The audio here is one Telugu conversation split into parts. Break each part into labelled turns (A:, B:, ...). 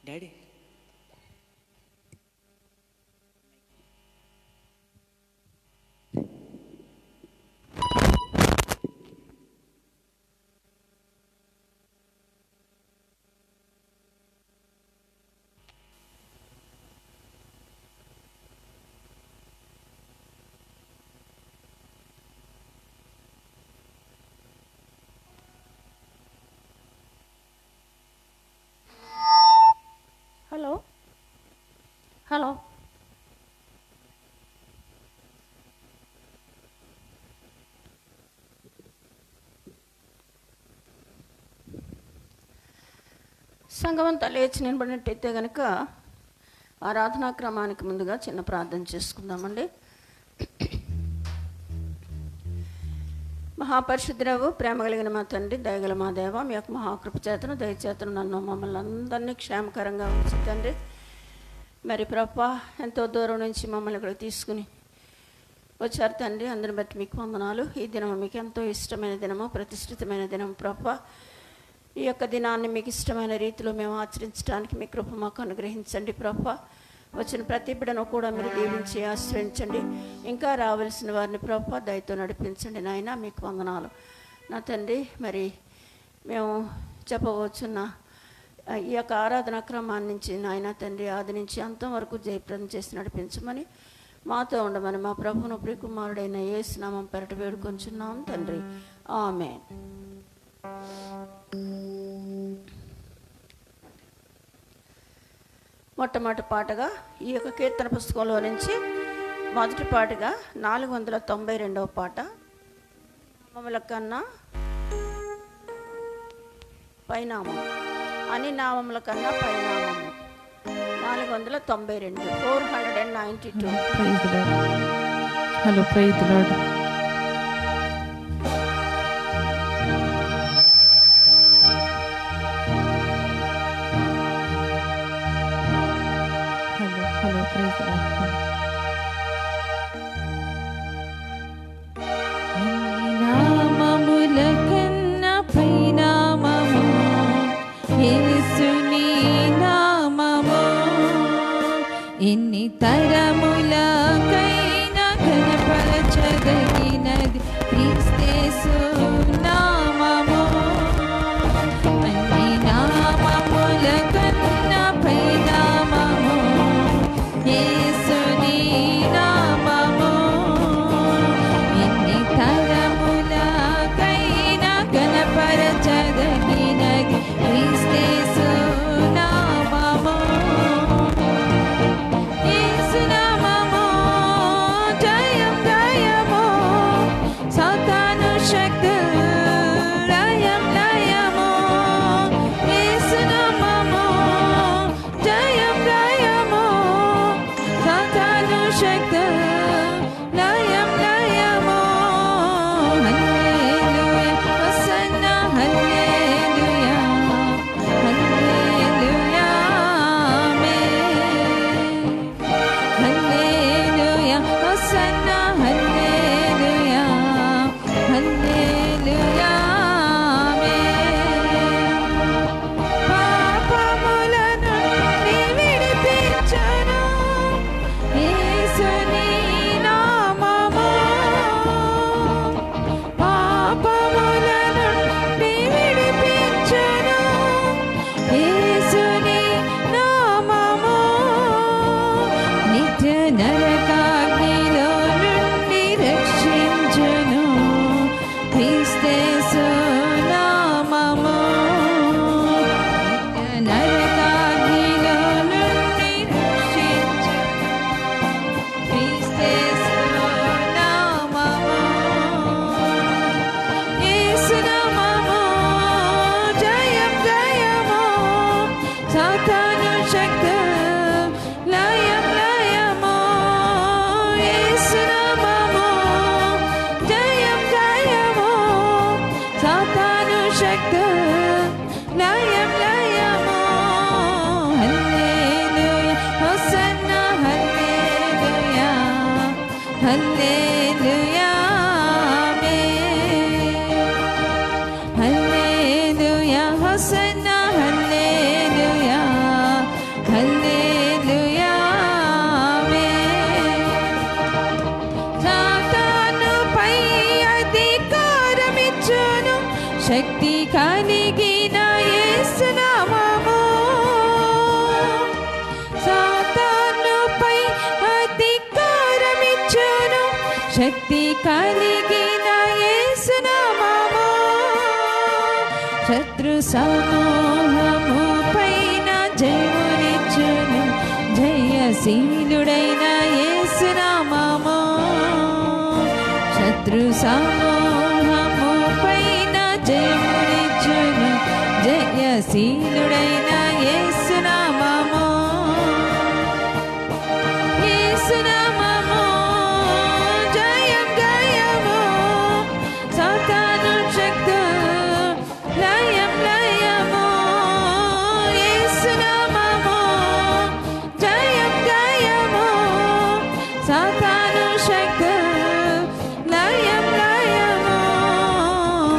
A: డాడీ
B: హలో హలో సంఘమంతా లేచి నిలబడినట్టయితే కనుక ఆరాధనా క్రమానికి ముందుగా చిన్న ప్రార్థన చేసుకుందామండి. మహాపరిశుద్ధుడవు, ప్రేమ కలిగిన మా తండ్రి, దయగల మా దేవ, మీ యొక్క మహాకృప చేతను దయచేతను నన్ను మమ్మల్ని అందరినీ క్షేమకరంగా ఉంచి తండ్రి, మరి ప్రభా ఎంతో దూరం నుంచి మమ్మల్ని ఇక్కడ తీసుకుని వచ్చారు తండ్రి. అందరిని బట్టి మీకు వందనాలు. ఈ దినము మీకు ఎంతో ఇష్టమైన దినము, ప్రతిష్ఠితమైన దినం ప్రభా. ఈ యొక్క దినాన్ని మీకు ఇష్టమైన రీతిలో మేము ఆచరించడానికి మీ కృప మాకు అనుగ్రహించండి ప్రభా. వచ్చిన ప్రతి బిడ్డను కూడా మీరు దీవించి ఆశ్రయించండి. ఇంకా రావాల్సిన వారిని ప్రభా దయతో నడిపించండి నాయన. మీకు వందనాలు నా తండ్రి. మరి మేము చెప్పవచ్చున్న ఈ యొక్క ఆరాధనా క్రమాన్ని నుంచి నాయన తండ్రి ఆది నుంచి అంతం వరకు జయప్రదం చేసి నడిపించమని, మాతో ఉండమని మా ప్రభువును ప్రియకుమారుడైన యేసు నామం పెరట వేడుకొంచున్నాం తండ్రి. ఆమేన్. మొట్టమొదటి పాటగా ఈ యొక్క కీర్తన పుస్తకంలో నుంచి మొదటి పాటగా 492వ పాట, నామముల కన్నా పైనామం, అన్ని నామముల కన్నా పైనామము, 492, 492.
C: Hello, praise the Lord. Hello, praise the Lord. నామముల కన్నా పైనామము యేసుని నామము, ఎన్ని తరములకైనా ఘనపరచదగినది క్రీస్తేసు నామము. అన్ని నామముల కన్నా పైనామము యేసుని నామము, ఎన్ని తరములకైనా ఘనపరచదగినది క్రీస్తేసు నామము. యేసు నామము జయం జయము, సాతాను శక్తులు లయం లయము. యేసు నామము జయం జయము, సాతాను శక్తులు లయం లయము. హల్లెలూయా హోసన్నా, హల్లెలూయా హల్లెలూయా ఆమేన్. హల్లెలూయా హోసన్నా, హల్లెలూయా హల్లెలూయా ఆమేన్. పాపముల నుండి విడిపించును యేసుని నామము, పాపముల నుండి విడిపించును యేసుని నామము. నిత్య నరకాగ్నిలో నుండి రక్షించును క్రీస్తేసు నామము. నిత్య నరకాగ్నిలో నుండి రక్షించును క్రీస్తేసు నామము. యేసు నామము జయం జయము, సాతాను శక్తులు లయం లయము. యేసు నామము జయం జయము, సాతాను శక్తులు లయం లయము. హల్లెలూయా హోసన్నా, హల్లెలూయా హల్లెలూయా ఆమేన్. హల్లెలూయా హోసన్నా, హల్లెలూయా శక్తి కలిగిన యేసునామము సాతానుపై అధికారమిచ్చును. శక్తి కలిగిన యేసునామము శత్రు సమూహము పైన జయమునిచ్చును. జయశీలుడైన యేసునామము శత్రు సమూహము పైన జయమునిచ్చును. జయశీలుడైన యేసునామము యేసునామము జయం జయము సాతాను శక్తి లయం లయము. యేసునామము జయం జయము సాతాను శక్తి లయం లయము.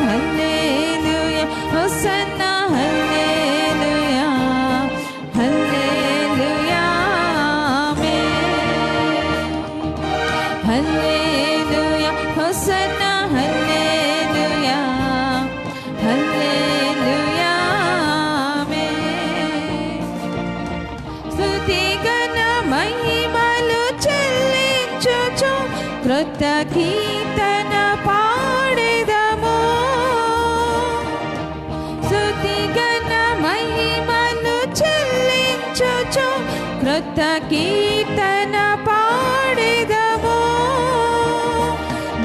C: హల్లెలూయా హోసన్నా హల్లెలూయా హల్లెలూయా ఆమేన్. హల్లెలూయా హోసన్నా హల్లెలూయా హల్లెలూయా ఆమేన్. స్తుతి ఘన మహిమలు చెల్లించుచు క్రొత్త కీర్తన పాడెదము. స్తుతి ఘన మహిమలు చెల్లించుచు క్రొత్త కీర్తన పాడెదము.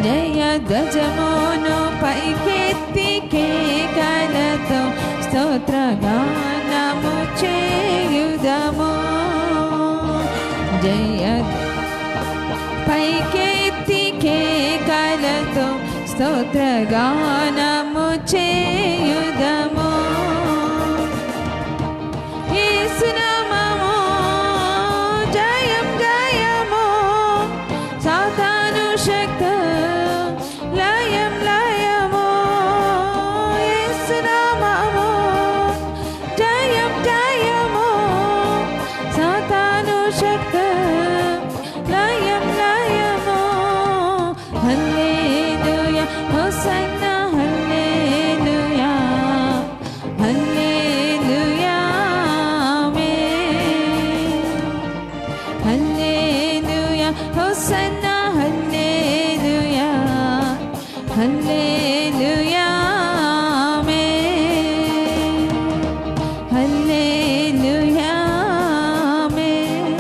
C: జయ ధ్వజమును పైకెత్తి కేకలతో స్తోత్రగానము చేయుదము. జయ పైకెత్తి కేకలతో స్తోత్రగానము చేయుదము. యేసునామము జయం జయము సాతాను శక్తి లయం లయము. యేసునామము జయం జయము సాతాను శక్తి లయం లయము. హల్లెలూయా హోసన్నా హల్లెలూయా హల్లెలూయా ఆమేన్. హల్లెలూయా హోసన్నా హల్లెలూయా హల్లెలూయా ఆమేన్. హల్లెలూయా ఆమేన్.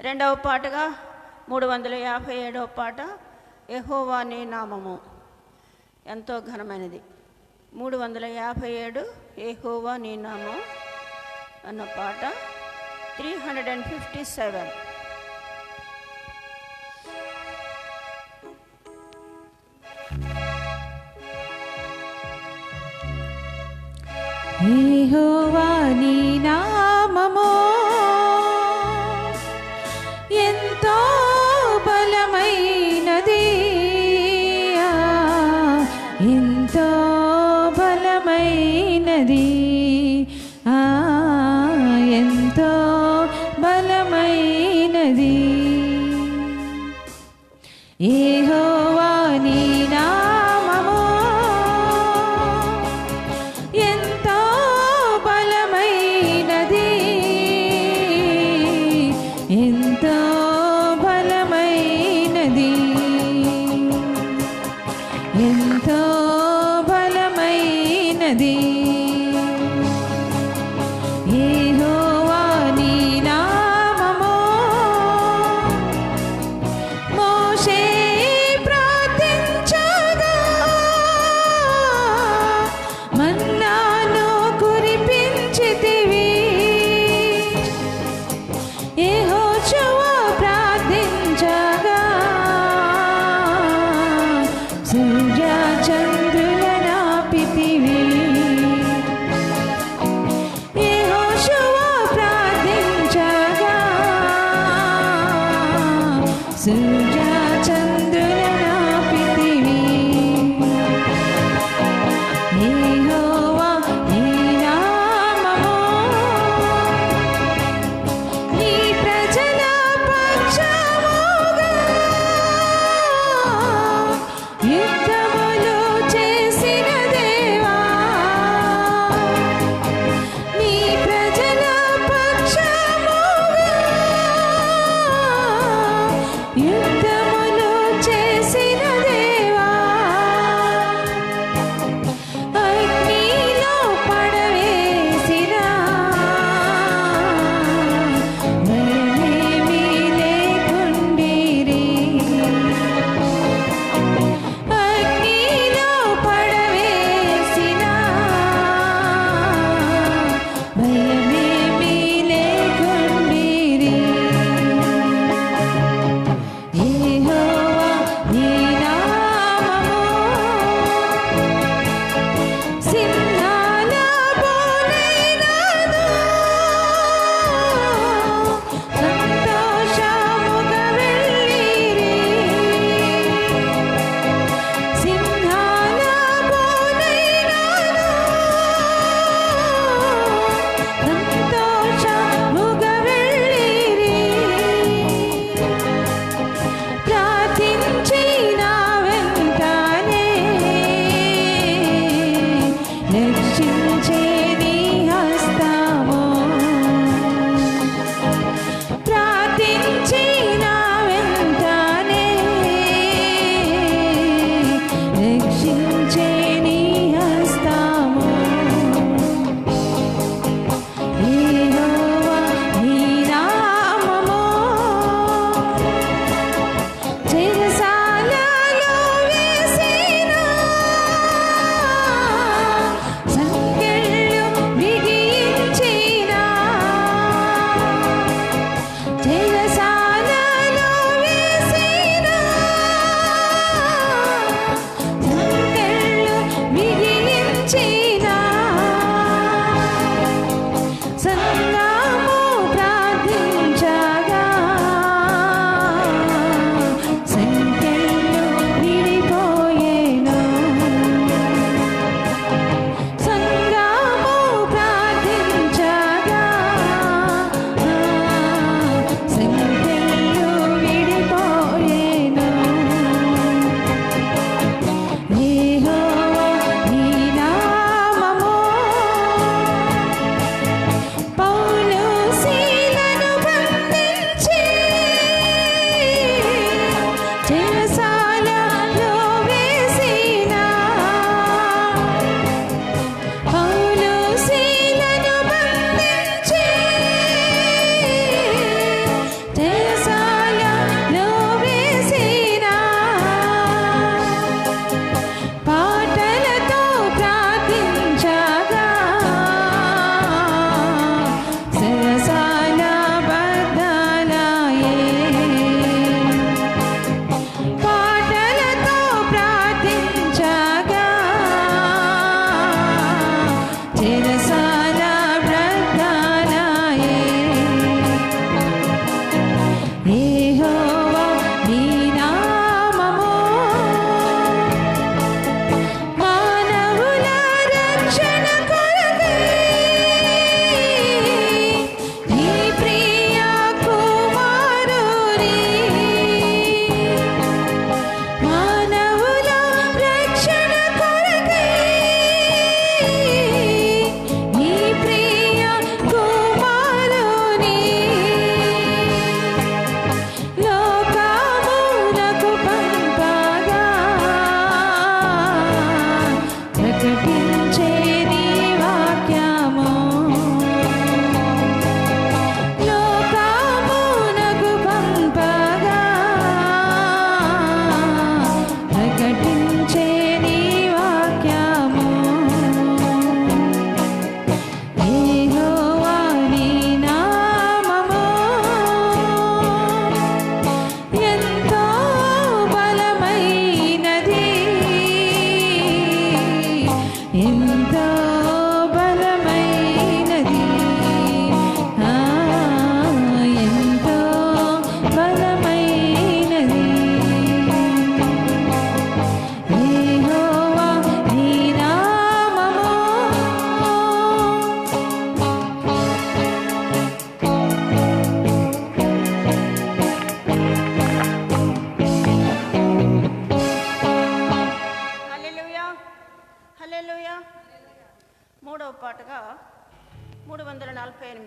B: రెండవ పాటగా 357వ పాట యెహోవా నీ నామము ఎంతో ఘనమైనది. 357 యెహోవా నీ నామం అన్న పాట 357.
C: యెహోవా నీ నామము ఎంతో బలమైనది. ఎంతో బలమైనది. ఎంతో బలమైనది. యెహోవా నీ నామము ఎంతో బలమైనది. ఎంతో బలమైనది. ఎంతో బలమైనది. యెహోవా నీ నామము మోషే ప్రార్థించగా మన్నాను కురిపించితివి. యెహోషువ ప్రార్థించగా సూర్య చంద్రులనాపితివి. యెహోషువ ప్రార్థించగా సూర్య చంద్రులనాపితివి.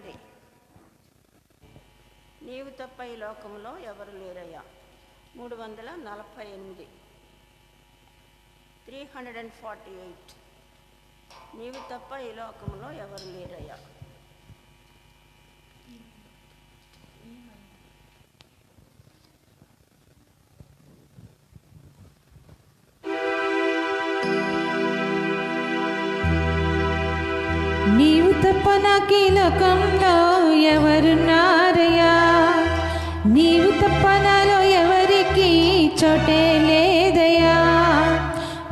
B: చెప్పండి. నీవు తప్ప ఈ లోకంలో ఎవరు లేరయ్యా. 348 348. నీవు తప్ప ఈ లోకంలో ఎవరు లేరయ్యా.
C: నీవు తప్ప నాకు ఈ లోకంలో ఎవరున్నారయ్యా. నీవు తప్ప నాలో ఎవరికి చోటే లేదయ్యా.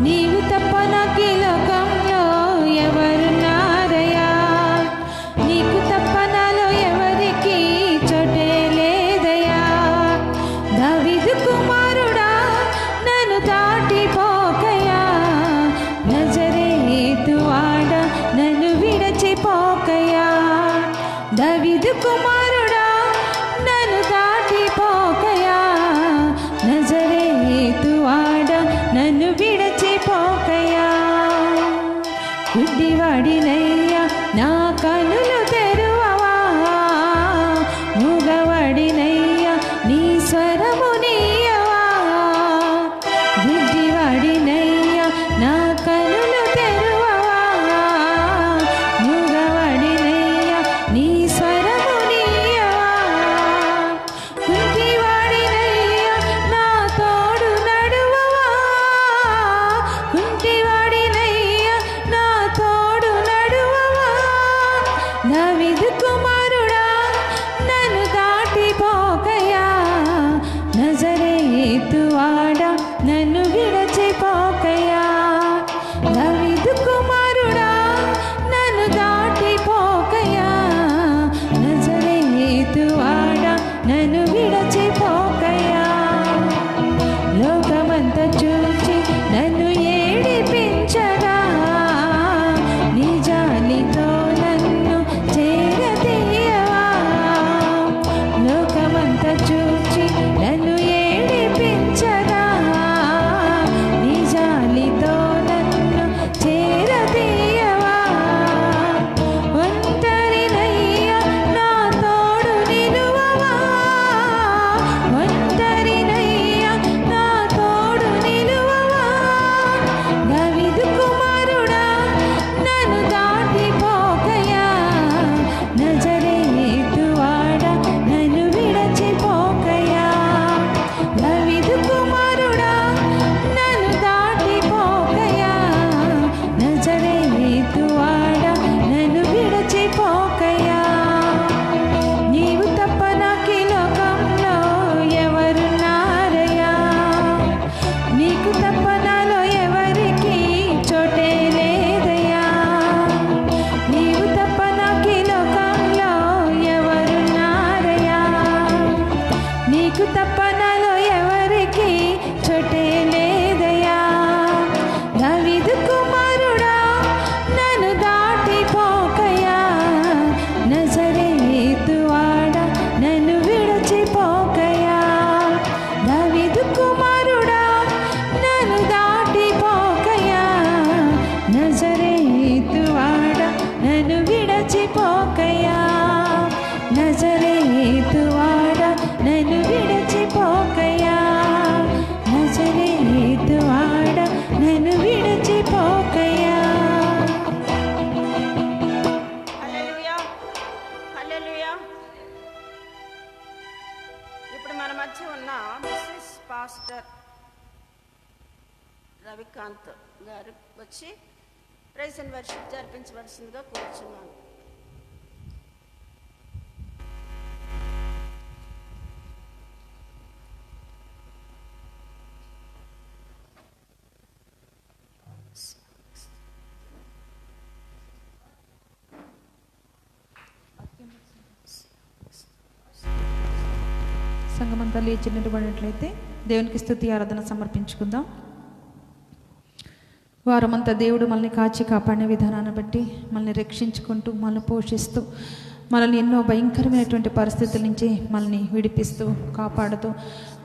C: నీవు తప్ప నాకు ఈ లోకంలో ఎవరున్నారయ్యా. నీకు తప్ప నాలో ఎవరికి చోటే లేదయ్యా. దావీదు కుమారుడా నన్ను దాటిపోకయ్యా. నజరేతు వాడ నన్ను విడచిపోకయ్యా. దావీదు కుమారుడా నన్ను దాటిపోకయ్యా. నజరేతు వాడ నన్ను విడచిపోకయ్యా. గుడ్డివాడినయ్యా నా కనులు తెరువవా. మూగవాడినయ్యా నీ స్వరము నీయవా. గుడ్డివాడినయ్యా నా కనులు తెరువవా. మూగవాడినయ్యా నీ స్వరము నీయవా. కుంటివాడినయ్యా నా తోడు నడువవా. కుంటివాడినయ్యా నా తోడు నడువవా. దావీదు కుమారుడా నన్ను దాటిపోకయ్యా. నజరేతు వాడ నన్ను విడచిపోకయ్యా. దావీదు కుమారుడా నన్ను దాటిపోకయ్యా. నజరేతు వాడ నన్ను విడచిపోకయ్యా. లోకమంతా చూచి నన్ను ఏడిపించగా నీ జాలితో నన్ను చేరదీయవా. లోకమంతా చూచి నన్ను ఏడిపించగా నీ జాలితో నన్ను చేరదీయవా. ఒంటరినయ్యా నా తోడు నిలువవా. ఒంటరినయ్యా నా తోడు నిలువవా. దావీదు కుమారుడా నన్ను దాటిపోకయ్యా. నజరేతు వాడ నన్ను విడచిపోకయ్యా. దావీదు కుమారుడా నన్ను దాటిపోకయ్యా. నజరేతు వాడ నన్ను విడచిపోకయ్యా. నీవు తప్ప నాకు ఈ లోకంలో ఎవరున్నారయ్యా. నీకు తప్ప నాలో ఎవరికి చోటే లేదయ్యా. నీవు తప్ప నాకు ఈ లోకంలో ఎవరున్నారయ్యా. నీకు తప్ప నాలో ఎవరికి చోటే లేదయ్యా. దావీదు కుమారుడా నన్ను దాటిపోకయ్యా. నజరేతు వాడ నన్ను విడచిపోకయ్యా. దావీదు కుమారుడా నన్ను దాటిపోకయ్యా. నజరేతు వాడ నన్ను విడచిపోకయ్యా. నజరేతు వాడ నన్ను విడచిపోకయ్యా. నజరేతు వాడ నన్ను విడచిపోకయ్యా.
B: హల్లెలూయా, హల్లెలూయా. ఇప్పుడు మన మధ్య ఉన్న మిస్సెస్ పాస్టర్ రవికాంత్ గారు వచ్చి ప్రైజ్ అండ్ వర్షిప్ జరిపించవలసిందిగా కోరుచున్నాను.
C: సంఘమంతా లేచి నిలబడినట్లయితే దేవునికి స్తుతి ఆరాధన సమర్పించుకుందాం. వారమంతా దేవుడు మనల్ని కాచి కాపాడిన విధానాన్ని బట్టి మనల్ని రక్షించుకుంటూ మనల్ని పోషిస్తూ మనల్ని ఎన్నో భయంకరమైనటువంటి పరిస్థితుల నుంచి మనల్ని విడిపిస్తూ కాపాడుతూ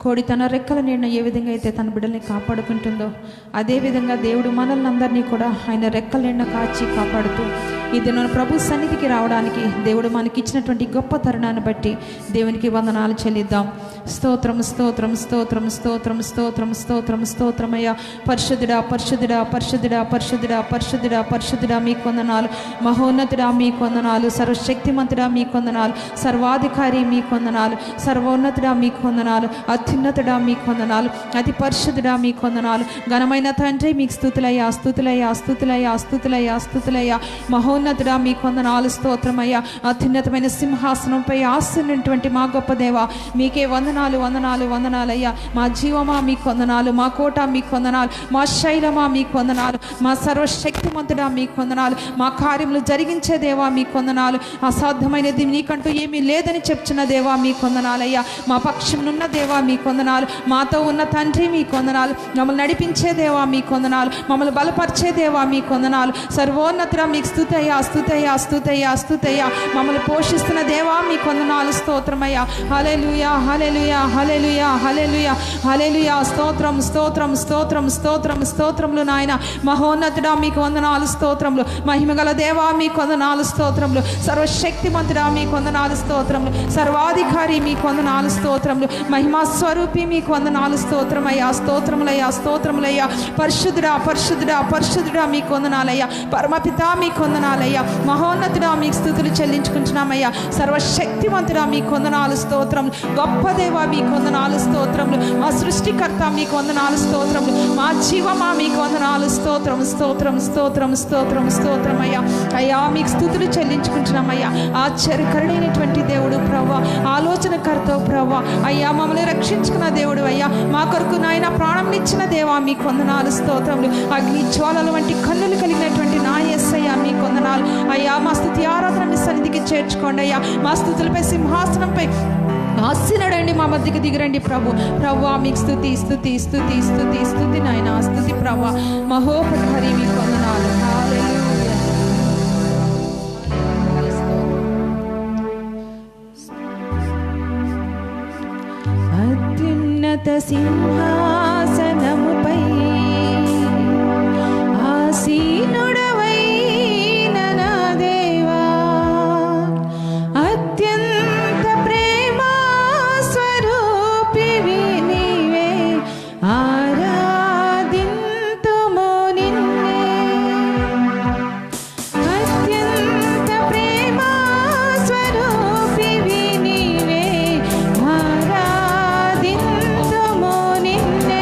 C: కోడి తన రెక్కల నీడను ఏ విధంగా అయితే తన బిడ్డల్ని కాపాడుకుంటుందో అదేవిధంగా దేవుడు మనల్ని అందరినీ కూడా ఆయన రెక్కల నీడను కాచి కాపాడుతూ ఇది మన ప్రభు సన్నిధికి రావడానికి దేవుడు మనకి ఇచ్చినటువంటి గొప్ప తరుణాన్ని బట్టి దేవునికి వందనాలు చెల్లిద్దాం. స్తోత్రం స్తోత్రం స్తోత్రం స్తోత్రం స్తోత్రం స్తోత్రం స్తోత్రమయ్యా. పరిశుద్ధుడా పరిశుద్ధుడా పరిశుద్ధుడా పరిశుద్ధుడా పరిశుద్ధుడా పరిశుద్ధుడా మీకు వందనాలు. మహోన్నతుడా మీకు వందనాలు. సర్వశక్తిమంతుడా మీకు వందనాలు. సర్వాధికారి మీకు వందనాలు. సర్వోన్నతుడా మీకు వందనాలు. అత్యున్నతుడా మీకు వందనాలు. అతి పరిశుద్ధుడా మీకు వందనాలు. ఘనమైన తండ్రి మీకు స్తుతులయ్యా స్తుతులయ్యా స్తుతులయ్యా స్తుతులయ్యా స్తుతులయ్యా. మహోన్నతుడా మీకు వందనాలు. స్తోత్రమయ్యా. అత్యున్నతమైన సింహాసనంపై ఆసీనున్నటువంటి మా గొప్ప దేవ మీకే వందనాలు వందనాలు వందనాలయ్యా. మా జీవమా మీకు వందనాలు. మా కోట మీకు వందనాలు. మా శైలమా మీకు వందనాలు. మా సర్వశక్తిమంతుడా మీకు వందనాలు. మా కార్యములు జరిగించే దేవా మీకు వందనాలు. అసాధ్యమైనది నీకంటూ ఏమీ లేదని చెప్తున్న దేవా మీకు వందనాలయ్యా. మా పక్షమునున్న దేవా మీకు వందనాలు. మాతో ఉన్న తండ్రి మీకు వందనాలు. మమ్మల్ని నడిపించే దేవా మీకు వందనాలు. మమ్మల్ని బలపరిచే దేవా మీకు వందనాలు. సర్వోన్నతుడా మీకు స్తుతయ్యా స్తుతయ్యా స్తుతయ్యా స్తుతయ్యా. మమ్మల్ని పోషిస్తున్న దేవా మీకు వందనాలు. స్తోత్రమయ్యా. హల్లెలూయా హల్లెలూయా హల్లెలూయా హల్లెలూయా హల్లెలూయా. స్తోత్రం స్తోత్రం స్తోత్రం స్తోత్రం స్తోత్రములు నాయన. మహోన్నతుడా మీకు వందనాలు. స్తోత్రములు. మహిమగల దేవా మీకు వందనాలు. స్తోత్రములు. సర్వశక్తిమంతుడా మీకు వందనాలు. స్తోత్రములు. సర్వాధికారి మీకు వందనాలు. స్తోత్రములు. మహిమా స్వరూపి మీకు వందనాలు. స్తోత్రమయ్యా స్తోత్రములయ్యా స్తోత్రములయ్యా. పరిశుద్ధుడా పరిశుద్ధుడా పరిశుద్ధుడా మీకు వందనాలయ్యా. పరమపిత మీకు వందనాలయ్యా. మహోన్నతుడా మీకు స్తుతులు చెల్లించుకుంటున్నామయ్యా. సర్వశక్తిమంతుడా మీకు వందనాలు. స్తోత్రములు. గొప్ప దేవా మీకు వందనాలు. స్తోత్రములు. మా సృష్టికర్త మీకు వందనాలు. స్తోత్రములు. మా జీవమా మీకు వందనాలు. స్తోత్రం స్తోత్రం స్తోత్రం స్తోత్రం స్తోత్రమయ్యా. అయ్యా మీకు స్తుతులు చెల్లించుకుంటున్నామయ్యా. ఆశ్చర్యకరుడైనటువంటి దేవుడు ప్రవ్వా. ఆలోచనకర్త ప్రవ్వా. అయ్యా మమ్మల్ని రక్షించుకున్న దేవుడు అయ్యా. మా కొరకు నాయన ప్రాణం ఇచ్చిన దేవా మీకు వందనాలు. స్తోత్రములు. అగ్ని జ్వాలల వంటి కన్నులు కలిగినటువంటి నా యేసయ్యా మీకు వందనాలు. అయ్యా మా స్తుతి ఆరాధన మీ సన్నిధికి చేర్చుకోండి అయ్యా. మా స్తుతులపై సింహాసనంపై ఆసీనుడండి మా మధ్యకి దిగిరండి ప్రభు. ప్రభువా మీకు స్తుతి స్తుతి స్తుతి స్తుతి స్తుతి నాయన స్తుతి ప్రభువా. మహోపకారి మీకు వందనాలు. హల్లెలూయా. అత్యున్నత సింహాసనముపై ఆసీనుడవైన నా దేవా. అత్యంత ప్రేమా స్వరూపివి నీవే. ఆరాధింతుము నిన్నే. అత్యంత ప్రేమా స్వరూపివి నీవే. ఆరాధింతుము నిన్నే.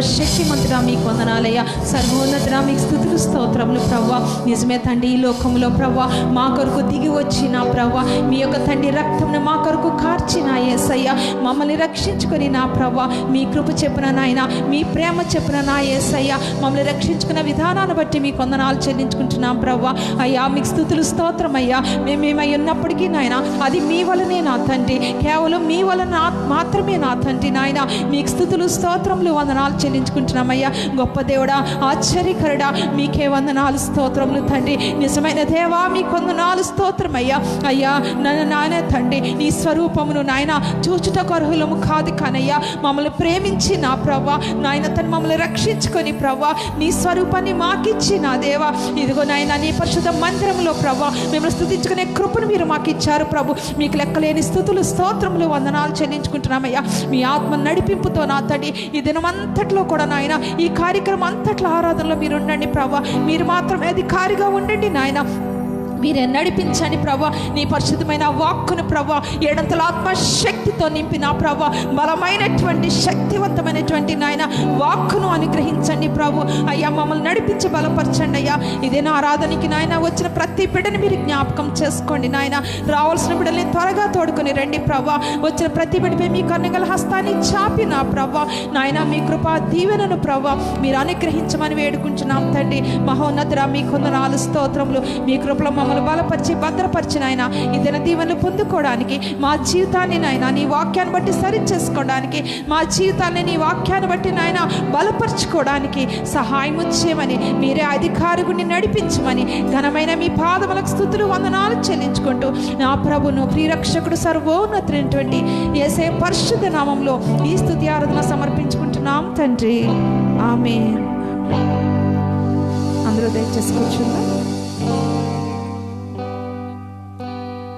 C: సర్వశక్తిమంతుడా మీకు వందనాలయ్యా, సర్వోన్నతుడా మీకు స్తుతులు స్తోత్రములు ప్రవ్వా. నిజమే తండ్రి, ఈ లోకంలో ప్రవ్వా మా కొరకు దిగి వచ్చిన ప్రవ్వా, మీ యొక్క తండ్రి రక్తంను మా కొరకు కార్చిన యేసయ్య, మమ్మల్ని రక్షించుకొని నా ప్రవ్వా, మీ కృప చెప్పిన నాయన, మీ ప్రేమ చెప్పిన నా యేసయ్య, మమ్మల్ని రక్షించుకున్న విధానాన్ని బట్టి మీకు వందనాలు చెల్లించుకుంటున్నాం ప్రవ్వా. అయ్యా మీకు స్తుతులు స్తోత్రం అయ్యా. మేమేమై ఉన్నప్పటికీ నాయన అది మీ వలనే నా తండ్రి, కేవలం మీ వలన మాత్రమే నా తండ్రి నాయన. మీకు స్తుతులు స్తోత్రములు వందనాలు చెల్లించుకుంటున్నామయ్యా. గొప్ప దేవుడా, ఆశ్చర్యకరుడా, మీకే వందనాలు స్తోత్రములు తండ్రి. నిజమైన దేవా మీకు వందనాలు స్తోత్రమయ్యా. అయ్యా నాయన తండ్రి, నీ స్వరూపమును నాయన చూచుటకు అర్హులము కాదు కానయ్యా, మమ్మల్ని ప్రేమించి నా ప్రవ్వా నాయన తను మమ్మల్ని రక్షించుకొని ప్రవ్వా నీ స్వరూపాన్ని మాకిచ్చి నా దేవా, ఇదిగో నాయన నీ పరిశుద్ధ మందిరంలో ప్రవ్వా మిమ్మల్ని స్తుతించుకునే కృపను మీరు మాకు ఇచ్చారు ప్రభు. మీకు లెక్కలేని స్తుతులు స్తోత్రములు వందనాలు చెల్లించుకుంటున్నామయ్యా. మీ ఆత్మ నడిపింపుతో నా తండ్రి ఈ దినమంతట్లో కూడా నాయన, ఈ కార్యక్రమం అంతట్లో ఆరాధనలో మీరు ఉండండి ప్రభా. మీరు మాత్రమే అధికారిగా ఉండండి నాయన. మీరే నడిపించండి ప్రభా. నీ పరిశుద్ధమైన వాక్కును ప్రభా ఏడంతల ఆత్మశక్తితో నింపిన ప్రభా, బలమైనటువంటి శక్తివంతమైనటువంటి నాయన వాక్కును అనుగ్రహించండి ప్రభు. అయ్యా మమ్మల్ని నడిపించి బలపరచండి అయ్యా. ఇదే నా ఆరాధనకి నాయన వచ్చిన ప్రతి బిడ్డని మీరు జ్ఞాపకం చేసుకోండి నాయన. రావాల్సిన బిడ్డల్ని త్వరగా తోడుకొని రండి ప్రభా. వచ్చిన ప్రతి బిడ్డపై మీ కన్నుగల హస్తాన్ని చాపి నా ప్రభా నాయన మీ కృపా దీవెనను ప్రభా మీరు అనుగ్రహించమని వేడుకుంటున్నాం తండ్రి. మహోన్నతుడా మీకు వందనాలు స్తోత్రములు. మీ కృపలో మమ్మల్ని బలపరిచి భద్రపరిచి నాయన ఈ దిన దీవెనలు పొందుకోవడానికి, మా జీవితాన్ని నాయన నీ వాక్యాన్ని బట్టి సరి చేసుకోవడానికి, మా జీవితాన్ని నీ వాక్యాన్ని బట్టి నాయన బలపరచుకోవడానికి సహాయం చేయమని, మీరే అధికారిని నడిపించమని ఘనమైన మీ పాదములకు స్తుతులు వందనాలు చెల్లించుకుంటూ నా ప్రభును ప్రియరక్షకుడు సర్వోన్నతుడైనటువంటి యేసే పరిశుద్ధ నామంలో ఈ స్తుతి ఆరాధన సమర్పించుకుంటున్నాం తండ్రి. ఆమేన్. అందరూ దయచేసి కూర్చుందాం.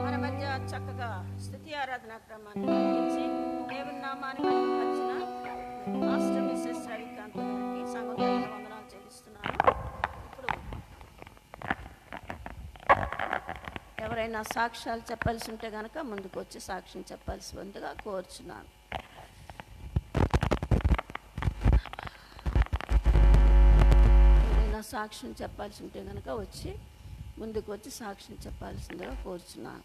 B: మన మధ్య చక్కగా స్తుతి ఆరాధన క్రమాన్ని నిర్వహించి దేవుని నామాన్ని మహిమపరిచిన మాస్టర్ మిస్సెస్ రవికాంత్ గారికి సంఘం తరపున వందనాలు చెల్లిస్తున్నాను. ఇప్పుడు ఎవరైనా సాక్ష్యాలు చెప్పాల్సి ఉంటే కనుక ముందుకు వచ్చి సాక్ష్యం చెప్పాల్సి ఉందిగా కోరుచున్నాను. ఎవరైనా సాక్ష్యం చెప్పాల్సి ఉంటే కనుక వచ్చి ముందుకు వచ్చి సాక్ష్యం చెప్పాల్సిందిగా కోరుచున్నాను.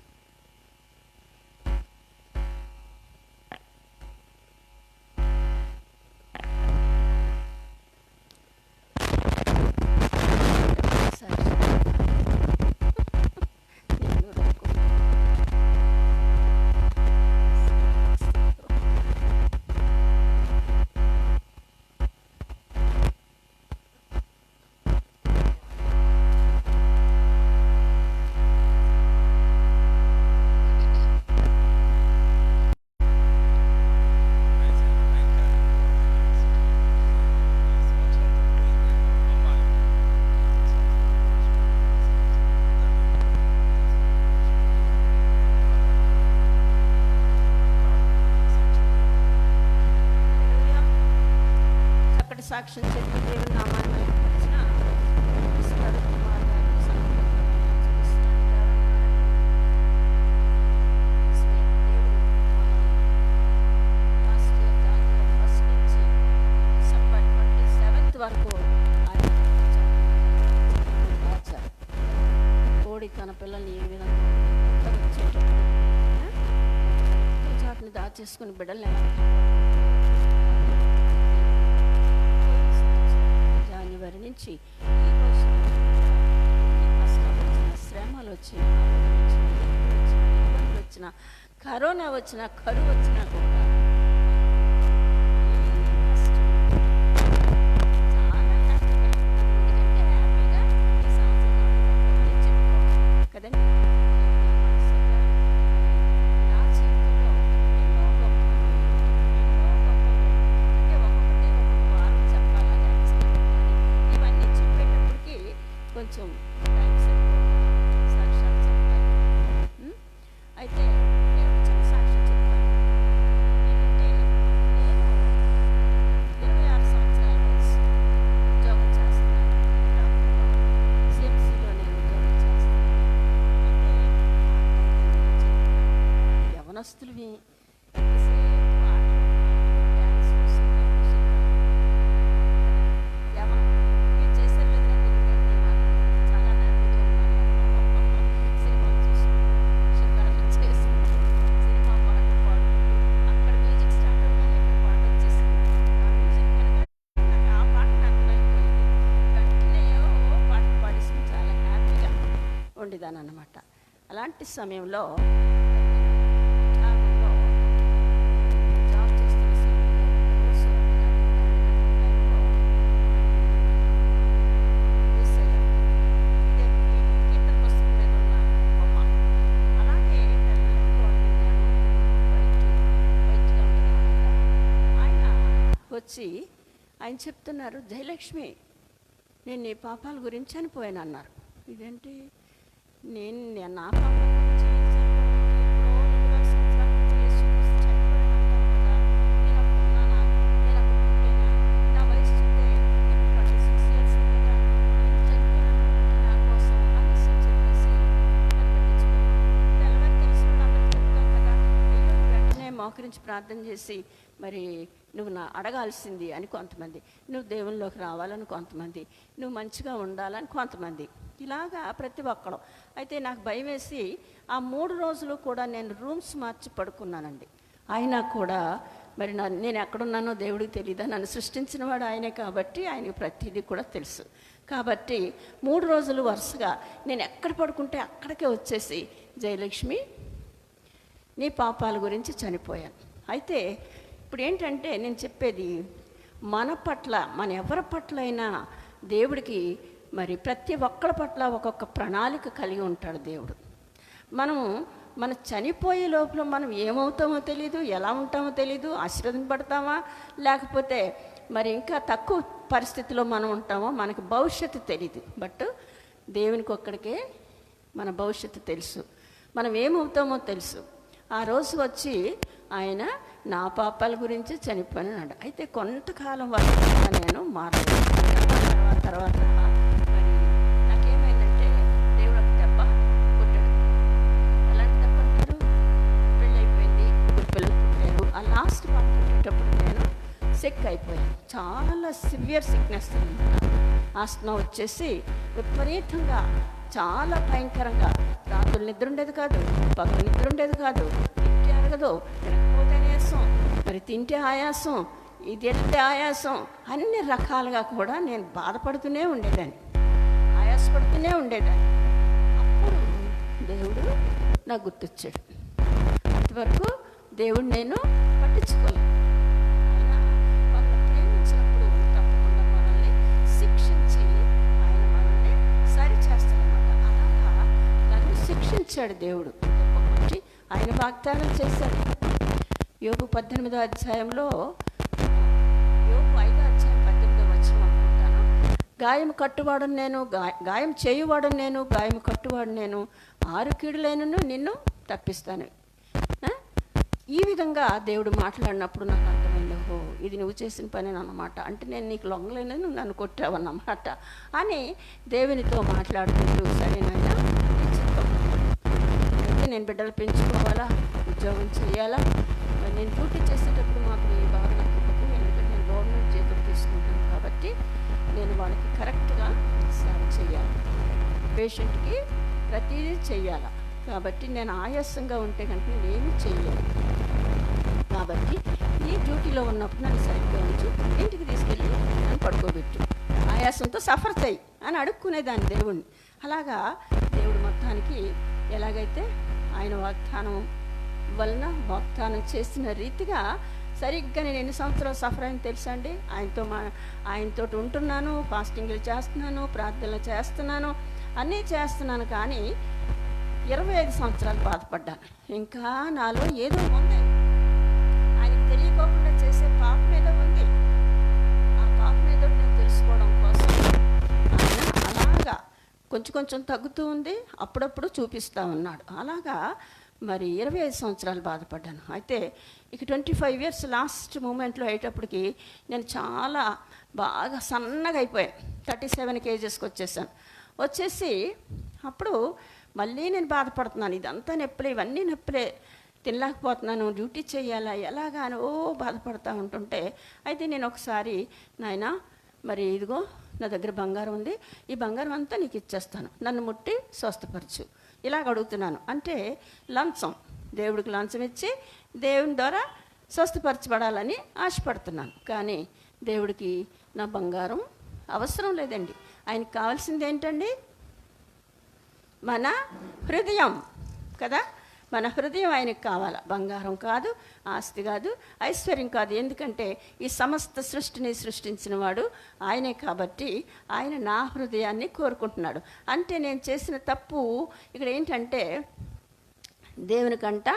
B: సాక్ష్యం చెప్పి దేవుని నామాన్ని మహిమపరిచిన మిస్టర్ కుమార్ గారికి December 27th వరకు ఆయన దాచారు. కోడి తన పిల్లల్ని ఏ విధంగా వచ్చేటప్పుడు చాటుని దాచేసుకుని బిడ్డల్ని ఎలా జనవరి నుంచి ఈ రోజు కష్టాలు వచ్చిన, శ్రమలు వచ్చిన, ఇబ్బందులు వచ్చిన, కరోనా వచ్చిన, కరువు వచ్చినా కూడా కదండి. కొంచెం టైం సాక్ష్యాలు చెప్పాలి. అయితే నేను చిన్న సాక్ష్యం చెప్తాను. ఏంటంటే నేను 26 సంవత్సరాల వయసు ఉద్యోగం చేస్తున్నాను. సిఎంసీలో నేను ఉద్యోగం చేస్తాను. అయితే యవనస్తులవి డ్యాన్స్ ఉండేదాన్ని అనమాట. అలాంటి సమయంలో జాబ్ చేస్తున్న వచ్చి ఆయన చెప్తున్నారు, జయలక్ష్మి నేను నీ పాపాల గురించి చనిపోయాను అన్నారు. ఇదేంటి, నేను నా పాపాల గురించి నా వయసు చూస్తే 26 years కదా, నేను చనిపోయాను నా కోసం అనేసి చెప్పేసి తెల్లవారు తెలిసిన అందరికి చెప్తాం కదా. అయ్యో వెంటనే మోకరించి ప్రార్థన చేసి, మరి నువ్వు నా అడగాల్సింది అని కొంతమంది, నువ్వు దేవునిలోకి రావాలని కొంతమంది, నువ్వు మంచిగా ఉండాలని కొంతమంది, ఇలాగా ప్రతి ఒక్కరు. అయితే నాకు భయం వేసి ఆ 3 రోజులు కూడా నేను రూమ్స్ మార్చి పడుకున్నానండి. అయినా కూడా మరి నేను ఎక్కడున్నానో దేవుడికి తెలియదా, నన్ను సృష్టించిన వాడు ఆయనే కాబట్టి ఆయనకి ప్రతిదీ కూడా తెలుసు. కాబట్టి 3 రోజులు వరుసగా నేను ఎక్కడ పడుకుంటే అక్కడికే వచ్చేసి, జయలక్ష్మి నీ పాపాల గురించి చనిపోయాను. అయితే ఇప్పుడు ఏంటంటే నేను చెప్పేది, మన పట్ల, మన ఎవరి పట్ల అయినా దేవుడికి మరి ప్రతి ఒక్కరి పట్ల ఒక్కొక్క ప్రణాళిక కలిగి ఉంటాడు దేవుడు. మన చనిపోయే లోపల మనం ఏమవుతామో తెలీదు, ఎలా ఉంటామో తెలీదు, ఆశీర్వదింపబడతామా లేకపోతే మరి ఇంకా తక్కువ పరిస్థితిలో మనం ఉంటామో మనకు భవిష్యత్తు తెలీదు. బట్ దేవునికి ఒక్కడికే మన భవిష్యత్తు తెలుసు, మనం ఏమవుతామో తెలుసు. ఆ రోజు వచ్చి ఆయన నా పాపాల గురించి చనిపోయినాడు. అయితే కొంతకాలం వరకు నేను మారలేదు. తర్వాత మరి నాకేమైందంటే దేవుడు ఒక దెబ్బ కొట్టాడు. ఎలాంటి దెబ్బ అంటారు, పెళ్ళి అయిపోయింది, పిల్లలు పుట్టారు. ఆ లాస్ట్ పాప పుట్టేటప్పుడు నేను సిక్ అయిపోయాను. చాలా సివియర్ సిక్నెస్ అనమాట. ఆస్తమా వచ్చేసి విపరీతంగా, చాలా భయంకరంగా, రాత్రులు నిద్ర ఉండేది కాదు, పగలు నిద్ర ఉండేది కాదు, తింటే అరగదు, తినకపోతే ఆయాసం, మరి తింటే ఆయాసం, ఇది ఎత్తే ఆయాసం, అన్ని రకాలుగా కూడా నేను బాధపడుతూనే ఉండేదాన్ని, ఆయాసపడుతూనే ఉండేదాన్ని. అప్పుడు దేవుడు నాకు గుర్తొచ్చాడు. అంతవరకు దేవుడు నేను పట్టించుకోలేదు. ఆయన మనల్ని ప్రేమించినప్పుడు తప్పకుండా మనల్ని శిక్షించి ఆయన మనల్ని సరి చేస్తాడనమాట. అలాగా నన్ను శిక్షించాడు దేవుడు. ఆయన వాగ్దానం చేశాడు. యోబు 18వ అధ్యాయంలో, యోబు 5వ అధ్యాయం 18వ వచనం అనుకుంటాను, గాయం కట్టువాడు నేను, గాయం చేయువాడు నేను, గాయం కట్టువాడు నేను, 6 కీడులైనను నిన్ను తప్పిస్తాను. ఈ విధంగా దేవుడు మాట్లాడినప్పుడు నాకు అర్థమైంది, ఓహో ఇది నువ్వు చేసిన పని అన్నమాట, అంటే నేను నీకు లొంగలేనని నువ్వు నన్ను కొట్టావన్నమాట అని దేవునితో మాట్లాడుకుంటూ, సరేనైనా అయితే నేను బిడ్డలు పెంచుకోవాలా, ఉద్యోగం చేయాలా, నేను డ్యూటీ చేసేటప్పుడు మాకు ఈ బాగా నచ్చకపోతే, ఎందుకంటే నేను గవర్నమెంట్ జీతం తీసుకుంటాను కాబట్టి నేను వాళ్ళకి కరెక్ట్గా సేవ చేయాలి, పేషెంట్కి ప్రతిదీ చెయ్యాలి. కాబట్టి నేను ఆయాసంగా ఉంటే కనుక నేనేమి చేయలేను. కాబట్టి ఈ డ్యూటీలో ఉన్నప్పుడు నన్ను సరిగ్గా ఉంచు, ఇంటికి తీసుకెళ్ళి నన్ను పడుకోబెట్టు, ఆయాసంతో సఫర్ చేయి అని అడుక్కునేదాన్ని దేవుణ్ణి. అలాగా దేవుడు మొత్తానికి ఎలాగైతే ఆయన వాగ్దానం వలన వాగ్దానం చేసిన రీతిగా సరిగ్గా నేను ఎన్ని సంవత్సరాలు సఫర్ అయింది తెలుసా అండి. ఆయనతో ఉంటున్నాను, ఫాస్టింగ్లు చేస్తున్నాను, ప్రార్థనలు చేస్తున్నాను, అన్నీ చేస్తున్నాను. కానీ 25 సంవత్సరాలు బాధపడ్డాను. ఇంకా నాలో ఏదో ఉంది, ఆయనకు తెలియకోకుండా చేసే పాపం ఏదో ఉంది. ఆ పాపం ఏదో నేను తెలుసుకోవడం కోసం ఆయన అలాగా కొంచెం కొంచెం తగ్గుతూ ఉంది, అప్పుడప్పుడు చూపిస్తూ ఉన్నాడు. అలాగా మరి 25 సంవత్సరాలు బాధపడ్డాను. అయితే ఇక 25 years లాస్ట్ మూమెంట్లో అయ్యేటప్పటికి నేను చాలా బాగా సన్నగా అయిపోయాను. 37 kgsకి వచ్చేసాను. వచ్చేసి అప్పుడు మళ్ళీ నేను బాధపడుతున్నాను, ఇదంతా నొప్పులే, ఇవన్నీ నొప్పులే, తినలేకపోతున్నాను, డ్యూటీ చేయాలా ఎలాగానో బాధపడుతూ ఉంటుంటే, అయితే నేను ఒకసారి, నాయనా మరి ఇదిగో నా దగ్గర బంగారం ఉంది, ఈ బంగారం అంతా నీకు ఇచ్చేస్తాను, నన్ను ముట్టి స్వస్థపరచు, ఇలాగ అడుగుతున్నాను. అంటే లంచం, దేవుడికి లంచం ఇచ్చి దేవుని ద్వారా స్వస్థపరచబడాలని ఆశపడుతున్నాను. కానీ దేవుడికి నా బంగారం అవసరం లేదండి. ఆయనకు కావాల్సింది ఏంటండి? మన హృదయం కదా, మన హృదయం ఆయనకు కావాలి. బంగారం కాదు, ఆస్తి కాదు, ఐశ్వర్యం కాదు. ఎందుకంటే ఈ సమస్త సృష్టిని సృష్టించిన వాడు ఆయనే కాబట్టి ఆయన నా హృదయాన్ని కోరుకుంటున్నాడు. అంటే నేను చేసిన తప్పు ఇక్కడ ఏంటంటే దేవునికంట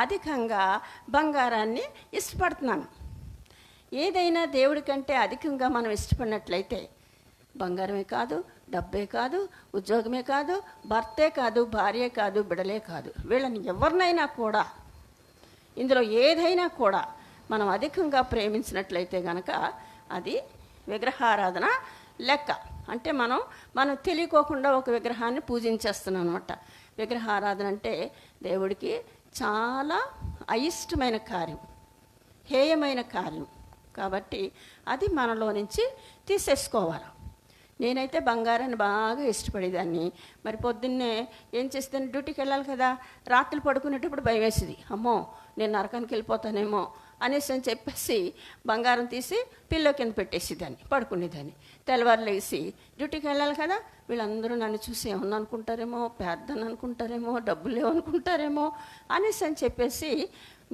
B: అధికంగా బంగారాన్ని ఇష్టపడుతున్నాను. ఏదైనా దేవుడి కంటే అధికంగా మనం ఇష్టపడినట్లయితే బంగారమే కాదు, డబ్బే కాదు, ఉద్యోగమే కాదు, భర్తే కాదు, భార్యే కాదు, బిడలే కాదు, వీళ్ళని ఎవరినైనా కూడా, ఇందులో ఏదైనా కూడా మనం అధికంగా ప్రేమించినట్లయితే కనుక అది విగ్రహారాధన లెక్క. అంటే మనం తెలియకోకుండా ఒక విగ్రహాన్ని పూజించేస్తున్నాం అనమాట. విగ్రహారాధన అంటే దేవుడికి చాలా అయిష్టమైన కార్యం, హేయమైన కార్యం. కాబట్టి అది మనలో నుంచి తీసేసుకోవాలి. నేనైతే బంగారాన్ని బాగా ఇష్టపడేదాన్ని. మరి పొద్దున్నే ఏం చేస్తాను, డ్యూటీకి వెళ్ళాలి కదా, రాత్రులు పడుకునేటప్పుడు భయం వేసేది, అమ్మో నేను నరకానికి వెళ్ళిపోతానేమో అనేసి అని చెప్పేసి బంగారం తీసి పిల్లో కింద పెట్టేసేదాన్ని, పడుకునేదాన్ని. తెల్లవారు లేసి డ్యూటీకి వెళ్ళాలి కదా, వీళ్ళందరూ నన్ను చూసి ఏమన్నా అనుకుంటారేమో, పెద్దని అనుకుంటారేమో, డబ్బులు లేవనుకుంటారేమో అనేసి అని చెప్పేసి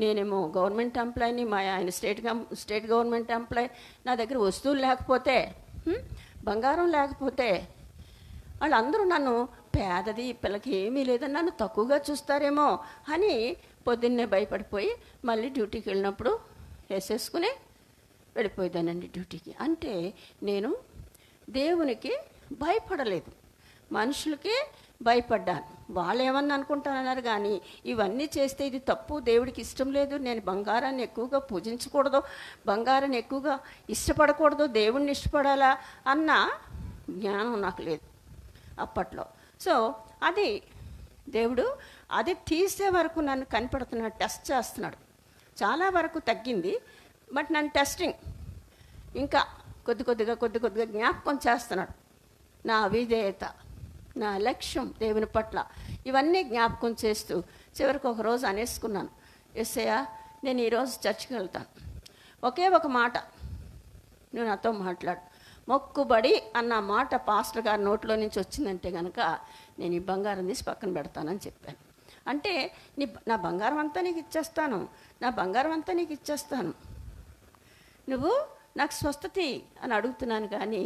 B: నేనేమో గవర్నమెంట్ ఎంప్లాయీని, మా ఆయన స్టేట్ గవర్నమెంట్ ఎంప్లాయీ, నా దగ్గర వస్తువులు లేకపోతే, బంగారం లేకపోతే వాళ్ళందరూ నన్ను పేదది, పిల్లకి ఏమీ లేదని నన్ను తక్కువగా చూస్తారేమో అని పొద్దున్నే భయపడిపోయి మళ్ళీ డ్యూటీకి వెళ్ళినప్పుడు వేసేసుకుని వెళ్ళిపోయేదానండి డ్యూటీకి. అంటే నేను దేవునికి భయపడలేదు, మనుషులకి భయపడ్డాను. వాళ్ళు ఏమన్నా అనుకుంటానన్నారు కానీ ఇవన్నీ చేస్తే ఇది తప్పు, దేవుడికి ఇష్టం లేదు, నేను బంగారాన్ని ఎక్కువగా పూజించకూడదు, బంగారాన్ని ఎక్కువగా ఇష్టపడకూడదు, దేవుణ్ణి ఇష్టపడాలా అన్న జ్ఞానం నాకు లేదు అప్పట్లో. సో అది దేవుడు అది తీసే వరకు నన్ను కనిపెడుతున్నాడు, టెస్ట్ చేస్తున్నాడు. చాలా వరకు తగ్గింది, బట్ నన్ను టెస్టింగ్ ఇంకా కొద్ది కొద్దిగా జ్ఞాపకం చేస్తున్నాడు. నా అవిధేయత, నా లక్ష్యం దేవుని పట్ల, ఇవన్నీ జ్ఞాపకం చేస్తూ చివరికి ఒక రోజు అనేసుకున్నాను, యేసయ్యా నేను ఈరోజు చర్చికి వెళ్తాను, ఒకే ఒక మాట నువ్వు నాతో మాట్లాడు, మొక్కుబడి అన్న మాట పాస్టర్ గారి నోట్లో నుంచి వచ్చిందంటే కనుక నేను ఈ బంగారం తీసి పక్కన పెడతానని చెప్పాను. అంటే నా బంగారం అంతా నీకు ఇచ్చేస్తాను, నా బంగారం అంతా నీకు ఇచ్చేస్తాను, నువ్వు నాకు స్వస్థత అని అడుగుతున్నాను. కానీ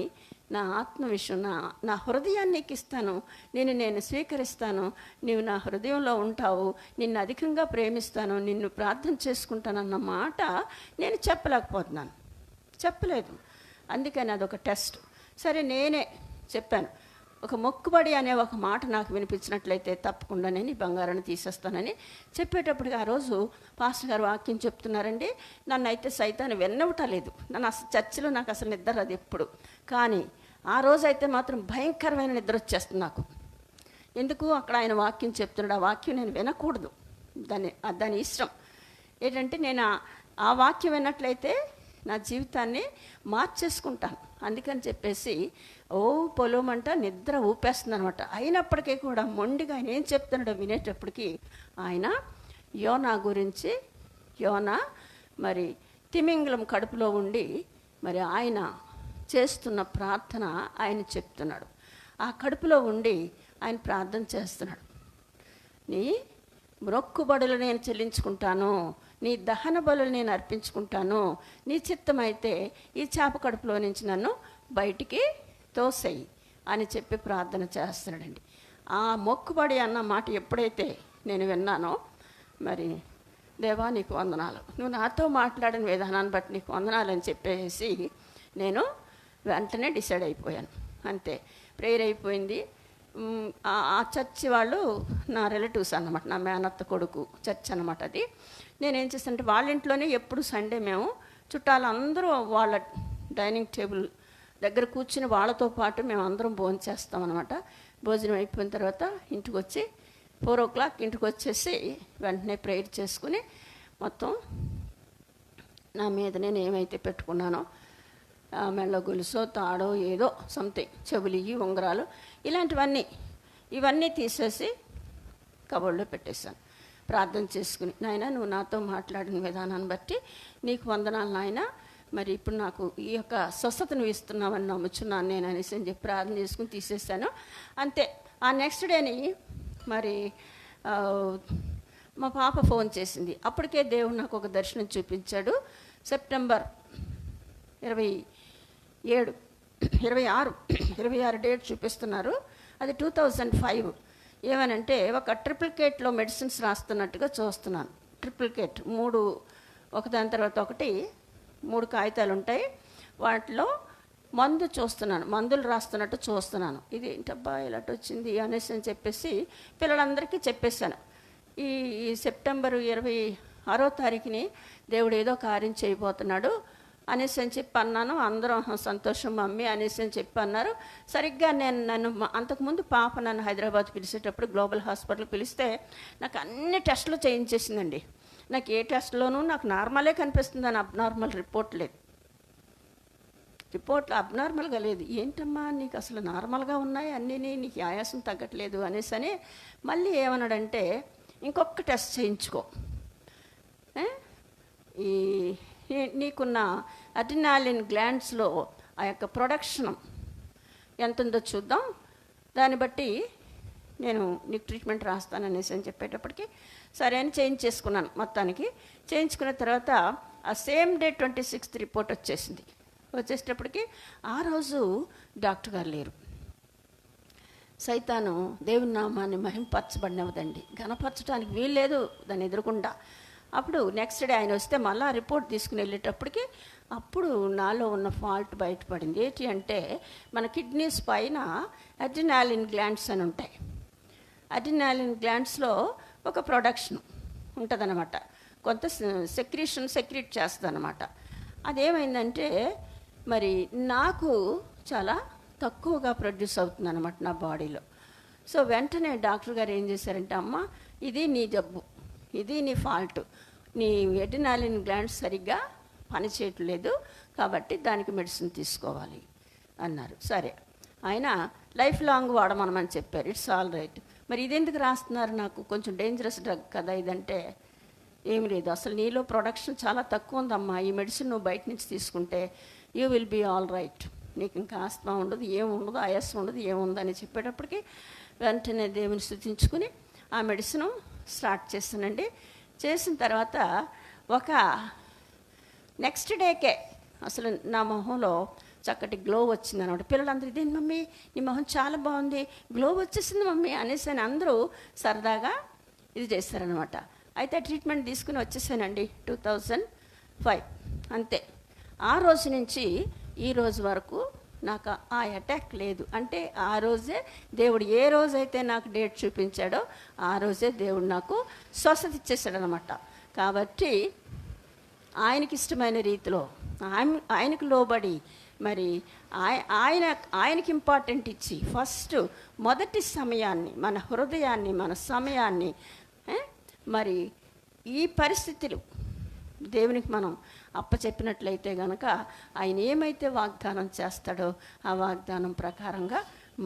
B: నా ఆత్మ విషయం, నా హృదయాన్ని నీకు ఇస్తాను, నేను స్వీకరిస్తాను, నీవు నా హృదయంలో ఉంటావు, నిన్ను అధికంగా ప్రేమిస్తాను, నిన్ను ప్రార్థన చేసుకుంటానన్న మాట నేను చెప్పలేదు. అందుకని అదొక టెస్ట్. సరే నేనే చెప్పాను, ఒక మొక్కుబడి అనే ఒక మాట నాకు వినిపించినట్లయితే తప్పకుండా నేను ఈ బంగారాన్ని తీసేస్తానని చెప్పేటప్పటికి ఆ రోజు పాస్టర్ గారు వాక్యం చెప్తున్నారండి. నన్ను అయితే సైతాన్ని వెన్నవటలేదు, నన్ను అసలు చర్చిలో నాకు అసలు నిద్ర అది ఎప్పుడు. కానీ ఆ రోజు అయితే మాత్రం భయంకరమైన నిద్ర వచ్చేస్తుంది నాకు. ఎందుకు, అక్కడ ఆయన వాక్యం చెప్తున్నాడు, ఆ వాక్యం నేను వినకూడదు, దాని ఇష్టం ఏంటంటే నేను ఆ వాక్యం విన్నట్లయితే నా జీవితాన్ని మార్చేసుకుంటాను. అందుకని చెప్పేసి పొలమంట నిద్ర ఊపేస్తుంది అనమాట. అయినప్పటికీ కూడా మొండిగా ఆయన ఏం చెప్తున్నాడో వినేటప్పటికీ ఆయన యోనా గురించి, యోనా మరి తిమింగలం కడుపులో ఉండి మరి ఆయన చేస్తున్న ప్రార్థన ఆయన చెప్తున్నాడు. ఆ కడుపులో ఉండి ఆయన ప్రార్థన చేస్తున్నాడు, నీ మొక్కుబడులు నేను చెల్లించుకుంటాను, నీ దహన బలులు నేను అర్పించుకుంటాను, నీ చిత్తమైతే ఈ చేప కడుపులో నుంచి నన్ను బయటికి తోసేయి అని చెప్పి ప్రార్థన చేస్తున్నాడండి. ఆ మొక్కుబడి అన్న మాట ఎప్పుడైతే నేను విన్నానో, మరి దేవా నీకు వందనాలు, నువ్వు నాతో మాట్లాడిన విధానాన్ని బట్టి నీకు వందనాలు అని చెప్పేసి నేను వెంటనే డిసైడ్ అయిపోయాను. అంతే, ప్రేయర్ అయిపోయింది. ఆ చర్చి వాళ్ళు నా రిలేటివ్స్ అన్నమాట, నా మేనత్త కొడుకు చర్చ్ అన్నమాట అది. నేనేం చేస్తానంటే వాళ్ళ ఇంట్లోనే ఎప్పుడు సండే మేము చుట్టాలందరూ వాళ్ళ డైనింగ్ టేబుల్ దగ్గర కూర్చుని వాళ్ళతో పాటు మేము అందరం భోజనం చేస్తాం అనమాట. భోజనం అయిపోయిన తర్వాత ఇంటికి వచ్చి 4 o'clock ఇంటికి వచ్చేసి వెంటనే ప్రేయర్ చేసుకుని మొత్తం నా మీద నేను ఏమైతే పెట్టుకున్నానో మెళ్ళ గొలుసో తాడో ఏదో సంథింగ్, చెవులు ఉంగరాలు ఇవన్నీ తీసేసి కబోర్డ్లో పెట్టేశాను. ప్రార్థన చేసుకుని, నాయన నువ్వు నాతో మాట్లాడిన విధానాన్ని బట్టి నీకు వందనాలు నాయన, మరి ఇప్పుడు నాకు ఈ యొక్క స్వస్థతను ఇస్తున్నామని నమ్ముచున్నాను నేను అనేసి అని చెప్పి ప్రార్థన చేసుకుని తీసేసాను. అంతే, ఆ నెక్స్ట్ డేని మరి మా పాప ఫోన్ చేసింది. అప్పటికే దేవుడు నాకు ఒక దర్శనం చూపించాడు. సెప్టెంబర్ 26 డేట్ చూపిస్తున్నారు. అది 2005. ఏమనంటే ఒక ట్రిప్లికేట్లో మెడిసిన్స్ రాస్తున్నట్టుగా చూస్తున్నాను. ట్రిప్లికేట్ 3 ఒకదాని తర్వాత ఒకటి 3 కాగితాలు ఉంటాయి. వాటిలో మందు చూస్తున్నాను, మందులు రాస్తున్నట్టు చూస్తున్నాను. ఇది ఏంటబ్బా ఇలాంటి వచ్చింది అనేసి అని చెప్పేసి పిల్లలందరికీ చెప్పేశాను. ఈ సెప్టెంబర్ 26వ తారీఖుని దేవుడు ఏదో కార్యం చేయబోతున్నాడు అనేసి అని చెప్పి అన్నాను. అందరం సంతోషం మమ్మీ అనేసి అని చెప్పి అన్నారు. సరిగ్గా నన్ను అంతకుముందు పాప నన్ను హైదరాబాద్ పిలిచేటప్పుడు గ్లోబల్ హాస్పిటల్ పిలిస్తే నాకు అన్ని టెస్టులు చేయించేసిందండి. నాకు ఏ టెస్ట్లోనూ నాకు నార్మలే కనిపిస్తుంది, అని అబ్నార్మల్ రిపోర్ట్ లేదు. రిపోర్ట్లు అబ్నార్మల్గా లేదు. ఏంటమ్మా నీకు అసలు నార్మల్గా ఉన్నాయి అన్నీ, నీకు ఆయాసం తగ్గట్లేదు అనేసి అని మళ్ళీ ఏమన్నాడంటే ఇంకొక టెస్ట్ చేయించుకో, ఈ నీకున్న అడ్రినాలిన్ గ్లాండ్స్లో ఆ యొక్క ప్రొడక్షన్ ఎంత ఉందో చూద్దాం, దాన్ని బట్టి నేను నీకు ట్రీట్మెంట్ రాస్తాననేసి అని చెప్పేటప్పటికి సరే అని చేయించేసుకున్నాను. మొత్తానికి చేయించుకున్న తర్వాత ఆ సేమ్ డే 26th రిపోర్ట్ వచ్చేసింది. వచ్చేటప్పటికి ఆ రోజు డాక్టర్ గారు లేరు. సైతాను దేవుని నామాన్ని మహింపరచబడినవదండి, ఘనపరచడానికి వీలు లేదు దాన్ని ఎదురుకుండా. అప్పుడు నెక్స్ట్ డే ఆయన వస్తే మళ్ళీ రిపోర్ట్ తీసుకుని వెళ్ళేటప్పటికి అప్పుడు నాలో ఉన్న ఫాల్ట్ బయటపడింది. ఏంటి అంటే మన కిడ్నీస్ పైన అడ్రినాలిన్ గ్లాండ్స్ అని ఉంటాయి. అడ్రినాలిన్ గ్లాండ్స్లో ఒక ప్రొడక్షన్ ఉంటుందన్నమాట, కొంత సెక్రీట్ చేస్తుంది అన్నమాట. అదేమైందంటే మరి నాకు చాలా తక్కువగా ప్రొడ్యూస్ అవుతుంది అనమాట నా బాడీలో. సో వెంటనే డాక్టర్ గారు ఏం చేశారంటే, అమ్మ ఇది నీ జబ్బు, ఇది నీ ఫాల్ట్, నీ అడ్రినాలిన్ గ్లాండ్స్ సరిగ్గా పనిచేయట్లేదు కాబట్టి దానికి మెడిసిన్ తీసుకోవాలి అన్నారు. సరే ఆయన లైఫ్ లాంగ్ వాడమనమని చెప్పారు. It's all right. మరి ఇదెందుకు రాస్తున్నారు, నాకు కొంచెం డేంజరస్ డ్రగ్ కదా ఇదంటే, ఏమి లేదు అసలు నీలో ప్రొడక్షన్ చాలా తక్కువ ఉందమ్మా, ఈ మెడిసిన్ నువ్వు బయట నుంచి తీసుకుంటే you will be all right, నీకు ఇంకా ఆస్తమా ఉండదు, ఏముండదు, ఆయాసం ఉండదు, ఏముందని చెప్పేటప్పటికి వెంటనే దేవుని స్తుతించుకుని ఆ మెడిసిన్ స్టార్ట్ చేస్తానండి. చేసిన తర్వాత ఒక నెక్స్ట్ డేకే అసలు నా మొహంలో చక్కటి గ్లో వచ్చింది అనమాట. పిల్లలందరూ ఇదేంటి మమ్మీ నీ మొహం చాలా బాగుంది, గ్లో వచ్చేసింది మమ్మీ అనేసి అని అందరూ సరదాగా ఇది చేస్తారనమాట. అయితే ట్రీట్మెంట్ తీసుకుని వచ్చేసానండి 2005. అంతే. ఆ రోజు నుంచి ఈ రోజు వరకు నాకు ఆ అటాక్ లేదు. అంటే ఆ రోజే దేవుడు ఏ రోజైతే నాకు డేట్ చూపించాడో ఆ రోజే దేవుడు నాకు స్వస్థత ఇచ్చేసాడనమాట. కాబట్టి ఆయనకి ఇష్టమైన రీతిలో ఆయనకు లోబడి మరి ఆయనకి ఇంపార్టెంట్ ఇచ్చి ఫస్ట్ మొదటి సమయాన్ని, మన హృదయాన్ని, మన సమయాన్ని మరి ఈ పరిస్థితులు దేవునికి మనం అప్పచెప్పినట్లయితే కనుక ఆయన ఏమైతే వాగ్దానం చేస్తాడో ఆ వాగ్దానం ప్రకారంగా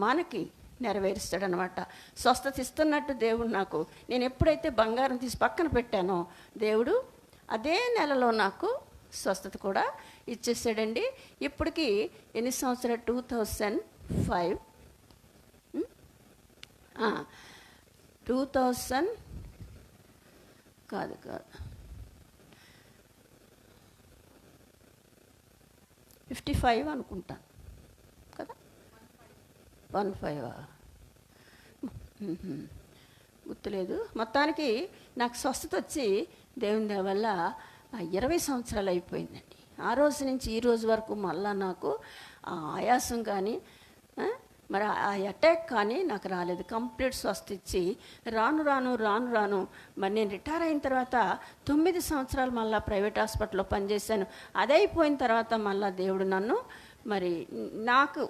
B: మనకి నెరవేరుస్తాడనమాట. స్వస్థత ఇస్తున్నట్టు దేవుడు నాకు, నేను ఎప్పుడైతే బంగారం తీసి పక్కన పెట్టానో దేవుడు అదే నెలలో నాకు స్వస్థత కూడా ఇచ్చేసాడండి. ఇప్పటికి ఎన్ని సంవత్సరాలు, 2005 2000 కాదు 55 అనుకుంటాను కదా, 15 గుర్తులేదు. మొత్తానికి నాకు స్వస్థత వచ్చి దేవుని దయ వల్ల 20 సంవత్సరాలు అయిపోయిందండి. ఆ రోజు నుంచి ఈ రోజు వరకు మళ్ళా నాకు ఆయాసం కానీ మరి ఆ అటాక్ కానీ నాకు రాలేదు. కంప్లీట్ స్వస్థ ఇచ్చి రాను రాను మరి నేను రిటైర్ అయిన తర్వాత 9 సంవత్సరాలు మళ్ళీ ప్రైవేట్ హాస్పిటల్లో పనిచేశాను. అదైపోయిన తర్వాత మళ్ళీ దేవుడు నన్ను మరి నాకు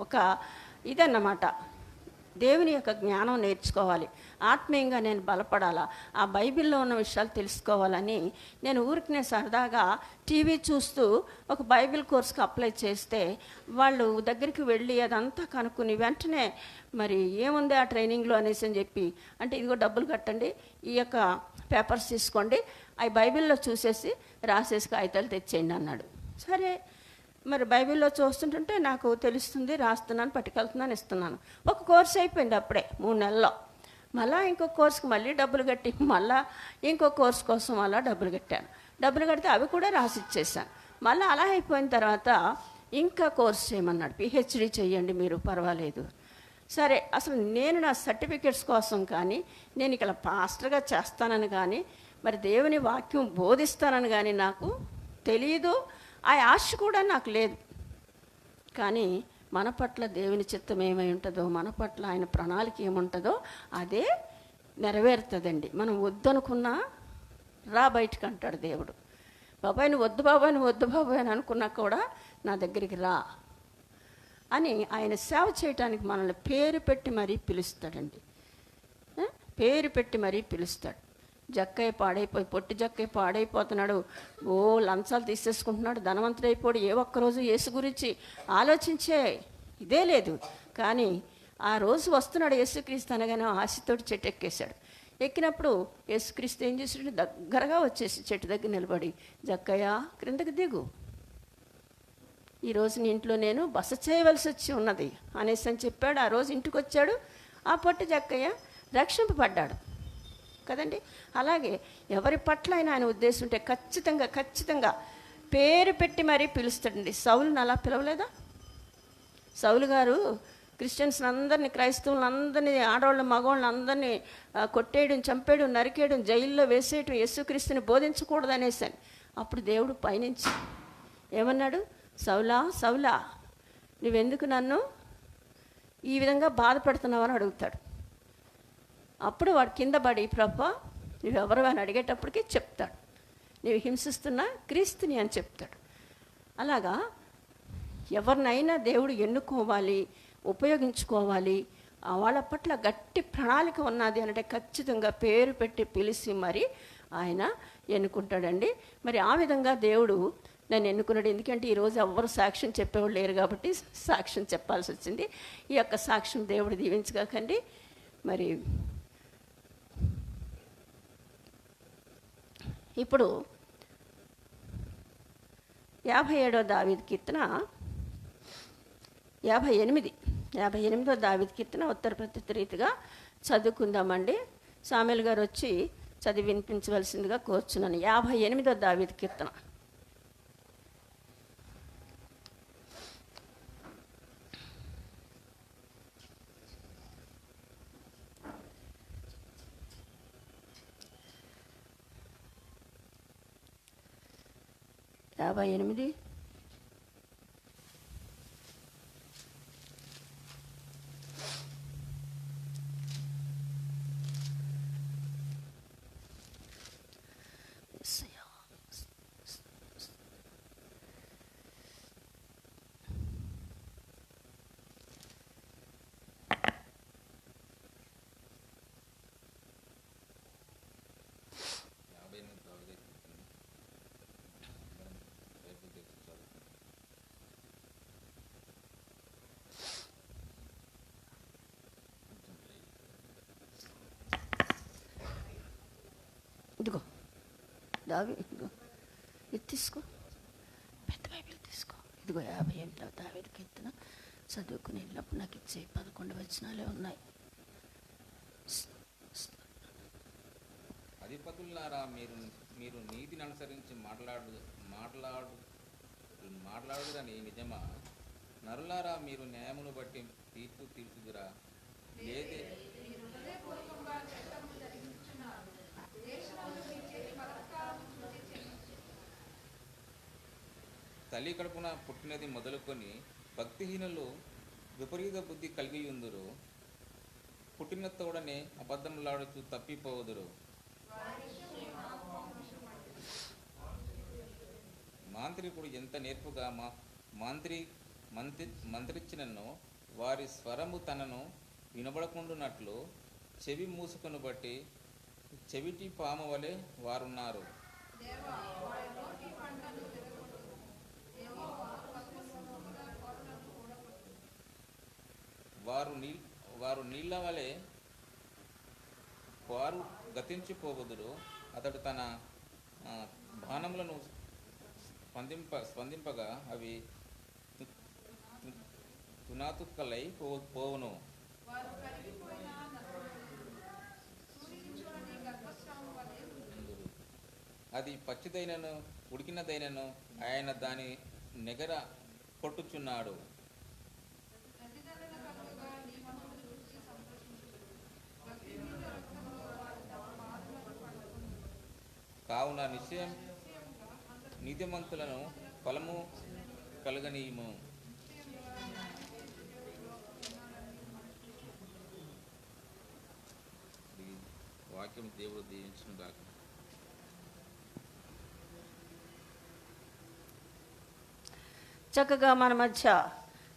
B: ఒక ఇదన్నమాట, దేవుని యొక్క జ్ఞానం నేర్చుకోవాలి, ఆత్మీయంగా నేను బలపడాలా, ఆ బైబిల్లో ఉన్న విషయాలు తెలుసుకోవాలని నేను ఊరికనే సరదాగా టీవీ చూస్తూ ఒక బైబిల్ కోర్స్కి అప్లై చేస్తే వాళ్ళు దగ్గరికి వెళ్ళి అదంతా కనుక్కుని వెంటనే మరి ఏముంది ఆ ట్రైనింగ్లో అనేసి అని చెప్పి, అంటే ఇదిగో డబ్బులు కట్టండి, ఈ యొక్క పేపర్స్ తీసుకోండి, అవి బైబిల్లో చూసేసి రాసేసి కాగితాలు తెచ్చేయండి అన్నాడు. సరే మరి బైబిల్లో చూస్తుంటుంటే నాకు తెలుస్తుంది, రాస్తున్నాను, పట్టుకెళ్తున్నాను, ఇస్తున్నాను. ఒక కోర్స్ అయిపోయింది అప్పుడే 3 నెలల్లో. మళ్ళీ ఇంకో కోర్సుకి మళ్ళీ డబ్బులు కట్టి మళ్ళీ ఇంకో కోర్స్ కోసం అలా డబ్బులు కట్టాను. డబ్బులు కడితే అవి కూడా రాసిచ్చేసాను. మళ్ళీ అలా అయిపోయిన తర్వాత ఇంకా కోర్స్ చేయమన్నాడు, పిహెచ్డి చేయండి మీరు, పర్వాలేదు. సరే, అసలు నేను నా సర్టిఫికెట్స్ కోసం కానీ, నేను ఇక్కడ పాస్టర్గా చేస్తానని కానీ, మరి దేవుని వాక్యం బోధిస్తానని కానీ నాకు తెలియదు. ఆ ఆశ కూడా నాకు లేదు. కానీ మన పట్ల దేవుని చిత్తం ఏమై ఉంటుందో, మన పట్ల ఆయన ప్రణాళిక ఏముంటుందో అదే నెరవేరుతుందండి. మనం వద్దనుకున్నా రా బయటికి అంటాడు దేవుడు. బాబాయ్ నువ్వు వద్దు బాబాయ్, నువ్వు వద్దు బాబాయ్ అని అనుకున్నా కూడా నా దగ్గరికి రా అని ఆయన సేవ చేయటానికి మనల్ని పేరు పెట్టి మరీ పిలుస్తాడండి. పేరు పెట్టి మరీ పిలుస్తాడు. జక్కయ్య పాడైపోయి, పొట్టి జక్కయ్య పాడైపోతున్నాడు, ఓ లంచాలు తీసేసుకుంటున్నాడు, ధనవంతుడైపోడు, ఏ ఒక్కరోజు యేసు గురించి ఆలోచించే ఇదే లేదు. కానీ ఆ రోజు వస్తున్నాడు యేసుక్రీస్తు అనగానే ఆశతోటి చెట్టు ఎక్కేశాడు. ఎక్కినప్పుడు యేసుక్రీస్తు ఏం చేసాడు, దగ్గరగా వచ్చేసి చెట్టు దగ్గర నిలబడి, జక్కయ్య క్రిందకి దిగు, ఈరోజు నీ ఇంట్లో నేను బస చేయవలసి వచ్చి ఉన్నది అనేసి అని చెప్పాడు. ఆ రోజు ఇంటికి వచ్చాడు. ఆ పొట్టి జక్కయ్య రక్షింపబడ్డాడు కదండి. అలాగే ఎవరి పట్ల అయినా ఆయన ఉద్దేశం ఉంటే ఖచ్చితంగా పేరు పెట్టి మరీ పిలుస్తాడండి. సౌలుని అలా పిలవలేదా? సౌలు గారు క్రిస్టియన్స్ అందరినీ, క్రైస్తవులను అందరినీ, ఆడవాళ్ళని మగవాళ్ళని అందరినీ కొట్టేయడం, చంపేయడం, నరికేయడం, జైల్లో వేసేయడం, యేసుక్రీస్తుని బోధించకూడదు అనేసి. అప్పుడు దేవుడు పైనుంచి ఏమన్నాడు, సౌలా సౌలా నువ్వెందుకు నన్ను ఈ విధంగా బాధపడుతున్నావు అని అడుగుతాడు. అప్పుడు వాడు కింద పడి, ప్రభువా నువ్వెవరు అని అడిగేటప్పటికి చెప్తాడు, నువ్వు హింసిస్తున్న క్రీస్తుని అని చెప్తాడు. అలాగా ఎవరినైనా దేవుడు ఎన్నుకోవాలి, ఉపయోగించుకోవాలి, వాళ్ళ పట్ల గట్టి ప్రణాళిక ఉన్నది అంటే ఖచ్చితంగా పేరు పెట్టి పిలిచి మరి ఆయన ఎన్నుకుంటాడండి. మరి ఆ విధంగా దేవుడు నన్ను ఎన్నుకున్నాడు. ఎందుకంటే ఈరోజు ఎవ్వరు సాక్ష్యం చెప్పేవాళ్ళు లేరు కాబట్టి సాక్ష్యం చెప్పాల్సి వచ్చింది. ఈ యొక్క సాక్ష్యం దేవుడు దీవించగాకండి. మరి ఇప్పుడు 57వ దావీదు కీర్తన 58వ దావీదు కీర్తన ఉత్తర ప్రత్యుత్తర రీతిగా చదువుకుందామండి. సామెల్ గారు వచ్చి చదివి వినిపించవలసిందిగా కోరుచున్నాను. 58వ దావీదు కీర్తన. యాభై ఎనిమిది ఇదిగో ఇదిగో ఇది తీసుకో, పెద్ద బైబిల్ తీసుకో. ఇదిగో 58వ దావీదు కీర్తన చదువుకుని వెళ్ళినప్పుడు నాకు ఇచ్చే 11 వచనాలే ఉన్నాయి.
A: అధిపతులారా, మీరు నీతిని అనుసరించి మాట్లాడుదని నిజమా? నరులారా, మీరు న్యాయమును బట్టి తీర్పు తీర్చుదురా? లేదే తల్లి కడుపున పుట్టినది మొదలుకొని భక్తిహీనులు విపరీత బుద్ధి కలిగి ఉందురు. పుట్టిన తోడనే అబద్ధములాడుతూ తప్పిపోదురు. మాంత్రికుడు ఎంత నేర్పుగా మంత్రిచ్చినను వారి స్వరము తనను వినబడకుండునట్లు చెవి మూసుకొని బట్టి చెవిటి పాము వలె వారున్నారు. వారు నీళ్ళ వలె వారు గతించిపోవదురు. అతడు తన బాణములను స్పందింపగా అవి సునాతుక్కలై పోవును. అది పచ్చిదైనను ఉడికినదైనను ఆయన దాని నెగర కొట్టుచున్నాడు. కావున నిశ్చయం నీతిమంతులను ఫలము కలగనీయము. వాక్యం దేవుడు దీవించును గాక.
B: చక్కగా మన మధ్య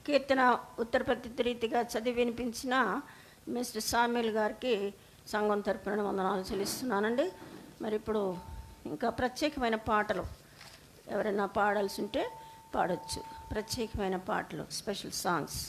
B: కీర్తన ఉత్తరప్రతి రీతిగా చదివి వినిపించిన మిస్టర్ సామ్యుల్ గారికి సంఘం తరపున వందనాలు చెల్లిస్తున్నానండి. మరి ఇప్పుడు ఇంకా ప్రత్యేకమైన పాటలు ఎవరైనా పాడాల్సి ఉంటే పాడొచ్చు. ప్రత్యేకమైన పాటలు, స్పెషల్ సాంగ్స్.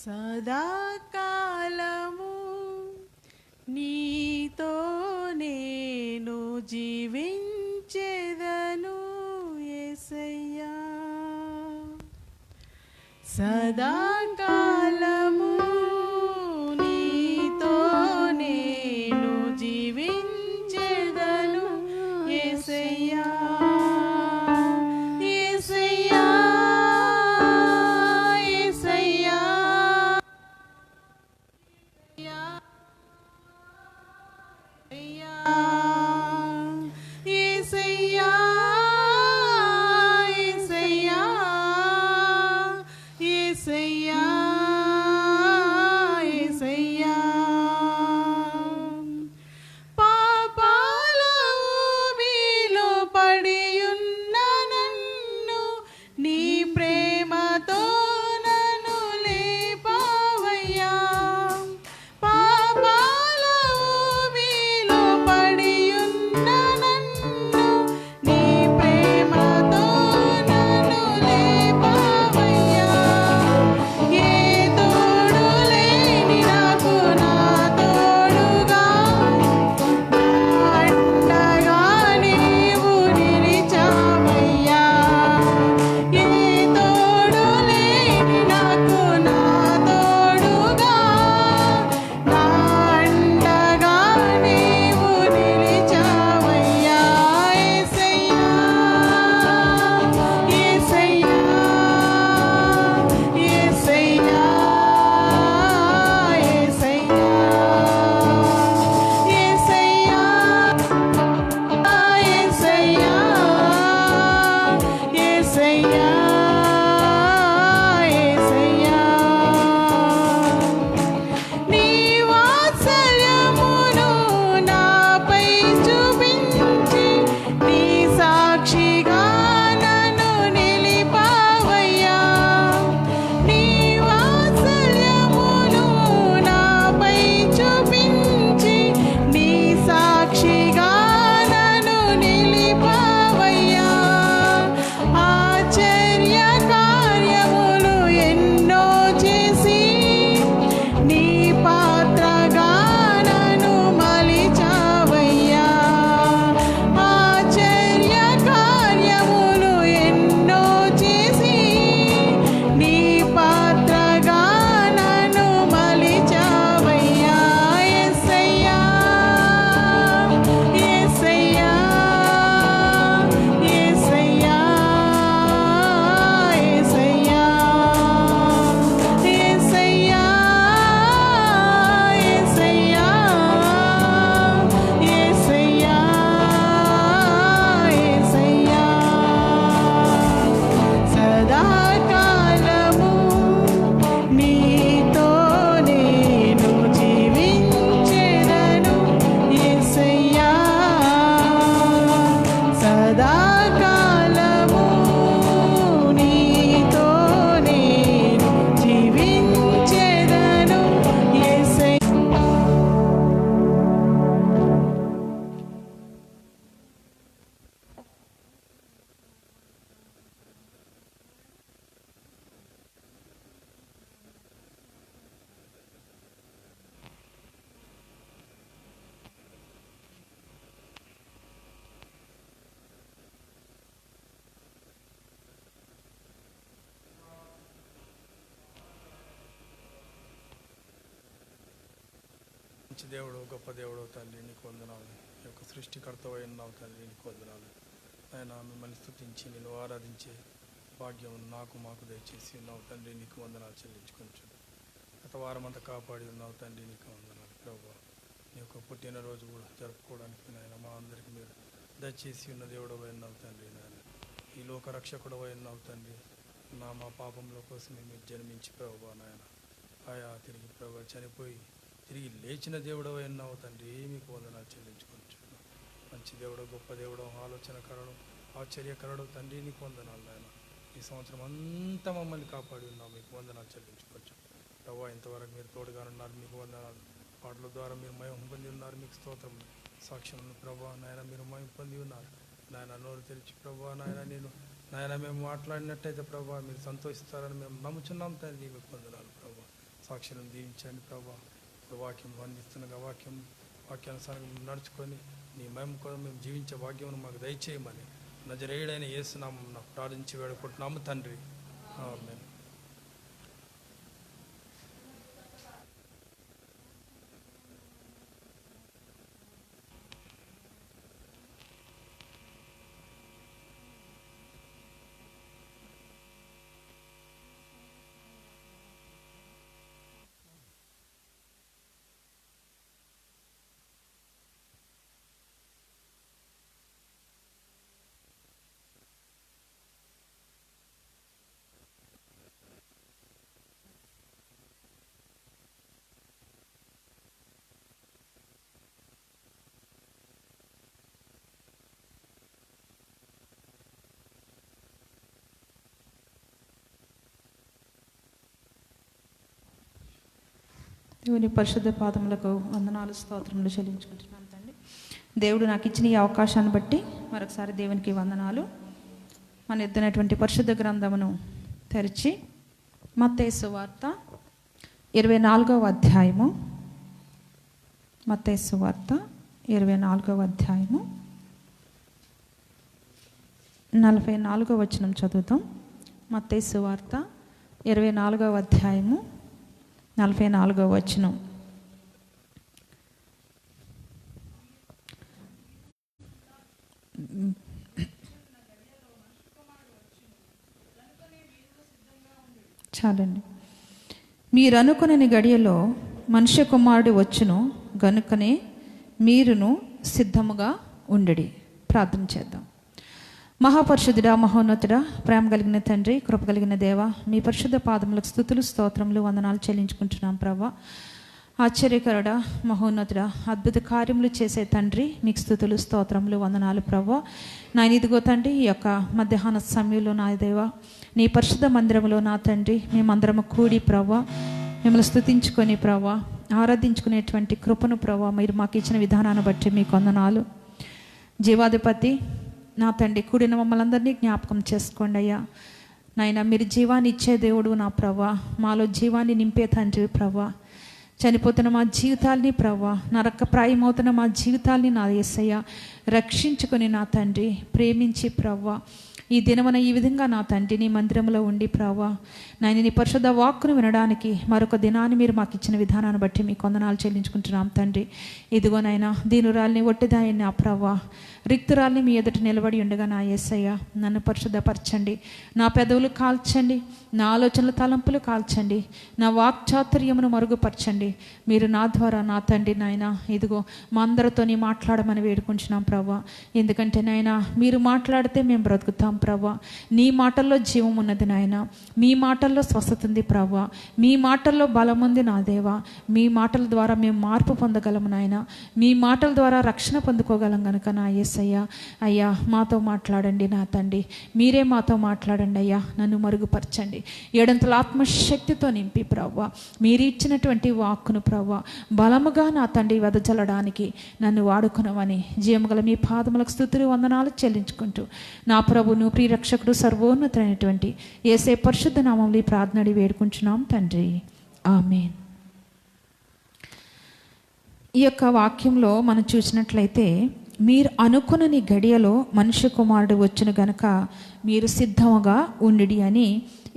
D: సదాకాలము నీతో నేను జీవించెదను యేసయ్యా. సదాకాలము నీతో నేను జీవించెదను యేసయ్యా. పా
E: మంచి దేవుడు, గొప్ప దేవుడు తండ్రి, నీకు వందనాలు. ఈ యొక్క సృష్టికర్తవై ఉన్నావు తండ్రి, నీకు వందనాలు. ఆయన మిమ్మల్ని స్తుతించి నేను ఆరాధించే భాగ్యం మాకు దయచేసి ఉన్నావు తండ్రి, నీకు వందనాలు చెల్లించుకొంచు. గత వారం అంతా కాపాడి ఉన్నావు తండ్రి, నీకు వందనాలు. ప్రభువా, నీ యొక్క పుట్టినరోజు కూడా జరుపుకోవడానికి నాయన మా అందరికీ మీరు దయచేసి ఉన్న దేవుడు ఉన్నావు తండ్రి. నాయన ఈ లోక రక్షకుడు ఉన్నావు తండ్రి. మా పాపంలో కోసమే మీరు జన్మించి ప్రభువా నాయన ఆయా తిరిగి ప్రభు చనిపోయి తిరిగి లేచిన దేవుడు ఉన్నావు తండ్రి, మీకు వందనాలు చెల్లించుకుంటున్నాను. మంచి దేవుడు, గొప్ప దేవుడు, ఆలోచనకరుడు, ఆశ్చర్యకరుడు తండ్రి, నీకు వందనాలు నాయన. ఈ సంవత్సరం అంతా మమ్మల్ని కాపాడి ఉన్నావు, మీకు వందనాలు చెల్లించుకోవచ్చు. ప్రభు ఇంతవరకు మీరు తోడుగా ఉన్నారు, మీకు వందనాలు. పాటల ద్వారా మీరు మయం పొంది ఉన్నారు, మీకు స్తోత్రం. సాక్ష్యం ప్రభు నాయన మీరు మయం పొంది ఉన్నారు. నాయన నోరు తెరిచి ప్రభు నాయన మేము మాట్లాడినట్టయితే ప్రభు మీరు సంతోషిస్తారని మేము నమ్ముచున్నాం తండ్రి, మీకు వందనాలు. ప్రభు సాక్షులను దీవించండి ప్రభు. ఇప్పుడు వాక్యం అందిస్తుండగా వాక్యానుసారం నడుచుకొని నీ మయం కూడా మేము జీవించే భాగ్యం మాకు దయచేయమని నజరేయుడైన యేసు నామమున నాకు ప్రార్థించి వేడుకుంటున్నాము తండ్రి, ఆమేన్.
C: దేవుని పరిశుద్ధ పాదములకు వందనాలు, స్తోత్రములు చెల్లించుకుంటున్నాను తండ్రి. దేవుడు నాకు ఇచ్చిన ఈ అవకాశాన్ని బట్టి మరొకసారి దేవునికి వందనాలు. మన ఎద్దునటువంటి పరిశుద్ధ గ్రంథమును తెరిచి మత్తయి సువార్త 24వ అధ్యాయము, మత్తయి సువార్త 24వ అధ్యాయము 44వ వచనం చదువుతాం. మత్తయి సువార్త 24వ అధ్యాయము 44వ వచనం. చాలండి. మీరు అనుకునే గడియలో మనుష్య కుమారుడు వచ్చును గనుకనే మీరును సిద్ధముగా ఉండుడి. ప్రార్థన చేద్దాం. మహాపరిశుద్ధుడా, మహోన్నతుడా, ప్రేమ కలిగిన తండ్రి, కృప కలిగిన దేవ, మీ పరిశుద్ధ పాదములకు స్తుతులు, స్తోత్రములు, వందనాలు చెల్లించుకుంటున్నాం ప్రభా. ఆశ్చర్యకరుడా, మహోన్నతుడా, అద్భుత కార్యములు చేసే తండ్రి, మీకు స్తుతులు, స్తోత్రములు, వందనాలు ప్రభా. నాయన ఇదిగో తండ్రి, ఈ యొక్క మధ్యాహ్న సమయంలో నా దేవ, నీ పరిశుద్ధ మందిరంలో నా తండ్రి మేమందరము కూడి ప్రభా మిమ్మల్ని స్తుతించుకొని ప్రభా ఆరాధించుకునేటువంటి కృపను ప్రభా మీరు మాకు ఇచ్చిన విధానాన్ని బట్టి మీకు వందనాలు. జీవాధిపతి నా తండ్రి, కూడిన మమ్మల్ని అందరినీ జ్ఞాపకం చేసుకోండి అయ్యా. నాయన మీరు జీవాన్ని ఇచ్చే దేవుడు నా ప్రభా, మాలో జీవాన్ని నింపే తండ్రి ప్రభా. చనిపోతున్న మా జీవితాల్ని ప్రభా, నరకప్రాయమవుతున్న మా జీవితాల్ని నా యేసయ్య రక్షించుకొని నా తండ్రి ప్రేమించి ప్రభా ఈ దినమున ఈ విధంగా నా తండ్రి నీ మందిరంలో ఉండి ప్రభా నాయన నీ పరిశుద్ధ వాక్కును వినడానికి మరొక దినాన్ని మీరు మాకు ఇచ్చిన విధానాన్ని బట్టి మీకు వందనాలు చెల్లించుకుంటున్నాం తండ్రి. ఇదిగో నాయన దీనురాల్ని ఒట్టిదాయని నా ప్రభా, రిక్తురాల్ని మీ ఎదుట నిలబడి ఉండగా నా యేసయ్య నన్ను పరిశుద్ధపరచండి, నా పెదవులు కాల్చండి, నా ఆలోచనల తలంపులు కాల్చండి, నా వాక్చాతుర్యమును మరుగుపరచండి. మీరు నా ద్వారా నా తండ్రి నాయన ఇదిగో మా అందరితో నీ మాట్లాడమని వేడుకుంటున్నాం ప్రభా. ఎందుకంటే నాయన మీరు మాట్లాడితే మేము బ్రతుకుతాం ప్రభా. నీ మాటల్లో జీవం ఉన్నది నాయన, మీ మాటల్లో స్వస్థత ఉంది ప్రభా, మీ మాటల్లో బలం ఉంది నా దేవా. మీ మాటల ద్వారా మేము మార్పు పొందగలము నాయన, మీ మాటల ద్వారా రక్షణ పొందుకోగలం కనుక నా యేసయ్య అయ్యా మాతో మాట్లాడండి నా తండ్రి, మీరే మాతో మాట్లాడండి అయ్యా. నన్ను మరుగుపరచండి, ఏడంతల ఆత్మశక్తితో నింపి ప్రభా మీరు ఇచ్చినటువంటి వాక్కును ప్రభా బలముగా నా తండ్రి వెదజల్లడానికి నన్ను వాడుకునవని జీవముగల మీ పాదములకు స్తుతులు వందనాలు చెల్లించుకుంటూ నా ప్రభును ప్రియరక్షకుడు సర్వోన్నతమైనటువంటి యేసే పరిశుద్ధ నామములో ఈ ప్రార్థన వేడుకుంటున్నాం తండ్రి, ఆమేన్. ఈ యొక్క వాక్యంలో మనం చూసినట్లయితే మీరు అనుకునని గడియలో మనుష్య కుమారుడు వచ్చును గనక మీరు సిద్ధముగా ఉండి అని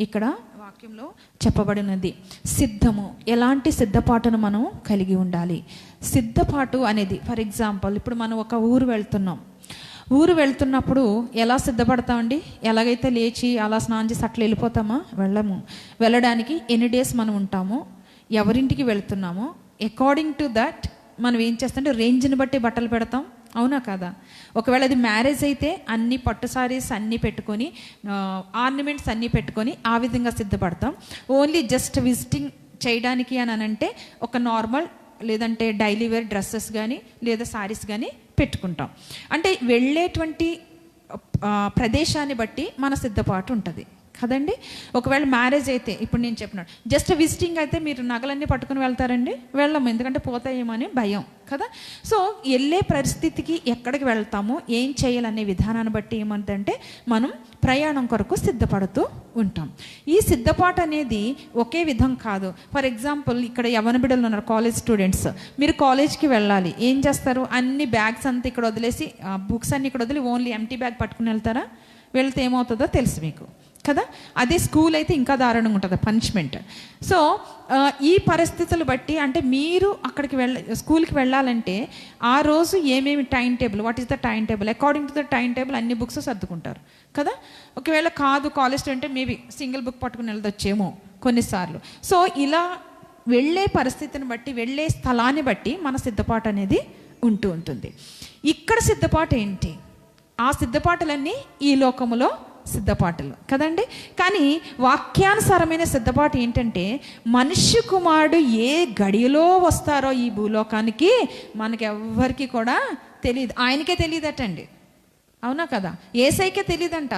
C: ఇక్కడ వాక్యం వాక్యంలో చెప్పబడినది. సిద్ధము, ఎలాంటి సిద్ధపాటును మనం కలిగి ఉండాలి. సిద్ధపాటు అనేది ఫర్ ఎగ్జాంపుల్ ఇప్పుడు మనం ఒక ఊరు వెళ్తున్నప్పుడు ఎలా సిద్ధపడతామండి? ఎలాగైతే లేచి అలా స్నానం చేసి అట్లా వెళ్ళిపోతామా? వెళ్ళడానికి ఎన్ని డేస్ మనం ఉంటామో, ఎవరింటికి వెళ్తున్నామో అకార్డింగ్ టు దట్ మనం ఏం చేస్తామంటే రేంజ్ని బట్టి బట్టలు పెడతాం. అవునా కదా? ఒకవేళ అది మ్యారేజ్ అయితే అన్ని పట్టు సారీస్ అన్నీ పెట్టుకొని, ఆర్నమెంట్స్ అన్నీ పెట్టుకొని ఆ విధంగా సిద్ధపడతాం. ఓన్లీ జస్ట్ విజిటింగ్ చేయడానికి అని అంటే ఒక నార్మల్ లేదంటే డైలీ వేర్ డ్రెస్సెస్ కానీ లేదా సారీస్ కానీ పెట్టుకుంటాం. అంటే వెళ్ళేటువంటి ప్రదేశాన్ని బట్టి మన సిద్ధపాటు ఉంటుంది కదండి. ఒకవేళ మ్యారేజ్ అయితే ఇప్పుడు నేను చెప్పినాడు జస్ట్ విజిటింగ్ అయితే మీరు నగలన్నీ పట్టుకుని వెళ్తారండి? వెళ్ళము, ఎందుకంటే పోతాయేమో అని భయం కదా. సో వెళ్ళే పరిస్థితికి ఎక్కడికి వెళ్తామో ఏం చేయాలనే విధానాన్ని బట్టి ఏమంటే మనం ప్రయాణం కొరకు సిద్ధపడుతూ ఉంటాం. ఈ సిద్ధపాటు అనేది ఒకే విధం కాదు. ఫర్ ఎగ్జాంపుల్ ఇక్కడ యవ్వన బిడ్డలు ఉన్నారు, కాలేజ్ స్టూడెంట్స్. మీరు కాలేజ్కి వెళ్ళాలి, ఏం చేస్తారు? అన్ని బ్యాగ్స్ అంతా ఇక్కడ వదిలేసి, బుక్స్ అన్ని ఇక్కడ వదిలి ఓన్లీ ఎంటీ బ్యాగ్ పట్టుకుని వెళ్తారా? వెళ్తే ఏమవుతుందో తెలుసు మీకు కదా. అదే స్కూల్ అయితే ఇంకా దారుణంగా ఉంటుంది, పనిష్మెంట్. సో ఈ పరిస్థితులు బట్టి అంటే మీరు అక్కడికి స్కూల్కి వెళ్ళాలంటే ఆ రోజు ఏమేమి time table, what is the time table, according to the time table అన్ని బుక్స్ సర్దుకుంటారు కదా. ఒకవేళ కాదు college student maybe single book పట్టుకుని వెళ్ళొచ్చేమో కొన్నిసార్లు. సో ఇలా వెళ్ళే పరిస్థితిని బట్టి, వెళ్ళే స్థలాన్ని బట్టి మన సిద్ధపాటు అనేది ఉంటుంది. ఇక్కడ సిద్ధపాటు ఏంటి? ఆ సిద్ధపాటులన్నీ ఈ లోకములో సిద్ధపాటులు కదండి. కానీ వాక్యానుసారమైన సిద్ధపాటు ఏంటంటే మనుష్య కుమారుడు ఏ గడియలో వస్తారో ఈ భూలోకానికి మనకెవ్వరికి కూడా తెలియదు. ఆయనకే తెలియదటండి. అవునా కదా? యేసయ్యకే తెలియదంట.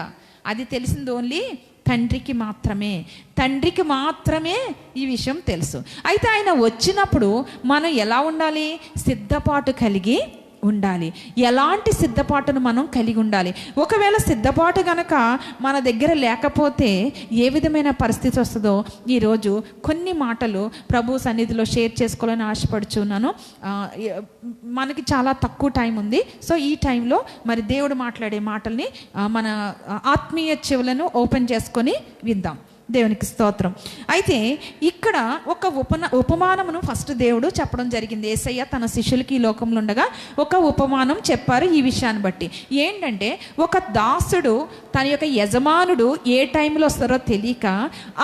C: అది తెలిసింది ఓన్లీ తండ్రికి మాత్రమే ఈ విషయం తెలుసు. అయితే ఆయన వచ్చినప్పుడు మనం ఎలా ఉండాలి? సిద్ధపాటు కలిగి ఉండాలి. ఎలాంటి సిద్ధపాటును మనం కలిగి ఉండాలి? ఒకవేళ సిద్ధపాటు గనక మన దగ్గర లేకపోతే ఏ విధమైన పరిస్థితి వస్తుందో ఈరోజు కొన్ని మాటలు ప్రభు సన్నిధిలో షేర్ చేసుకోవాలని ఆశపడుచున్నాను. మనకి చాలా తక్కువ టైం ఉంది. సో ఈ టైంలో మరి దేవుడు మాట్లాడే మాటల్ని మన ఆత్మీయ చెవులను ఓపెన్ చేసుకొని విందాం. దేవునికి స్తోత్రం. అయితే ఇక్కడ ఒక ఉపమానమును ఫస్ట్ దేవుడు చెప్పడం జరిగింది. యేసయ్య తన శిష్యులకి ఈ లోకంలో ఉండగా ఒక ఉపమానం చెప్పారు. ఈ విషయాన్ని బట్టి ఏంటంటే ఒక దాసుడు తన యొక్క యజమానుడు ఏ టైంలో వస్తారో తెలియక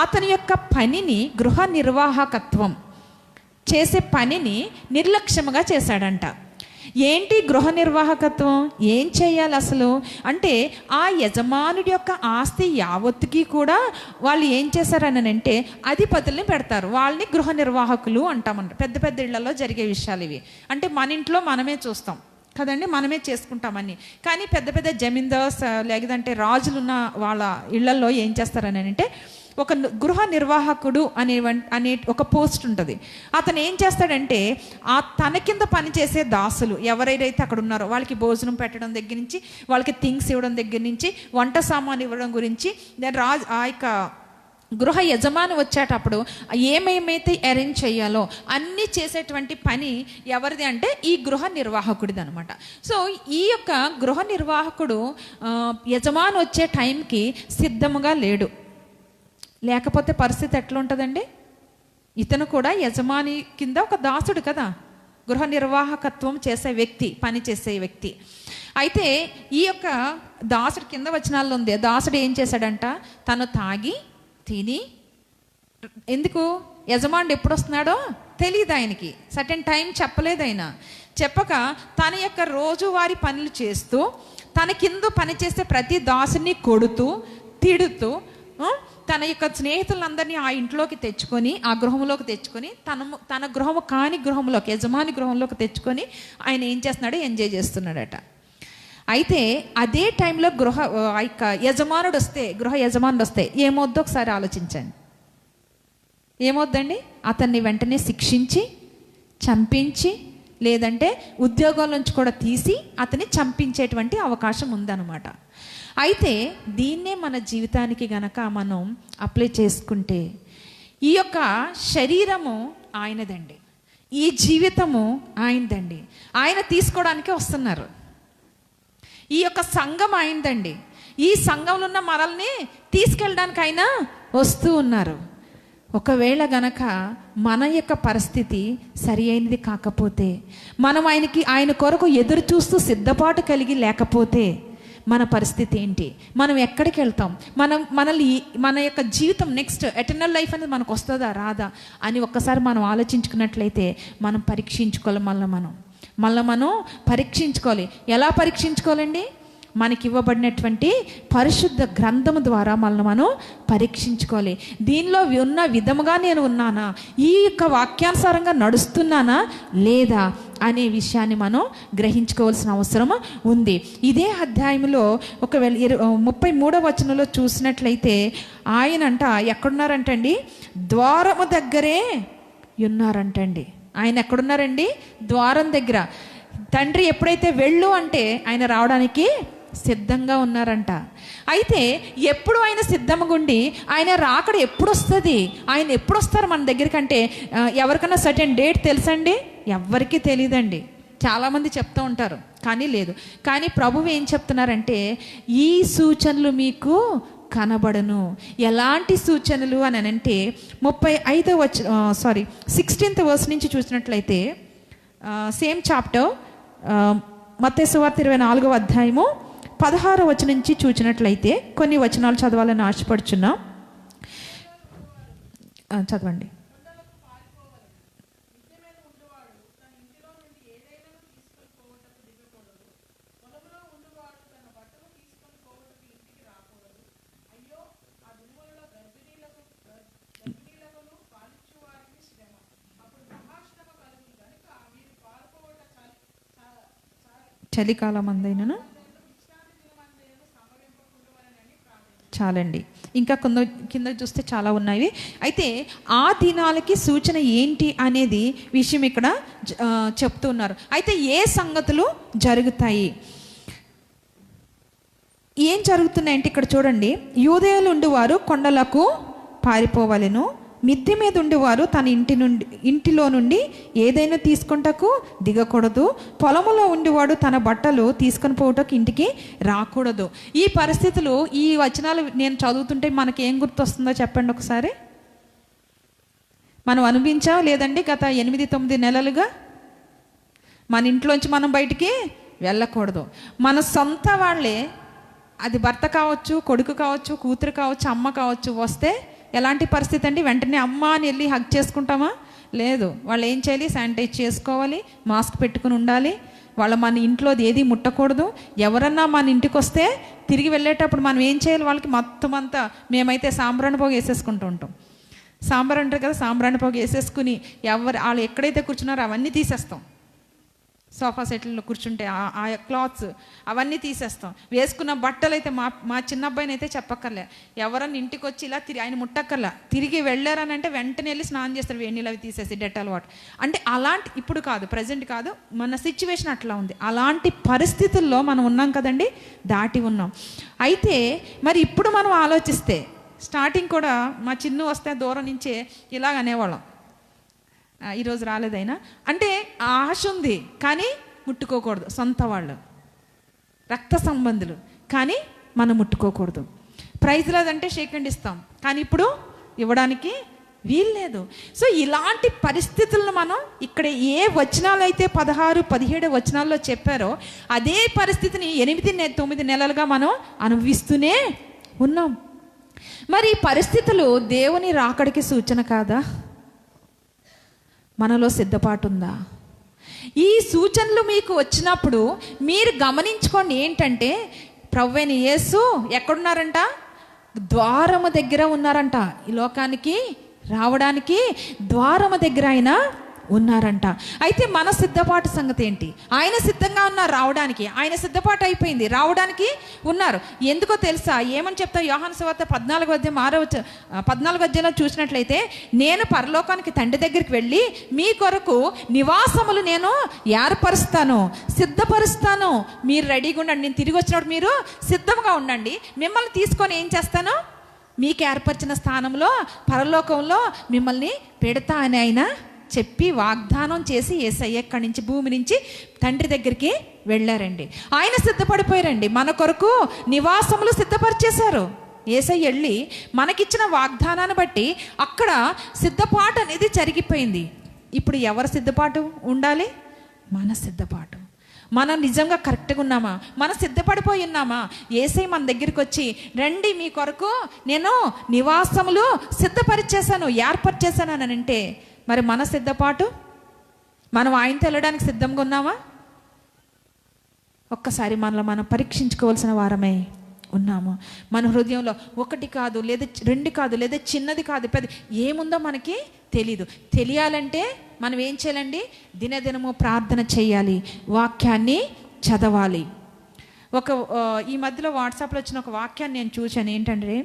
C: అతని యొక్క పనిని, గృహ నిర్వాహకత్వం చేసే పనిని నిర్లక్ష్యముగా చేశాడంట. ఏంటి గృహ నిర్వాహకత్వం? ఏం చేయాలి అసలు అంటే ఆ యజమానుడి యొక్క ఆస్తి యావత్తుకి కూడా వాళ్ళు ఏం చేశారని అంటే అధిపతుల్ని పెడతారు. వాళ్ళని గృహ నిర్వాహకులు అంటామన్నారు. పెద్ద పెద్ద ఇళ్లలో జరిగే విషయాలు ఇవి. అంటే మన ఇంట్లో మనమే చూస్తాం కదండి, మనమే చేసుకుంటామని. కానీ పెద్ద పెద్ద జమీందార్స్ లేదంటే రాజులున్న వాళ్ళ ఇళ్లలో ఏం చేస్తారని అంటే ఒక గృహ నిర్వాహకుడు అనే ఒక పోస్ట్ ఉంటుంది. అతను ఏం చేస్తాడంటే ఆ తన కింద పనిచేసే దాసులు ఎవరైతే అక్కడ ఉన్నారో వాళ్ళకి భోజనం పెట్టడం దగ్గర నుంచి, వాళ్ళకి థింగ్స్ ఇవ్వడం దగ్గర నుంచి, వంట సామాను ఇవ్వడం గురించి, ఆ యొక్క గృహ యజమాని వచ్చేటప్పుడు ఏమేమైతే అరేంజ్ చేయాలో అన్నీ చేసేటువంటి పని ఎవరిది అంటే ఈ గృహ నిర్వాహకుడిది అనమాట. సో ఈ యొక్క గృహ నిర్వాహకుడు యజమాని వచ్చే టైంకి సిద్ధముగా లేడు. లేకపోతే పరిస్థితి ఎట్లా ఉంటుందండి? ఇతను కూడా యజమాని కింద ఒక దాసుడు కదా, గృహ నిర్వాహకత్వం చేసే వ్యక్తి, పని చేసే వ్యక్తి. అయితే ఈ యొక్క దాసుడు కింద వచనాల్లో ఉంది, దాసుడు ఏం చేశాడంట? తను తాగి తిని, ఎందుకు? యజమానుడు ఎప్పుడు వస్తున్నాడో తెలియదు ఆయనకి, సర్టెన్ టైం చెప్పలేదు ఆయన. చెప్పక తన యొక్క రోజువారీ పనులు చేస్తూ తన కింద పనిచేసే ప్రతి దాసుని కొడుతూ తిడుతూ తన యొక్క స్నేహితులందరినీ ఆ ఇంట్లోకి తెచ్చుకొని, ఆ గృహంలోకి తెచ్చుకొని, తన గృహము కాని గృహంలోకి, యజమాని గృహంలోకి తెచ్చుకొని ఆయన ఏం చేస్తున్నాడో ఎంజాయ్ చేస్తున్నాడట. అయితే అదే టైంలో గృహ యజమానుడు వస్తే ఏమొద్దో ఒకసారి ఆలోచించండి. ఏమొద్దండి? అతన్ని వెంటనే శిక్షించి, చంపించి, లేదంటే ఉద్యోగం నుంచి కూడా తీసి అతన్ని చంపించేటువంటి అవకాశం ఉందన్నమాట. అయితే దీన్నే మన జీవితానికి గనక మనం అప్లై చేసుకుంటే, ఈ యొక్క శరీరము ఆయనదండి, ఈ జీవితము ఆయనదండి, ఆయన తీసుకోవడానికే వస్తున్నారు. ఈ యొక్క సంఘం ఆయనదండి, ఈ సంఘంలో ఉన్న మనల్ని తీసుకెళ్ళడానికి ఆయన వస్తూ ఉన్నారు. ఒకవేళ గనక మన యొక్క పరిస్థితి సరి అయినది కాకపోతే, మనం ఆయన కొరకు ఎదురు చూస్తూ సిద్ధపాటు కలిగి లేకపోతే మన పరిస్థితి ఏంటి? మనం ఎక్కడికి వెళ్తాం? మన యొక్క జీవితం నెక్స్ట్ ఎటర్నల్ లైఫ్ అనేది మనకు వస్తుందా రాదా అని ఒక్కసారి మనం ఆలోచించుకున్నట్లయితే మనం పరీక్షించుకోవాలి. మనం పరీక్షించుకోవాలి. ఎలా పరీక్షించుకోవాలండి? మనకి ఇవ్వబడినటువంటి పరిశుద్ధ గ్రంథము ద్వారా మనం పరీక్షించుకోవాలి. దీనిలో ఉన్న విధముగా నేను ఉన్నానా, ఈ యొక్క వాక్యానుసారంగా నడుస్తున్నానా లేదా అనే విషయాన్ని మనం గ్రహించుకోవాల్సిన అవసరం ఉంది. ఇదే అధ్యాయంలో ఒకవేళ 33వ వచనంలో చూసినట్లయితే ఆయనంట ఎక్కడున్నారంటండి? ద్వారము దగ్గరే ఉన్నారంటండి. ఆయన ఎక్కడున్నారండి? ద్వారం దగ్గర. తండ్రి ఎప్పుడైతే వెళ్ళు అంటే ఆయన రావడానికి సిద్ధంగా ఉన్నారంట. అయితే ఎప్పుడు ఆయన సిద్ధంగా ఉండి ఆయన రాకడ ఎప్పుడు వస్తుంది, ఆయన ఎప్పుడు వస్తారు మన దగ్గరికి అంటే ఎవరికన్నా సర్టెన్ డేట్ తెలుసండి? ఎవరికీ తెలియదండి. చాలామంది చెప్తూ ఉంటారు కానీ లేదు. కానీ ప్రభువు ఏం చెప్తున్నారంటే ఈ సూచనలు మీకు కనబడను. ఎలాంటి సూచనలు అని అంటే 16th వర్స్ నుంచి చూసినట్లయితే సేమ్ చాప్టర్ మత్తయి సువార్త 24వ అధ్యాయము 16వ వచనం నుంచి చూసినట్లయితే కొన్ని వచనాలు చదవాలని ఆశపడుచున్నా. చదవండి. చలికాలం అందైనను చాలండి. ఇంకా కింద చూస్తే చాలా ఉన్నాయి. అయితే ఆ దినాలకి సూచన ఏంటి అనేది విషయం ఇక్కడ చెప్తూ ఉన్నారు. అయితే ఏ సంగతులు జరుగుతాయి, ఏం జరుగుతున్నాయంటే ఇక్కడ చూడండి. యూదేయులు ఉండేవారు కొండలకు పారిపోవలెను, మిద్దె మీద ఉండేవారు తన ఇంటిలో నుండి ఏదైనా తీసుకుంటకు దిగకూడదు, పొలములో ఉండేవాడు తన బట్టలు తీసుకొని పోవటకు ఇంటికి రాకూడదు. ఈ పరిస్థితులు, ఈ వచనాలు నేను చదువుతుంటే మనకి ఏం గుర్తొస్తుందో చెప్పండి ఒకసారి. మనం అనుభవించాం లేదండి గత 8-9 నెలలుగా మన ఇంట్లోంచి మనం బయటికి వెళ్ళకూడదు. మన సొంత వాళ్ళే, అది భర్త కావచ్చు, కొడుకు కావచ్చు, కూతురు కావచ్చు, అమ్మ కావచ్చు, వస్తే ఎలాంటి పరిస్థితి అండి? వెంటనే అమ్మ అని వెళ్ళి హగ్ చేసుకుంటామా? లేదు. వాళ్ళు ఏం చేయాలి? శానిటైజ్ చేసుకోవాలి, మాస్క్ పెట్టుకుని ఉండాలి. మన ఇంట్లోది ఏది ముట్టకూడదు. ఎవరన్నా మన ఇంటికి వస్తే తిరిగి వెళ్ళేటప్పుడు మనం ఏం చేయాలి? వాళ్ళకి మొత్తం అంతా, మేమైతే సాంబ్రాణి పొగ వేసేసుకుంటూ ఉంటాం. సాంబార్ అంటారు కదా, సాంబ్రాణి పొగ వేసేసుకుని వాళ్ళు ఎక్కడైతే కూర్చున్నారో అవన్నీ తీసేస్తాం. సోఫా సెట్లలో కూర్చుంటే ఆ క్లాత్స్ అవన్నీ తీసేస్తాం. వేసుకున్న బట్టలు అయితే మా చిన్న అబ్బాయిని అయితే చెప్పక్కర్లే, ఎవరన్నా ఇంటికి వచ్చి ఇలా ఆయన ముట్టక్కర్లా, తిరిగి వెళ్ళారని అంటే వెంటనే వెళ్ళి స్నానం చేస్తారు, వేడి నీళ్ళు అవి తీసేసి డెటాల్ వాటర్. అంటే అలాంటి, ఇప్పుడు కాదు, ప్రజెంట్ కాదు, మన సిచ్యువేషన్ అట్లా ఉంది. అలాంటి పరిస్థితుల్లో మనం ఉన్నాం కదండి, దాటి ఉన్నాం. అయితే మరి ఇప్పుడు మనం ఆలోచిస్తే, స్టార్టింగ్ కూడా మా చిన్ను వస్తే దూరం నుంచే ఇలాగ అనేవాళ్ళం, ఈరోజు రాలేదైనా అంటే ఆశ ఉంది కానీ ముట్టుకోకూడదు. సొంత వాళ్ళు, రక్త సంబంధులు కానీ మనం ముట్టుకోకూడదు. ప్రైజ్ లేదంటే షేక్ హ్యాండ్ ఇస్తాం కానీ ఇప్పుడు ఇవ్వడానికి వీల్లేదు. సో ఇలాంటి పరిస్థితులను మనం ఇక్కడ ఏ వచనాలు అయితే 16-17 వచనాల్లో చెప్పారో అదే పరిస్థితిని 8-9 నెలలుగా మనం అనుభవిస్తూనే ఉన్నాం. మరి ఈ పరిస్థితులు దేవుని రాకడికి సూచన కాదా? మనలో సిద్ధపాటు ఉందా? ఈ సూచనలు మీకు వచ్చినప్పుడు మీరు గమనించుకోండి ఏంటంటే, ప్రభువైన యేసు ఎక్కడున్నారంట? ద్వారము దగ్గర ఉన్నారంట. ఈ లోకానికి రావడానికి ద్వారము దగ్గర ఆయన ఉన్నారంట. అయితే మన సిద్ధపాటు సంగతి ఏంటి? ఆయన సిద్ధంగా ఉన్నారు రావడానికి, ఆయన సిద్ధపాటు అయిపోయింది, రావడానికి ఉన్నారు. ఎందుకో తెలుసా? ఏమని చెప్తా? యోహాను సువార్త 14వ అధ్యాయంలో చూసినట్లయితే, నేను పరలోకానికి తండ్రి దగ్గరికి వెళ్ళి మీ కొరకు నివాసములు నేను ఏర్పరుస్తాను, సిద్ధపరుస్తాను, మీరు రెడీగా ఉండండి, నేను తిరిగి వచ్చినప్పుడు మీరు సిద్ధంగా ఉండండి, మిమ్మల్ని తీసుకొని ఏం చేస్తాను? మీకు ఏర్పరిచిన స్థానంలో పరలోకంలో మిమ్మల్ని పెడతా అని ఆయన చెప్పి వాగ్దానం చేసి యేసయ్య ఎక్కడి నుంచి, భూమి నుంచి తండ్రి దగ్గరికి వెళ్ళారండి. ఆయన సిద్ధపడిపోయారండి, మన కొరకు నివాసములు సిద్ధపరిచేశారు. యేసయ్య వెళ్ళి మనకిచ్చిన వాగ్దానాన్ని బట్టి అక్కడ సిద్ధపాటు అనేది జరిగిపోయింది. ఇప్పుడు ఎవరి సిద్ధపాటు ఉండాలి? మన సిద్ధపాటు. మనం నిజంగా కరెక్ట్గా ఉన్నామా? మనం సిద్ధపడిపోయి ఉన్నామా? యేసయ్య మన దగ్గరికి వచ్చి, రండి మీ కొరకు నేను నివాసములు సిద్ధపరిచేశాను, ఏర్పరిచేశాను అని అంటే, మరి మన సిద్ధపాటు, మనం ఆయనతో వెళ్ళడానికి సిద్ధంగా ఉన్నామా? ఒక్కసారి మనలో మనం పరీక్షించుకోవాల్సిన వారమే ఉన్నాము. మన హృదయంలో ఒకటి కాదు, లేదా రెండు కాదు, లేదా చిన్నది కాదు, పెద్ద ఏముందో మనకి తెలీదు. తెలియాలంటే మనం ఏం చేయాలండి? దినదినము ప్రార్థన చేయాలి, వాక్యాన్ని చదవాలి. ఈ మధ్యలో వాట్సాప్లో వచ్చిన ఒక వాక్యాన్ని నేను చూశాను. ఏంటంటే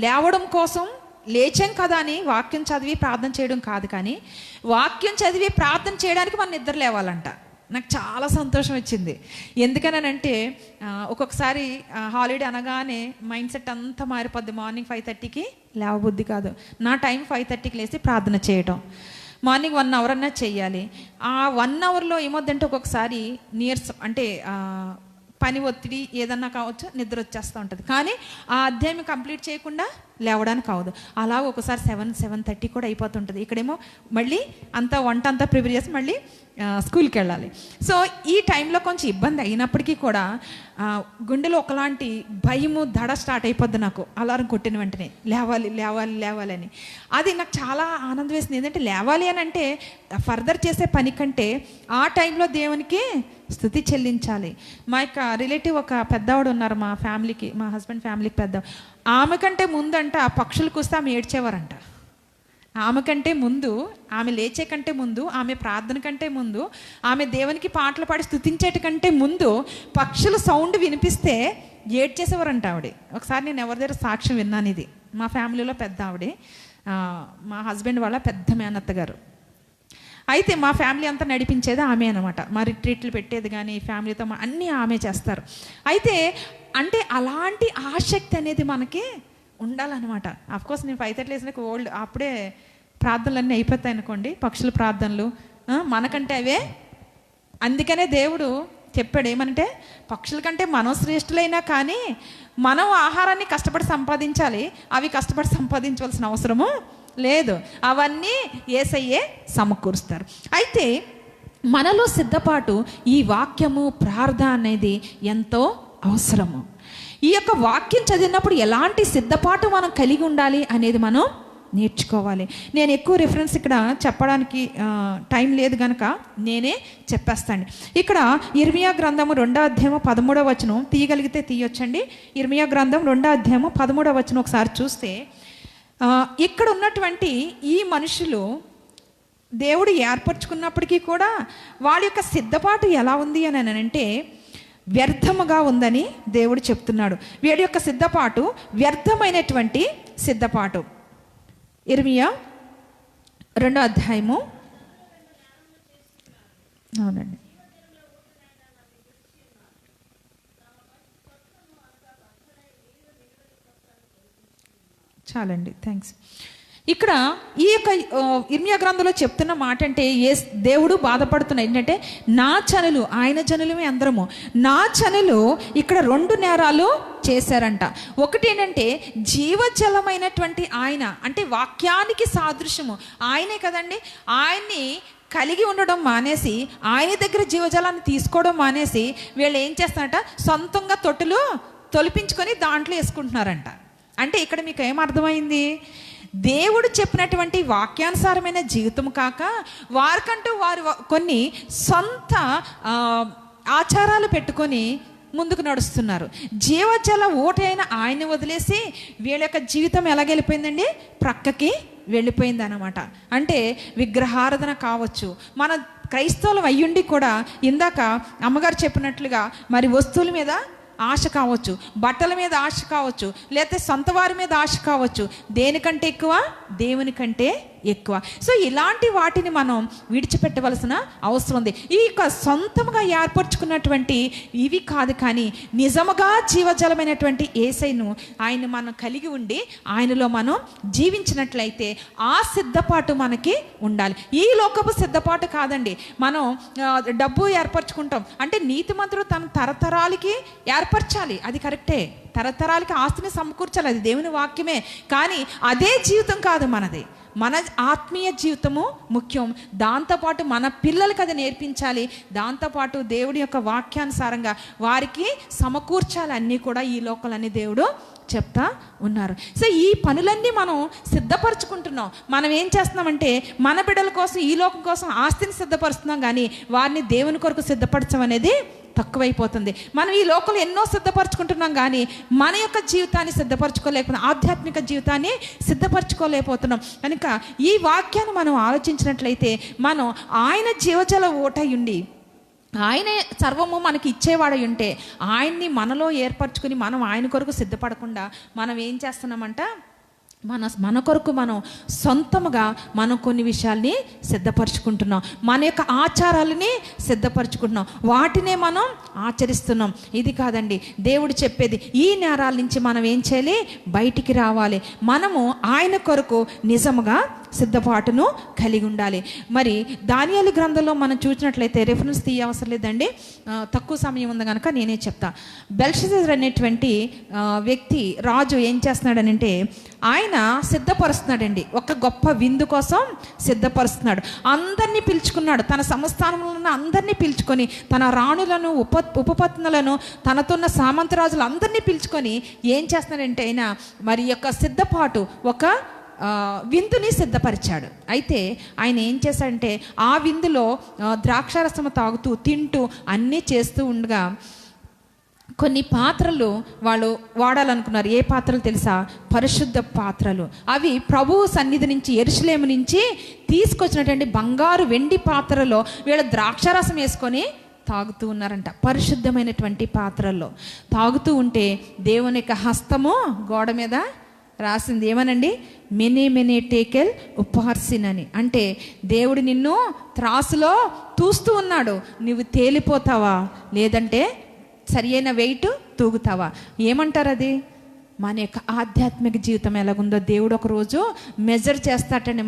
C: లేవడం కోసం లేచాం కదా అని వాక్యం చదివి ప్రార్థన చేయడం కాదు, కానీ వాక్యం చదివి ప్రార్థన చేయడానికి మనం నిద్ర లేవాలంట. నాకు చాలా సంతోషం వచ్చింది. ఎందుకనంటే ఒక్కొక్కసారి హాలిడే అనగానే మైండ్ సెట్ అంతా మారిపోద్ది. మార్నింగ్ 5:30కి లేవబుద్ధి కాదు. నా టైం 5:30కి లేచి ప్రార్థన చేయటం. మార్నింగ్ 1 అవర్ అన్నా చెయ్యాలి. ఆ 1 అవర్లో ఏమొద్దంటే ఒక్కొక్కసారి నీరసం, అంటే పని ఒత్తిడి ఏదన్నా కావచ్చు, నిద్ర వచ్చేస్తూ ఉంటుంది. కానీ ఆ అధ్యాయం కంప్లీట్ చేయకుండా లేవడానికి అవదు. అలా ఒకసారి 7:30 కూడా అయిపోతుంటుంది. ఇక్కడేమో మళ్ళీ వంట అంతా ప్రిపేర్ చేసి మళ్ళీ స్కూల్కి వెళ్ళాలి. సో ఈ టైంలో కొంచెం ఇబ్బంది అయినప్పటికీ కూడా గుండెలో ఒకలాంటి భయము, దడ స్టార్ట్ అయిపోద్ది నాకు. అలారం కొట్టిన వెంటనే లేవాలి లేవాలి లేవాలి అని. అది నాకు చాలా ఆనందం వేసింది. ఏంటంటే లేవాలి అని అంటే ఫర్దర్ చేసే పని కంటే ఆ టైంలో దేవునికి స్తుతి చెల్లించాలి. మా యొక్క రిలేటివ్ ఒక పెద్దవాడు ఉన్నారు మా ఫ్యామిలీకి, మా హస్బెండ్ ఫ్యామిలీకి పెద్ద. ఆమె కంటే ముందంట పక్షులకు వస్తే ఆమె ఏడ్చేవారంట. ఆమె కంటే ముందు, ఆమె లేచే కంటే ముందు, ఆమె ప్రార్థన కంటే ముందు, ఆమె దేవునికి పాటలు పాడి స్తుతించేట కంటే ముందు పక్షుల సౌండ్ వినిపిస్తే ఏడ్చేసేవారంట ఆవిడ. ఒకసారి నేను ఎవరి దగ్గర సాక్ష్యం విన్నాను. ఇది మా ఫ్యామిలీలో పెద్ద ఆవిడే, మా హస్బెండ్ వాళ్ళ పెద్ద మేనత్త గారు. అయితే మా ఫ్యామిలీ అంతా నడిపించేది ఆమె అనమాట. మా రిట్రీట్లు పెట్టేది కానీ ఫ్యామిలీతో అన్నీ ఆమె చేస్తారు. అయితే అంటే అలాంటి ఆసక్తి అనేది మనకి ఉండాలన్నమాట. అఫ్కోర్స్ నేను 5:30 లేసిన ఓల్డ్, అప్పుడే ప్రార్థనలన్నీ అయిపోతాయి అనుకోండి, పక్షుల ప్రార్థనలు మనకంటే అవే. అందుకనే దేవుడు చెప్పాడు ఏమంటే, పక్షుల కంటే మనం శ్రేష్ఠులైనా కానీ మనం ఆహారాన్ని కష్టపడి సంపాదించాలి, అవి కష్టపడి సంపాదించవలసిన అవసరము లేదు. అవన్నీ యేసయ్యే సమకూరుస్తారు. అయితే మనలో సిద్ధపాటు, ఈ వాక్యము ప్రార్థన అనేది ఎంతో అవసరము. ఈ యొక్క వాక్యం చదివినప్పుడు ఎలాంటి సిద్ధపాటు మనం కలిగి ఉండాలి అనేది మనం నేర్చుకోవాలి. నేను ఎక్కువ రిఫరెన్స్ ఇక్కడ చెప్పడానికి టైం లేదు కనుక నేనే చెప్పేస్తాను. ఇక్కడ ఇర్మియా గ్రంథము 2వ అధ్యాయము 13వ వచనం తీయగలిగితే తీయొచ్చండి. ఇర్మియా గ్రంథం 2వ అధ్యాయము 13వ వచనం ఒకసారి చూస్తే, ఇక్కడ ఉన్నటువంటి ఈ మనుషులు దేవుడు ఏర్పరచుకున్నప్పటికీ కూడా వాళ్ళ యొక్క సిద్ధపాటు ఎలా ఉంది అని అంటే వ్యర్థముగా ఉందని దేవుడు చెప్తున్నాడు. వీడి యొక్క సిద్ధపాటు వ్యర్థమైనటువంటి సిద్ధపాటు. ఇర్మియా 2వ అధ్యాయము, అవునండి, చాలండి, థ్యాంక్స్. ఇక్కడ ఈ యొక్క ఇర్మియా గ్రంథంలో చెప్తున్న మాట అంటే దేవుడు బాధపడుతున్నాయి ఏంటంటే, నా జనులు, ఆయన జనులమే అందరము, నా జనులు ఇక్కడ 2 నేరాలు చేశారంట. ఒకటి ఏంటంటే జీవజలమైనటువంటి ఆయన, అంటే వాక్యానికి సాదృశ్యము ఆయనే కదండి, ఆయన్ని కలిగి ఉండడం మానేసి, ఆయన దగ్గర జీవజలాన్ని తీసుకోవడం మానేసి వీళ్ళు ఏం చేస్తారంట, సొంతంగా తొట్టులు తొలిపించుకొని దాంట్లో వేసుకుంటున్నారంట. అంటే ఇక్కడ మీకు ఏమర్థమైంది? దేవుడు చెప్పినటువంటి వాక్యానుసారమైన జీవితం కాక వారికంటూ వారు కొన్ని సొంత ఆచారాలు పెట్టుకొని ముందుకు నడుస్తున్నారు. జీవజల ఓటైన ఆయన్ని వదిలేసి వీళ్ళ యొక్క జీవితం ఎలాగెళ్ళిపోయిందండి, ప్రక్కకి వెళ్ళిపోయింది అన్నమాట. అంటే విగ్రహారాధన కావచ్చు, మన క్రైస్తవులు అయ్యుండి కూడా ఇందాక అమ్మగారు చెప్పినట్లుగా మరి వస్తువుల మీద ఆశ కావచ్చు, బట్టల మీద ఆశ కావచ్చు, లేకపోతే సొంత వారి మీద ఆశ కావచ్చు. దేనికంటే ఎక్కువ? దేవుని కంటే ఎక్కువ. సో ఇలాంటి వాటిని మనం విడిచిపెట్టవలసిన అవసరం ఉంది. ఈ సొంతంగా ఏర్పరచుకున్నటువంటి ఇవి కాదు, కానీ నిజముగా జీవజలమైనటువంటి యేసయ్యను ఆయన మనం కలిగి ఉండి ఆయనలో మనం జీవించినట్లయితే ఆ సిద్ధపాటు మనకి ఉండాలి. ఈ లోకపు సిద్ధపాటు కాదండి. మనం డబ్బు ఏర్పరచుకుంటాం అంటే నీతిమంతుడు తన తరతరాలకి ఏర్పరచాలి, అది కరెక్టే. తరతరాలకి ఆస్తిని సమకూర్చాలి, అది దేవుని వాక్యమే. కానీ అదే జీవితం కాదు మనది. మన ఆత్మీయ జీవితము ముఖ్యం. దాంతోపాటు మన పిల్లలకి అది నేర్పించాలి. దాంతోపాటు దేవుడి యొక్క వాక్యానుసారంగా వారికి సమకూర్చాలి. అన్నీ కూడా ఈ లోకాలన్నీ దేవుడు చెప్తా ఉన్నారు. సో ఈ పనులన్నీ మనం సిద్ధపరచుకుంటున్నాం. మనం ఏం చేస్తున్నామంటే మన బిడ్డల కోసం, ఈ లోకం కోసం ఆస్తిని సిద్ధపరుస్తున్నాం, కానీ వారిని దేవుని కొరకు సిద్ధపరచడం అనేది తక్కువైపోతుంది. మనం ఈ లోకంలో ఎన్నో సిద్ధపరచుకుంటున్నాం, కానీ మన యొక్క జీవితాన్ని సిద్ధపరచుకోలేకపోతున్నాం, ఆధ్యాత్మిక జీవితాన్ని సిద్ధపరచుకోలేకపోతున్నాం. కనుక ఈ వాక్యాన్ని మనం ఆలోచించినట్లయితే మనం ఆయన జీవజల ఊటై ఉండి ఆయనే సర్వము మనకి ఇచ్చేవాడై ఉంటే ఆయన్ని మనలో ఏర్పరచుకుని మనం ఆయన కొరకు సిద్ధపడకుండా మనం ఏం చేస్తున్నామంట, మన కొరకు మనం సొంతముగా మనం కొన్ని విషయాల్ని సిద్ధపరచుకుంటున్నాం. మన యొక్క ఆచారాలని సిద్ధపరచుకుంటున్నాం, వాటినే మనం ఆచరిస్తున్నాం. ఇది కాదండి దేవుడు చెప్పేది. ఈ నేరాల నుంచి మనం ఏం చేయాలి, బయటికి రావాలి. మనము ఆయన కొరకు నిజముగా సిద్ధపాటును కలిగి ఉండాలి. మరి దానియేలు గ్రంథంలో మనం చూసినట్లయితే రెఫరెన్స్ తీయ అవసరం లేదండి, తక్కువ సమయం ఉంది కనుక నేనే చెప్తా. బెల్షస్సర్ అనేటువంటి వ్యక్తి రాజు ఏం చేస్తున్నాడనంటే ఆయన సిద్ధపరుస్తున్నాడండి, ఒక గొప్ప విందు కోసం సిద్ధపరుస్తున్నాడు. అందరినీ పిలుచుకున్నాడు, తన సంస్థానంలో ఉన్న అందరినీ పిలుచుకొని, తన రాణులను ఉపపత్నులను తనతో ఉన్న సామంతరాజులు అందరినీ పిలుచుకొని ఏం చేస్తున్నాడంటే ఆయన మరి యొక్క సిద్ధపాటు ఒక విందుని సిద్ధపరిచాడు. అయితే ఆయన ఏం చేశాడంటే ఆ విందులో ద్రాక్షారసము తాగుతూ తింటూ అన్నీ చేస్తూ ఉండగా కొన్ని పాత్రలు వాళ్ళు వాడాలనుకున్నారు. ఏ పాత్రలు తెలుసా? పరిశుద్ధ పాత్రలు. అవి ప్రభువు సన్నిధి నుంచి, యెరూషలేము నుంచి తీసుకొచ్చినటువంటి బంగారు వెండి పాత్రలో వీళ్ళు ద్రాక్షారసం వేసుకొని తాగుతూ ఉన్నారంట. పరిశుద్ధమైనటువంటి పాత్రల్లో తాగుతూ ఉంటే దేవుని యొక్క హస్తము గోడ మీద రాసింది. ఏమనండి? మెనీ మెనీ టేకెల్ ఉపహార్సిన్ అని. అంటే దేవుడు నిన్ను త్రాసులో తూస్తూ ఉన్నాడు, నువ్వు తేలిపోతావా లేదంటే సరి అయిన వెయిట్ తూగుతావా? ఏమంటారు అది? మన యొక్క ఆధ్యాత్మిక జీవితం ఎలాగుందో దేవుడు ఒకరోజు మెజర్ చేస్తాటండి.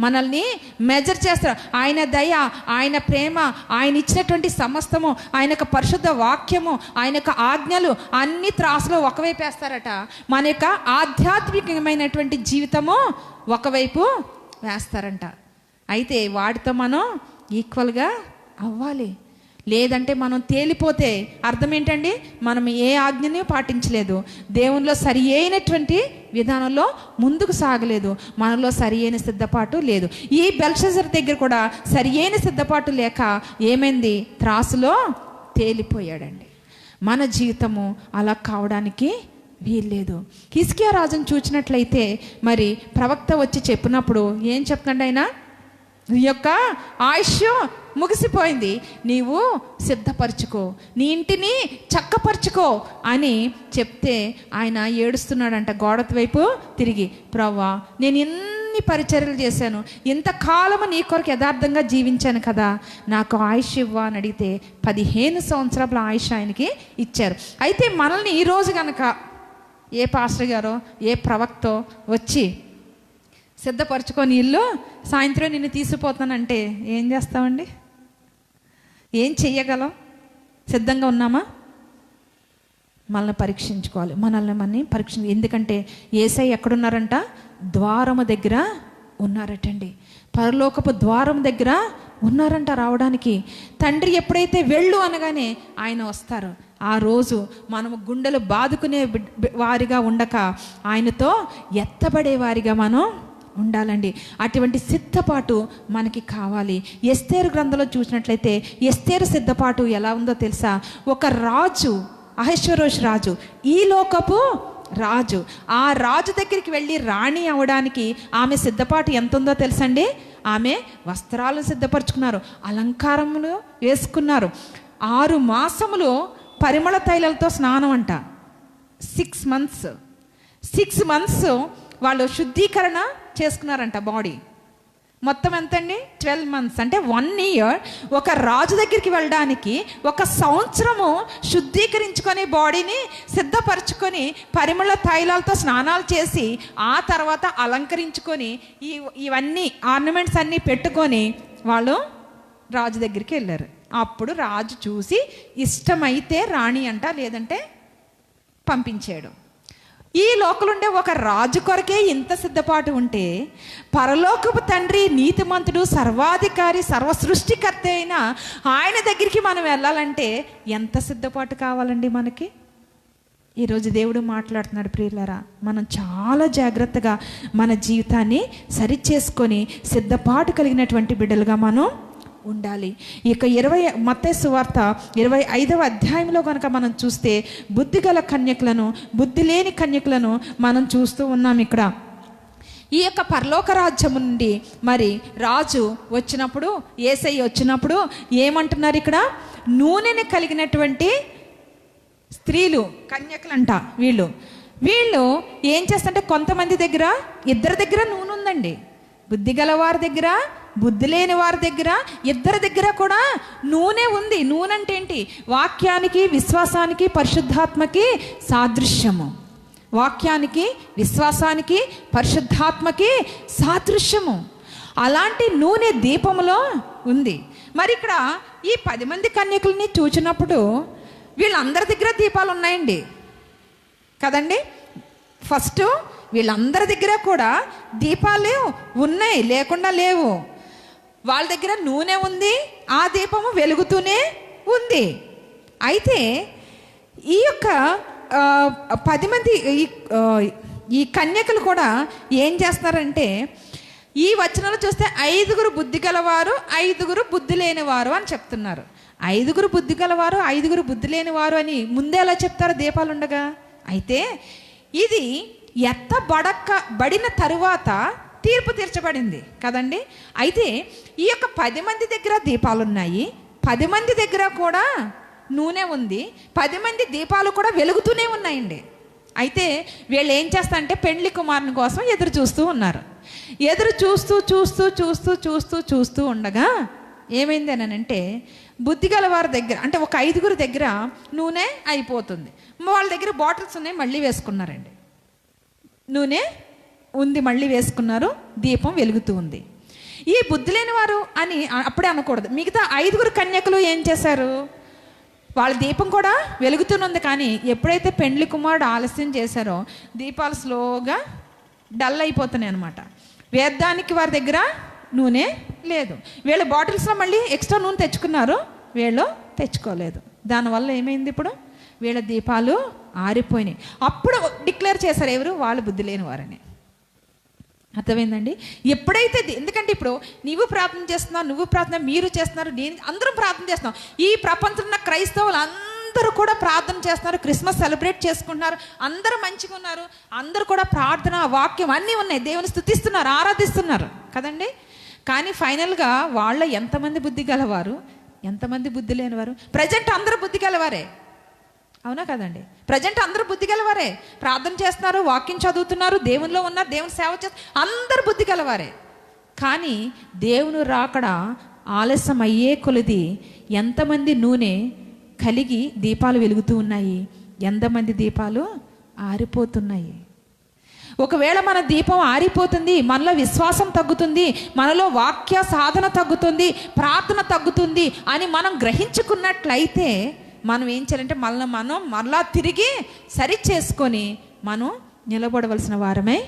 C: మనల్ని మెజర్ చేస్తారు. ఆయన దయ, ఆయన ప్రేమ, ఆయన ఇచ్చినటువంటి సమస్తము, ఆయన యొక్క పరిశుద్ధ వాక్యము, ఆయన యొక్క ఆజ్ఞలు అన్ని త్రాసులో ఒకవైపు వేస్తారట. మన యొక్క ఆధ్యాత్మికమైనటువంటి జీవితము ఒకవైపు వేస్తారంట. అయితే వాటితో మనం ఈక్వల్గా అవ్వాలి. లేదంటే మనం తేలిపోతే అర్థం ఏంటండి? మనం ఏ ఆజ్ఞని పాటించలేదు, దేవునిలో సరి అయినటువంటి విధానంలో ముందుకు సాగలేదు, మనలో సరి అయిన సిద్ధపాటు లేదు. ఈ బెల్షస్సర్ దగ్గర కూడా సరి అయిన సిద్ధపాటు లేక ఏమైంది? త్రాసులో తేలిపోయాడండి. మన జీవితము అలా కావడానికి వీల్లేదు. హిజ్కియా రాజును చూసినట్లయితే మరి ప్రవక్త వచ్చి చెప్పినప్పుడు ఏం చెప్తున్నాడు ఆయన? నీ యొక్క ఆయుష్ ముగిసిపోయింది, నీవు సిద్ధపరచుకో, నీ ఇంటిని చక్కపరచుకో అని చెప్తే ఆయన ఏడుస్తున్నాడంట గోడ వైపు తిరిగి. ప్రవ్వా, నేను ఎన్ని పరిచర్యలు చేశాను, ఇంతకాలము నీ కొరకు యథార్థంగా జీవించాను కదా, నాకు ఆయుష్ ఇవ్వా అని అడిగితే 15 సంవత్సరాల ఆయుష్ ఆయనకి ఇచ్చారు. అయితే మనల్ని ఈరోజు కనుక ఏ పాస్టర్ గారో ఏ ప్రవక్తో వచ్చి సిద్ధపరచుకొని ఇల్లు సాయంత్రం నిన్ను తీసుకుపోతానంటే ఏం చేస్తామండి? ఏం చెయ్యగలం? సిద్ధంగా ఉన్నామా? మనల్ని పరీక్షించుకోవాలి. మనల్ని ఎందుకంటే యేసయ్య ఎక్కడున్నారంట? ద్వారము దగ్గర ఉన్నారటండి. పరలోకపు ద్వారం దగ్గర ఉన్నారంట రావడానికి. తండ్రి ఎప్పుడైతే వెళ్ళు అనగానే ఆయన వస్తారు. ఆ రోజు మనము గుండెలు బాదుకునే వారిగా ఉండక ఆయనతో ఎత్తబడే వారిగా మనం ఉండాలండి. అటువంటి సిద్ధపాటు మనకి కావాలి. ఎస్తేరు గ్రంథంలో చూసినట్లయితే ఎస్తేరు సిద్ధపాటు ఎలా ఉందో తెలుసా? ఒక రాజు, అహష్వేరోషు రాజు, ఈ లోకపు రాజు, ఆ రాజు దగ్గరికి వెళ్ళి రాణి అవడానికి ఆమె సిద్ధపాటు ఎంత ఉందో తెలుసండి? ఆమె వస్త్రాలను సిద్ధపరచుకున్నారు, అలంకారములు వేసుకున్నారు, 6 మాసములు పరిమళ తైలాలతో స్నానం అంట. 6 మంత్స్ వాళ్ళు శుద్ధీకరణ చేసుకున్నారంట బాడీ. మొత్తం ఎంతండి? 12 months. అంటే 1 year ఒక రాజు దగ్గరికి వెళ్ళడానికి 1 సంవత్సరము శుద్ధీకరించుకొని బాడీని సిద్ధపరచుకొని పరిమళ తైలాలతో స్నానాలు చేసి ఆ తర్వాత అలంకరించుకొని ఇవన్నీ ఆర్నమెంట్స్ అన్నీ పెట్టుకొని వాళ్ళు రాజు దగ్గరికి వెళ్ళారు. అప్పుడు రాజు చూసి ఇష్టమైతే రాణి అంట, లేదంటే పంపించాడు. ఈ లోకలుండే ఒక రాజు కొరకే ఇంత సిద్ధపాటు ఉంటే పరలోకపు తండ్రి, నీతిమంతుడు, సర్వాధికారి, సర్వ సృష్టికర్త అయిన ఆయన దగ్గరికి మనం వెళ్ళాలంటే ఎంత సిద్ధపాటు కావాలండి మనకి? ఈరోజు దేవుడు మాట్లాడుతున్నాడు ప్రియులారా, మనం చాలా జాగ్రత్తగా మన జీవితాన్ని సరిచేసుకొని సిద్ధపాటు కలిగినటువంటి బిడ్డలుగా మనం ఉండాలి. ఇక మత్తయి సువార్త 25వ అధ్యాయంలో కనుక మనం చూస్తే బుద్ధిగల కన్యకులను, బుద్ధి లేని కన్యకులను మనం చూస్తూ ఉన్నాం. ఇక్కడ ఈ యొక్క పరలోక రాజ్యము నుండి మరి రాజు వచ్చినప్పుడు, యేసయ్య వచ్చినప్పుడు ఏమంటున్నారు ఇక్కడ? నూనెని కలిగినటువంటి స్త్రీలు, కన్యకులంట. వీళ్ళు ఏం చేస్తారంటే, కొంతమంది దగ్గర, ఇద్దరి దగ్గర నూనె ఉందండి. బుద్ధి గల వారి దగ్గర, బుద్ధి లేని వారి దగ్గర, ఇద్దరి దగ్గర కూడా నూనె ఉంది. నూనె అంటే ఏంటి? వాక్యానికి, విశ్వాసానికి, పరిశుద్ధాత్మకి సాదృశ్యము. వాక్యానికి, విశ్వాసానికి, పరిశుద్ధాత్మకి సాదృశ్యము. అలాంటి నూనె దీపములో ఉంది. మరి ఇక్కడ ఈ 10 మంది కన్యకుల్ని చూచినప్పుడు వీళ్ళందరి దగ్గర దీపాలు ఉన్నాయండి కదండి. ఫస్ట్ వీళ్ళందరి దగ్గర కూడా దీపాలు ఉన్నాయి, లేకుండా లేవు. వాళ్ళ దగ్గర నూనె ఉంది, ఆ దీపము వెలుగుతూనే ఉంది. అయితే ఈ యొక్క 10 మంది ఈ కన్యకులు కూడా ఏం చేస్తున్నారంటే, ఈ వచనాలు చూస్తే 5 బుద్ధి గలవారు, 5 బుద్ధి లేనివారు అని చెప్తున్నారు. 5 బుద్ధి గలవారు, 5 బుద్ధి లేనివారు అని ముందే ఎలా చెప్తారు దీపాలు ఉండగా? అయితే ఇది బడిన తరువాత తీర్పు తీర్చబడింది కదండి. అయితే ఈ యొక్క 10 మంది దగ్గర దీపాలు ఉన్నాయి, 10 మంది దగ్గర కూడా నూనె ఉంది, 10 మంది దీపాలు కూడా వెలుగుతూనే ఉన్నాయండి. అయితే వీళ్ళు ఏం చేస్తారంటే పెండ్లి కుమారుని కోసం ఎదురు చూస్తూ ఉన్నారు. ఎదురు చూస్తూ చూస్తూ చూస్తూ చూస్తూ చూస్తూ ఉండగా ఏమైంది అని అంటే, బుద్ధి గల వారి దగ్గర అంటే ఒక 5 దగ్గర నూనె అయిపోతుంది. వాళ్ళ దగ్గర బాటిల్స్ ఉన్నాయి, మళ్ళీ వేసుకున్నారండి. నూనె ఉంది, మళ్ళీ వేసుకున్నారు, దీపం వెలుగుతూ ఉంది. ఈ బుద్ధి లేని వారు అని అప్పుడే అనకూడదు. మిగతా 5 కన్యకులు ఏం చేశారు? వాళ్ళ దీపం కూడా వెలుగుతూనుంది, కానీ ఎప్పుడైతే పెండ్లి కుమారుడు ఆలస్యం చేశారో దీపాలు స్లోగా డల్ అయిపోతున్నాయి అనమాట. వేద్దానికి వారి దగ్గర నూనె లేదు. వీళ్ళ బాటిల్స్లో మళ్ళీ ఎక్స్ట్రా నూనె తెచ్చుకున్నారు, వీళ్ళు తెచ్చుకోలేదు. దానివల్ల ఏమైంది? ఇప్పుడు వీళ్ళ దీపాలు ఆరిపోయినాయి. అప్పుడు డిక్లేర్ చేశారు ఎవరు? వాళ్ళు బుద్ధి లేని వారని. అర్థమైందండి? ఎప్పుడైతే ఎందుకంటే ఇప్పుడు నీవు ప్రార్థన చేస్తున్నావు, నువ్వు ప్రార్థన, మీరు చేస్తున్నారు, నేను అందరం ప్రార్థన చేస్తున్నాం. ఈ ప్రపంచంలో క్రైస్తవులు అందరూ కూడా ప్రార్థన చేస్తున్నారు, క్రిస్మస్ సెలబ్రేట్ చేసుకుంటున్నారు, అందరూ మంచిగా ఉన్నారు, అందరూ కూడా ప్రార్థన, వాక్యం అన్నీ ఉన్నాయి, దేవుని స్తుతిస్తున్నారు, ఆరాధిస్తున్నారు కదండి. కానీ ఫైనల్గా వాళ్ళ ఎంతమంది బుద్ధి గలవారు, ఎంతమంది బుద్ధి లేనివారు? ప్రజెంట్ అందరూ బుద్ధి గలవారే, అవునా కదండి? ప్రజెంట్ అందరూ బుద్ధి గలవారే, ప్రార్థన చేస్తున్నారు, వాక్యం చదువుతున్నారు, దేవునిలో ఉన్నారు, దేవుని సేవ చేస్తారు, అందరు బుద్ధి గలవారే. కానీ దేవుని రాకడ ఆలస్యం అయ్యే కొలది ఎంతమంది నూనె కలిగి దీపాలు వెలుగుతూ ఉన్నాయి, ఎంతమంది దీపాలు ఆరిపోతున్నాయి. ఒకవేళ మన దీపం ఆరిపోతుంది, మనలో విశ్వాసం తగ్గుతుంది, మనలో వాక్య సాధన తగ్గుతుంది, ప్రార్థన తగ్గుతుంది అని మనం గ్రహించుకున్నట్లయితే మనం ఏం చేయాలంటే మరలా తిరిగి సరి చేసుకొని మనం నిలబడవలసిన వారమై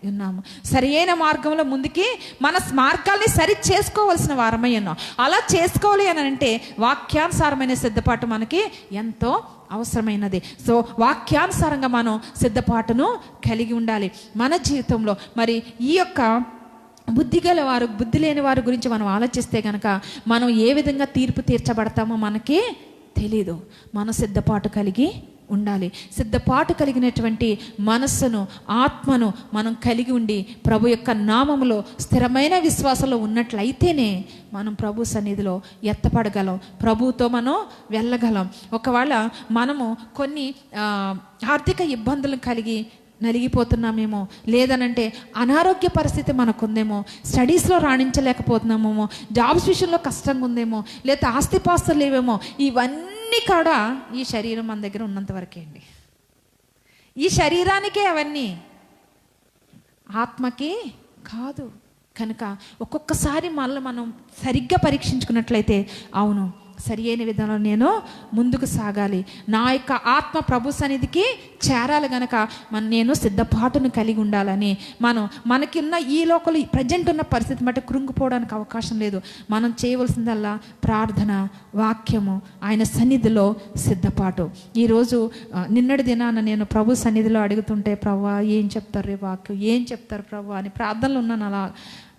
C: ఉన్నాము. సరి అయిన మార్గంలో ముందుకి మన మార్గాల్ని సరి చేసుకోవలసిన వారమై ఉన్నాం. అలా చేసుకోవాలి అని అంటే వాక్యానుసారమైన సిద్ధపాటు మనకి ఎంతో అవసరమైనది. సో వాక్యానుసారంగా మనం సిద్ధపాటును కలిగి ఉండాలి మన జీవితంలో. మరి ఈ యొక్క బుద్ధి గల వారు, బుద్ధి లేని వారి గురించి మనం ఆలోచిస్తే కనుక మనం ఏ విధంగా తీర్పు తీర్చబడతామో మనకి తెలీదు. మన సిద్ధపాటు కలిగి ఉండాలి. సిద్ధపాటు కలిగినటువంటి మనస్సును, ఆత్మను మనం కలిగి ఉండి ప్రభు యొక్క నామములో స్థిరమైన విశ్వాసంలో ఉన్నట్లయితేనే మనం ప్రభు సన్నిధిలో ఎత్తపడగలం, ప్రభుతో మనం వెళ్ళగలం. ఒకవేళ మనము కొన్ని ఆర్థిక ఇబ్బందులు కలిగి నలిగిపోతున్నామేమో, లేదనంటే అనారోగ్య పరిస్థితి మనకుందేమో, స్టడీస్లో రాణించలేకపోతున్నామేమో, జాబ్స్ విషయంలో కష్టంగా ఉందేమో, లేదా ఆస్తిపాస్తులు లేవేమో, ఇవన్నీ కూడా ఈ శరీరం మన దగ్గర ఉన్నంత వరకే అండి. ఈ శరీరానికే అవన్నీ, ఆత్మకి కాదు. కనుక ఒక్కొక్కసారి మళ్ళీ మనం సరిగ్గా పరీక్షించుకున్నట్లయితే, అవును సరి అయిన విధానంలో నేను ముందుకు సాగాలి, నా యొక్క ఆత్మ ప్రభు సన్నిధికి చేరాలి, గనక నేను సిద్ధపాటును కలిగి ఉండాలని మనకున్న ఈ లోకలు ప్రజెంట్ ఉన్న పరిస్థితి బట్టి కృంగిపోవడానికి అవకాశం లేదు. మనం చేయవలసిందల్లా ప్రార్థన, వాక్యము, ఆయన సన్నిధిలో సిద్ధపాటు. ఈరోజు నిన్నటి దినాన నేను ప్రభు సన్నిధిలో అడుగుతుంటే, ప్రభువా ఏం చెప్తారు రే వాక్యం, ఏం చెప్తారు ప్రభు అని ప్రార్థనలు ఉన్నాను. అలా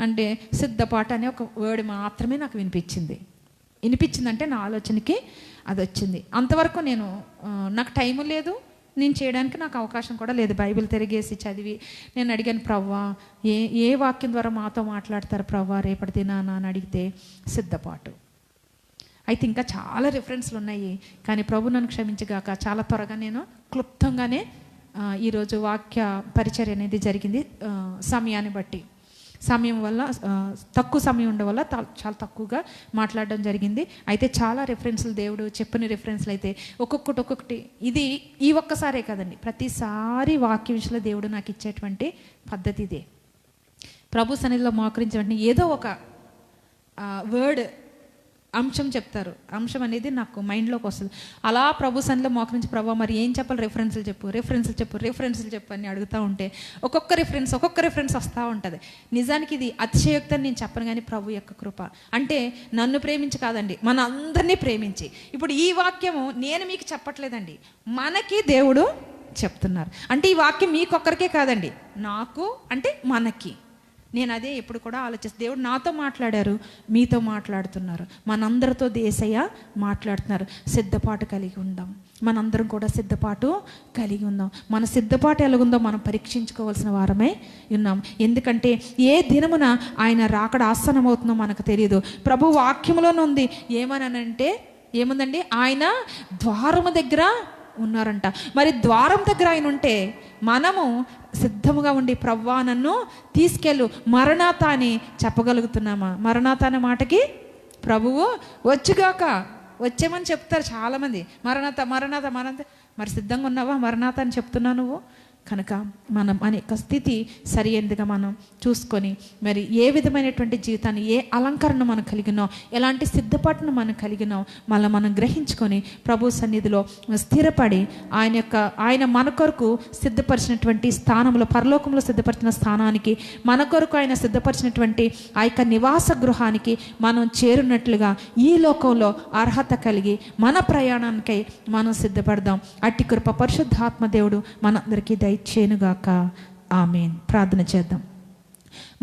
C: అంటే సిద్ధపాటు అనే ఒక వర్డ్ మాత్రమే నాకు వినిపించిందంటే నా ఆలోచనకి అది వచ్చింది. అంతవరకు నాకు టైము లేదు, నేను చేయడానికి నాకు అవకాశం కూడా లేదు. బైబిల్ తిరిగేసి చదివి నేను అడిగాను, ప్రవ్వా ఏ వాక్యం ద్వారా మాతో మాట్లాడతారు ప్రవ్వా రేపటి దినాన అని అడిగితే సిద్ధపాటు. అయితే ఇంకా చాలా రిఫరెన్స్లు ఉన్నాయి, కానీ ప్రభు నన్ను క్షమించగాక చాలా త్వరగా నేను క్లుప్తంగానే ఈరోజు వాక్య పరిచర్య అనేది జరిగింది. సమయాన్ని బట్టి, సమయం వల్ల తక్కువ సమయం ఉండడం వల్ల చాలా తక్కువగా మాట్లాడడం జరిగింది. అయితే చాలా రిఫరెన్స్లు, దేవుడు చెప్పిన రిఫరెన్స్లు అయితే ఒక్కొక్కటి ఇది ఈ ఒక్కసారే కదండి, ప్రతిసారి వాక్య విషయంలో దేవుడు నాకు ఇచ్చేటువంటి పద్ధతి ఇదే. ప్రభు సన్నిధిలో మోకరించిన వెంటనే ఏదో ఒక వర్డ్ అంశం చెప్తారు. అంశం అనేది నాకు మైండ్లోకి వస్తుంది. అలా ప్రభు సన్నిధిలో మోకరించి, ప్రభు మరి ఏం చెప్పాలి, రిఫరెన్స్లు చెప్పు అని అడుగుతూ ఉంటే ఒక్కొక్క రిఫరెన్స్ వస్తూ ఉంటుంది. నిజానికి ఇది అతిశయోక్తి నేను చెప్పను, కానీ ప్రభు యొక్క కృప. అంటే నన్ను ప్రేమించి కాదండి, మన అందరినీ ప్రేమించి. ఇప్పుడు ఈ వాక్యము నేను మీకు చెప్పట్లేదండి, మనకి దేవుడు చెప్తున్నారు. అంటే ఈ వాక్యం మీకొక్కరికే కాదండి, నాకు అంటే మనకి. నేను అదే ఎప్పుడు కూడా ఆలోచిస్తాను, దేవుడు నాతో మాట్లాడారు, మీతో మాట్లాడుతున్నారు, మనందరితో యేసయ్య మాట్లాడుతున్నారు. సిద్ధపాటు కలిగి ఉందాం, మనందరం కూడా సిద్ధపాటు కలిగి ఉందాం. మన సిద్ధపాటు ఎలాగుందో మనం పరీక్షించుకోవాల్సిన వారమే ఉన్నాం. ఎందుకంటే ఏ దినమున ఆయన రాకడ ఆసన్నమవుతుందో మనకు తెలియదు. ప్రభు వాక్యంలోనే ఉంది, ఏమనంటే ఏముందండి, ఆయన ద్వారము దగ్గర ఉన్నారంట. మరి ద్వారం దగ్గర ఆయన ఉంటే మనము సిద్ధముగా ఉండి, ప్రవ్వా నన్ను తీసుకెళ్ళు మరణాత అని చెప్పగలుగుతున్నామా? మరణాత అనే మాటకి ప్రభువు వచ్చుగాక, వచ్చేమని చెప్తారు చాలామంది. మరణాత మరి సిద్ధంగా ఉన్నావా మరణాత అని చెప్తున్నావు నువ్వు? కనుక మనం మన యొక్క స్థితి సరి అయినదిగా మనం చూసుకొని, మరి ఏ విధమైనటువంటి జీవితాన్ని, ఏ అలంకరణ మనం కలిగినాం, ఎలాంటి సిద్ధపాటును మనం కలిగినాం, మళ్ళీ మనం గ్రహించుకొని ప్రభు సన్నిధిలో స్థిరపడి ఆయన మన కొరకు సిద్ధపరిచినటువంటి స్థానంలో, పరలోకంలో సిద్ధపరిచిన స్థానానికి, మన కొరకు ఆయన సిద్ధపరిచినటువంటి ఆ యొక్క నివాస గృహానికి మనం చేరున్నట్లుగా ఈ లోకంలో అర్హత కలిగి మన ప్రయాణానికై మనం సిద్ధపడదాం. అట్టి కృప పరిశుద్ధాత్మ దేవుడు మనందరికీ దయచేయునుగాక. ఆమేన్. ప్రార్థన చేద్దాం.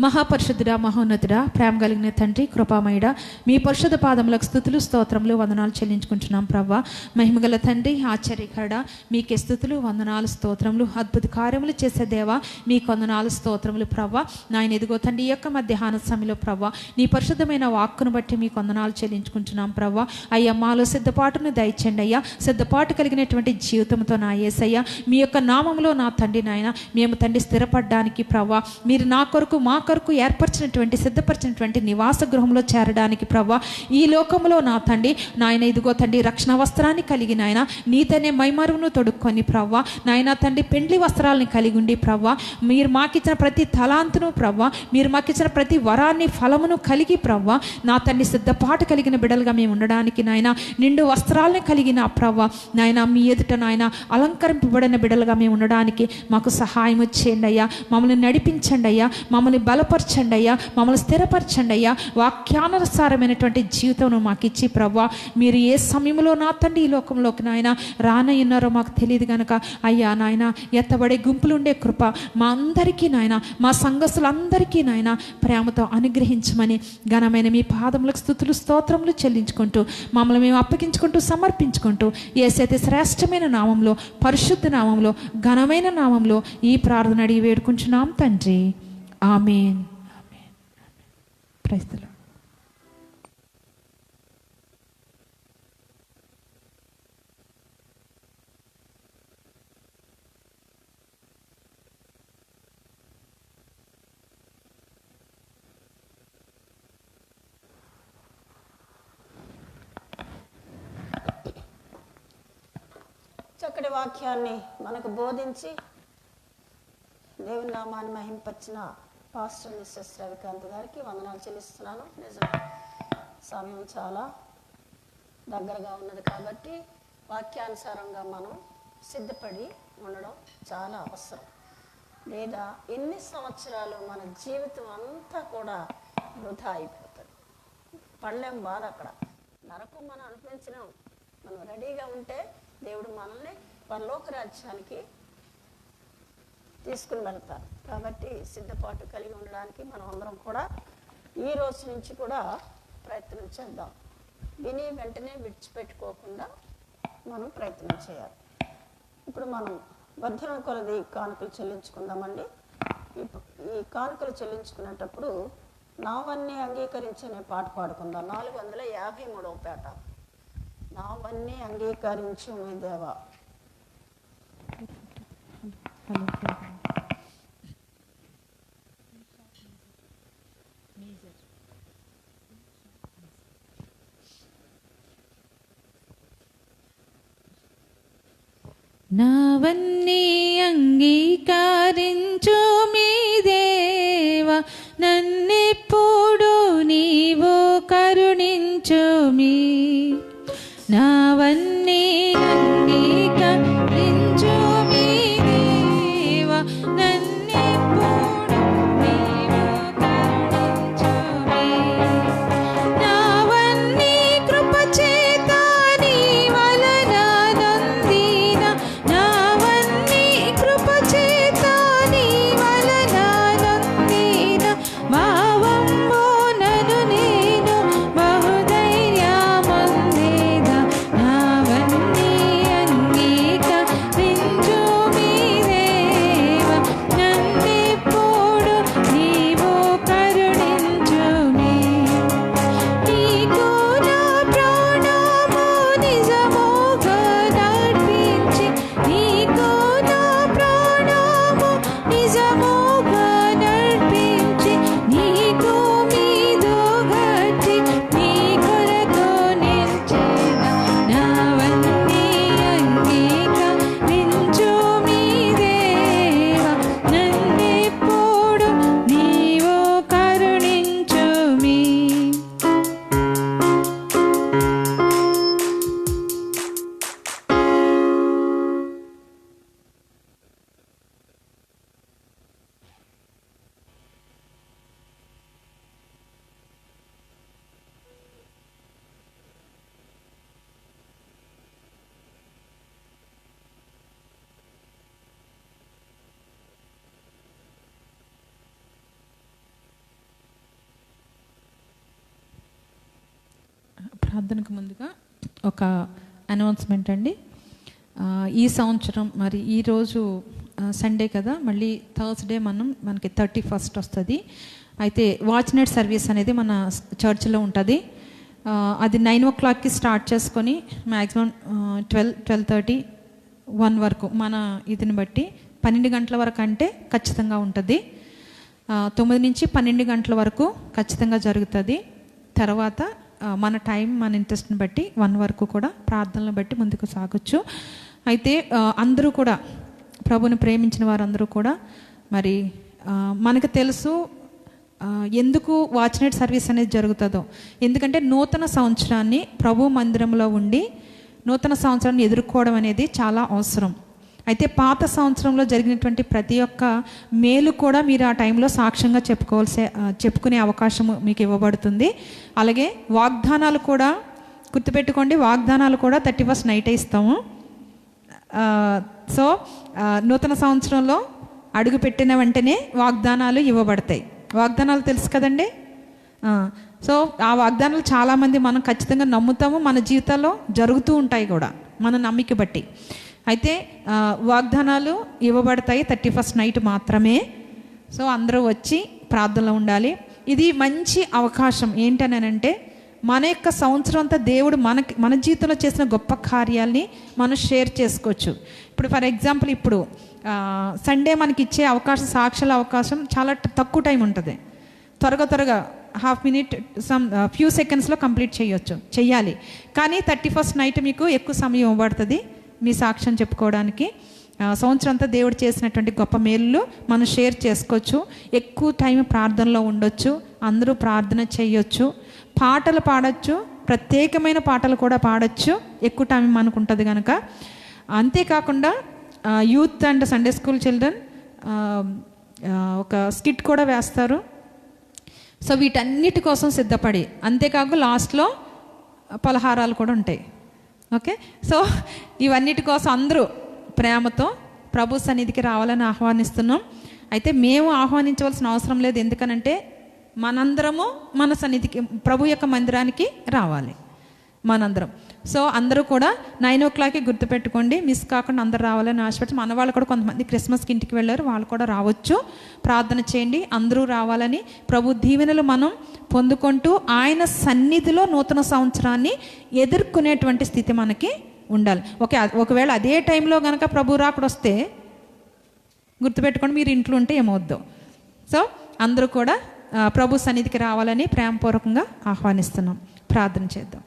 C: మహాపరిశుద్ధుడా, మహోన్నతుడా, ప్రేమ కలిగిన తండ్రి, కృపామయుడా, మీ పరిశుద్ధ పాదములకు స్తుతులు, స్తోత్రములు, వందనాలు చెల్లించుకుంటున్నాం. ప్రవ్వా మహిమగల తండ్రి, ఆశ్చర్యకరుడా, మీకే స్తుతులు, వందనాలు, స్తోత్రములు. అద్భుత కార్యములు చేసే దేవా మీకు వందనాలు, స్తోత్రములు. ప్రవ్వా నాయన ఎదుగో తండ్రి, ఈ యొక్క మధ్యాహ్న సమయంలో ప్రవ్వా నీ పరిశుద్ధమైన వాక్కును బట్టి మీకు వందనాలు చెల్లించుకుంటున్నాం. ప్రవ్వా అయ్యా మాలో సిద్ధపాటును దయచండి అయ్యా, సిద్ధపాటు కలిగినటువంటి జీవితంతో నా యేసయ్య మీ యొక్క నామంలో నా తండ్రి నాయన మేము తండ్రి స్థిరపడడానికి ప్రవ్వా మీరు నా కొరకు మా కొరకు ఏర్పరిచినటువంటి సిద్ధపరిచినటువంటి నివాస గృహంలో చేరడానికి ప్రవ్వా ఈ లోకంలో నా తండ్రి నాయన ఇదిగో తండ్రి రక్షణ వస్త్రాన్ని కలిగి నాయన నీతనే మైమరువును తొడుక్కొని ప్రవ్వా నాయన తండ్రి పెండ్లి వస్త్రాలని కలిగి ఉండి ప్రవ్వా మీరు మాకిచ్చిన ప్రతి తలాంతును ప్రవ్వా మీరు మాకిచ్చిన ప్రతి వరాన్ని ఫలమును కలిగి ప్రవ్వా నా తండ్రి సిద్ధపాటు కలిగిన బిడ్డలుగా మేము ఉండడానికి నాయన నిండు వస్త్రాలని కలిగిన ప్రవ్వా నాయన మీ ఎదుట నాయన అలంకరింపబడిన బిడ్డలుగా మేము ఉండడానికి మాకు సహాయం చేయండి అయ్యా, మమ్మల్ని నడిపించండి అయ్యా, మమ్మల్ని బలపరచండి అయ్యా, మమ్మల్ని స్థిరపరచండి అయ్యా. వాక్యానుసారమైనటువంటి జీవితం మాకు ఇచ్చి ప్రవ్వా మీరు ఏ సమయంలో నా తండ్రి ఈ లోకంలోకి నాయన రానయ్యున్నారో మాకు తెలియదు కనుక అయ్యా నాయన ఎత్తబడే గుంపులు ఉండే కృప మా అందరికీ నాయన మా సంఘస్థులందరికీ నాయన ప్రేమతో అనుగ్రహించమని ఘనమైన మీ పాదములకు స్తుతులు స్తోత్రములు చెల్లించుకుంటూ మమ్మల్ని మేము అప్పగించుకుంటూ సమర్పించుకుంటూ యేసయ్య శ్రేష్టమైన నామంలో పరిశుద్ధ నామంలో ఘనమైన నామంలో ఈ ప్రార్థన అడిగి వేడుకుంటున్నాం తండ్రి. ఆమేన్. Praise the Lord.
B: చక్కటి వాక్యాన్ని మనకు బోధించి దేవుని నామాన్ని మహింపరిచిన పాస్టర్ మిస్సెస్ రవికాంత్ గారికి వందనాలు చెల్లిస్తున్నాను. నిజం, సమయం చాలా దగ్గరగా ఉన్నది కాబట్టి వాక్యానుసారంగా మనం సిద్ధపడి ఉండడం చాలా అవసరం. లేదా ఎన్ని సంవత్సరాలు మన జీవితం అంతా కూడా వృధా అయిపోతుంది. పడలేం బాధ అక్కడ, నరకం మనం అనిపించలేం. మనం రెడీగా ఉంటే దేవుడు మనల్ని పరలోక రాజ్యానికి తీసుకుని వెళ్తారు. కాబట్టి సిద్ధపాటు కలిగి ఉండడానికి మనం అందరం కూడా ఈ రోజు నుంచి కూడా ప్రయత్నం చేద్దాం. విని వెంటనే విడిచిపెట్టుకోకుండా మనం ప్రయత్నం చేయాలి. ఇప్పుడు మనం వర్ధనం కొలది కానుకలు చెల్లించుకుందామండి. ఈ కానుకలు చెల్లించుకునేటప్పుడు నావన్నీ అంగీకరించనే పాట పాడుకుందాం. 453వ పేట. నావన్నీ అంగీకరించు మీ దేవా.
C: నావన్నీ అంగీకరించు మీ దేవా, నన్నెప్పుడు నీవు కరుణించు మీ. నావన్నీ అంగీకరించు మీ దేవా, నన్నెప్పుడు నీవు కరుణించు మీ. నావన్నీ కృపచేత నీ వలన నొందిన, నావన్నీ కృపచేత నీ వలన నొందిన, భావమునను నేను బహుధైర్యమొందేద. నావన్నీ అంగీకరించు మీ దేవా, నన్నెప్పుడు నీవు కరుణించు మీ. నీకు నా ప్రాణము నిజముగా నర్పించి, నీకు నా ప్రాణము నిజముగా నర్పించి, నీకు మీదు గట్టి నీ కొరకు నిలిచేదా. నావన్నీ అంగీకరించు మీ దేవా, నన్నెప్పుడు నీవు కరుణించు మీ. ప్రార్థనకు ముందుగా ఒక అనౌన్స్మెంట్ అండి. ఈ సంవత్సరం మరి ఈరోజు సండే కదా, మళ్ళీ థర్స్డే మనకి 31st వస్తుంది. అయితే వాచ్ నైట్ సర్వీస్ అనేది మన చర్చ్లో ఉంటుంది. అది 9 o'clockకి స్టార్ట్ చేసుకొని మ్యాక్సిమం 12:30, 1 వరకు మన ఇదిని బట్టి 12 గంటల వరకు అంటే ఖచ్చితంగా ఉంటుంది. 9 నుంచి 12 గంటల వరకు ఖచ్చితంగా జరుగుతుంది. తర్వాత మన టైం, మన ఇంట్రెస్ట్ని బట్టి 1 వరకు కూడా ప్రార్థనలు బట్టి ముందుకు సాగొచ్చు. అయితే అందరూ కూడా, ప్రభుని ప్రేమించిన వారందరూ కూడా మరి మనకు తెలుసు ఎందుకు వాచ్ నైట్ సర్వీస్ అనేది జరుగుతుందో. ఎందుకంటే నూతన సంవత్సరాన్ని ప్రభు మందిరంలో ఉండి నూతన సంవత్సరాన్ని ఎదుర్కోవడం అనేది చాలా అవసరం. అయితే పాత సంవత్సరంలో జరిగినటువంటి ప్రతి ఒక్క మేలు కూడా మీరు ఆ టైంలో సాక్ష్యంగా చెప్పుకునే అవకాశం మీకు ఇవ్వబడుతుంది. అలాగే వాగ్దానాలు కూడా గుర్తుపెట్టుకోండి, వాగ్దానాలు కూడా 31st నైటే ఇస్తాము. సో నూతన సంవత్సరంలో అడుగు పెట్టిన వెంటనే వాగ్దానాలు ఇవ్వబడతాయి. వాగ్దానాలు తెలుసు కదండి. సో ఆ వాగ్దానాలు చాలామంది మనం ఖచ్చితంగా నమ్ముతాము, మన జీవితాల్లో జరుగుతూ ఉంటాయి కూడా మన నమ్మిక బట్టి. అయితే వాగ్దానాలు ఇవ్వబడతాయి 31st నైట్ మాత్రమే. సో అందరూ వచ్చి ప్రార్థనలో ఉండాలి. ఇది మంచి అవకాశం ఏంటనంటే, మన యొక్క సంవత్సరం అంతా దేవుడు మన జీవితంలో చేసిన గొప్ప కార్యాల్ని మనం షేర్ చేసుకోవచ్చు. ఇప్పుడు ఫర్ ఎగ్జాంపుల్ ఇప్పుడు సండే మనకి ఇచ్చే అవకాశం, సాక్షుల అవకాశం చాలా తక్కువ టైం ఉంటుంది. త్వరగా హాఫ్ మినిట్ ఫ్యూ సెకండ్స్లో కంప్లీట్ చెయ్యాలి. కానీ 31st నైట్ మీకు ఎక్కువ సమయం ఇవ్వబడుతుంది. మీ సాక్ష్యం చెప్పుకోవడానికి. సంవత్సరం అంతా దేవుడు చేసినటువంటి గొప్ప మేలు మనం షేర్ చేసుకోవచ్చు. ఎక్కువ టైం ప్రార్థనలో ఉండొచ్చు, అందరూ ప్రార్థన చేయొచ్చు, పాటలు పాడొచ్చు, ప్రత్యేకమైన పాటలు కూడా పాడొచ్చు, ఎక్కువ టైం మనకు ఉంటుంది కనుక. అంతేకాకుండా youth and Sunday school children ఒక స్కిట్ కూడా వేస్తారు. సో వీటన్నిటి కోసం సిద్ధపడి, అంతేకాక లాస్ట్లో పలహారాలు కూడా ఉంటాయి. ఓకే, సో ఇవన్నిటి కోసం అందరూ ప్రేమతో ప్రభు సన్నిధికి రావాలని ఆహ్వానిస్తున్నాం. అయితే మేము ఆహ్వానించవలసిన అవసరం లేదు, ఎందుకనంటే మనందరము మన సన్నిధికి, ప్రభు యొక్క మందిరానికి రావాలి మనందరం. సో అందరూ కూడా 9 o'clockకి గుర్తుపెట్టుకోండి, మిస్ కాకుండా అందరూ రావాలని ఆశపడి. మన వాళ్ళు కూడా కొంతమంది క్రిస్మస్కి ఇంటికి వెళ్ళారు, వాళ్ళు కూడా రావచ్చు. ప్రార్థన చేయండి, అందరూ రావాలని. ప్రభు దీవెనలు మనం పొందుకుంటూ ఆయన సన్నిధిలో నూతన సంవత్సరాన్ని ఎదుర్కొనేటువంటి స్థితి మనకి ఉండాలి. ఒకవేళ అదే టైంలో కనుక ప్రభు రాకుడు వస్తే గుర్తుపెట్టుకోండి, మీరు ఇంట్లో ఉంటే ఏమవుద్దో. సో అందరూ కూడా ప్రభు సన్నిధికి రావాలని ప్రేమపూర్వకంగా ఆహ్వానిస్తున్నాం. ప్రార్థన చేద్దాం.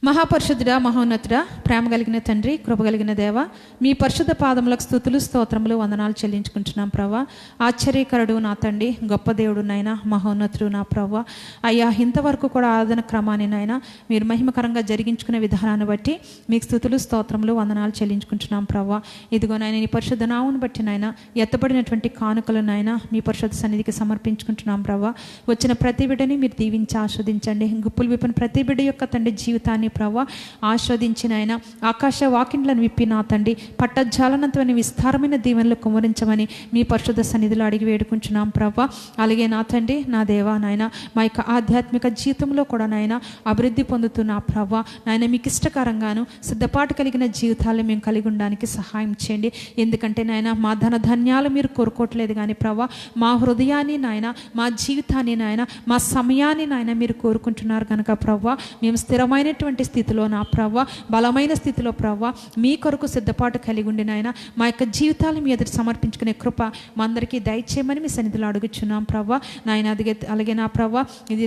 C: మహాపరిశుద్ధుడా, మహోన్నతుడా, ప్రేమ కలిగిన తండ్రి, కృప కలిగిన దేవ, మీ పరిశుద్ధ పాదములకు స్తుతులు, స్తోత్రములు, వందనాలు చెల్లించుకుంటున్నాం ప్రభా. ఆశ్చర్యకరుడు నా తండ్రి, గొప్ప దేవుడు నాయన, మహోన్నతుడు నా ప్రభా. అయ్యా, ఇంతవరకు కూడా ఆరాధన క్రమాన్ని నాయన మీరు మహిమకరంగా జరిగించుకునే విధానాన్ని బట్టి మీకు స్తుతులు, స్తోత్రములు, వందనాలు చెల్లించుకుంటున్నాం ప్రభా. ఇదిగో నాయన నీ పరిశుద్ధ నామమును బట్టి నాయన ఎత్తబడినటువంటి కానుకలు నాయన మీ పరిశుద్ధ సన్నిధికి సమర్పించుకుంటున్నాం ప్రభా. వచ్చిన ప్రతి బిడ్డని మీరు దీవించి ఆస్వాదించండి. గుప్పులు విప్పిన ప్రతి బిడ్డ యొక్క తండ్రి జీవితాన్ని ప్రభా ఆస్వాదించిన ఆయన ఆకాశ వాకిండ్లను విప్పి నా తండ్రి పట్టజాలనంతమైన విస్తారమైన దీవెనలు కుమరించమని మీ పరిశుద్ధ సన్నిధిలో అడిగి వేడుకుంటున్నాం ప్రభా. అలాగే నా తండ్రి, నా దేవా నాయన మా యొక్క ఆధ్యాత్మిక జీవితంలో కూడా నాయన అభివృద్ధి పొందుతున్న ప్రభా నాయన మీకు ఇష్టకరంగాను సిద్ధపాటు కలిగిన జీవితాలు మేము కలిగి ఉండడానికి సహాయం చేయండి. ఎందుకంటే నాయన మా ధనధాన్యాలు మీరు కోరుకోవట్లేదు కానీ ప్రభా, మా హృదయాన్ని నాయన, మా జీవితాన్ని నాయన, మా సమయాన్ని నాయన మీరు కోరుకుంటున్నారు కనుక ప్రభా, మేము స్థిరమైనటువంటి స్థితిలో నా ప్రభా, బలమైన స్థితిలో ప్రభా మీ కొరకు సిద్ధపాటు కలిగి ఉండి నాయన మా యొక్క జీవితాలు మీ ఎదురు సమర్పించుకునే కృప మా అందరికీ దయచేయమని మీ సన్నిధిలో అడుగుచున్నాం ప్రభా నాయన. అలాగే నా ప్రభా, ఇది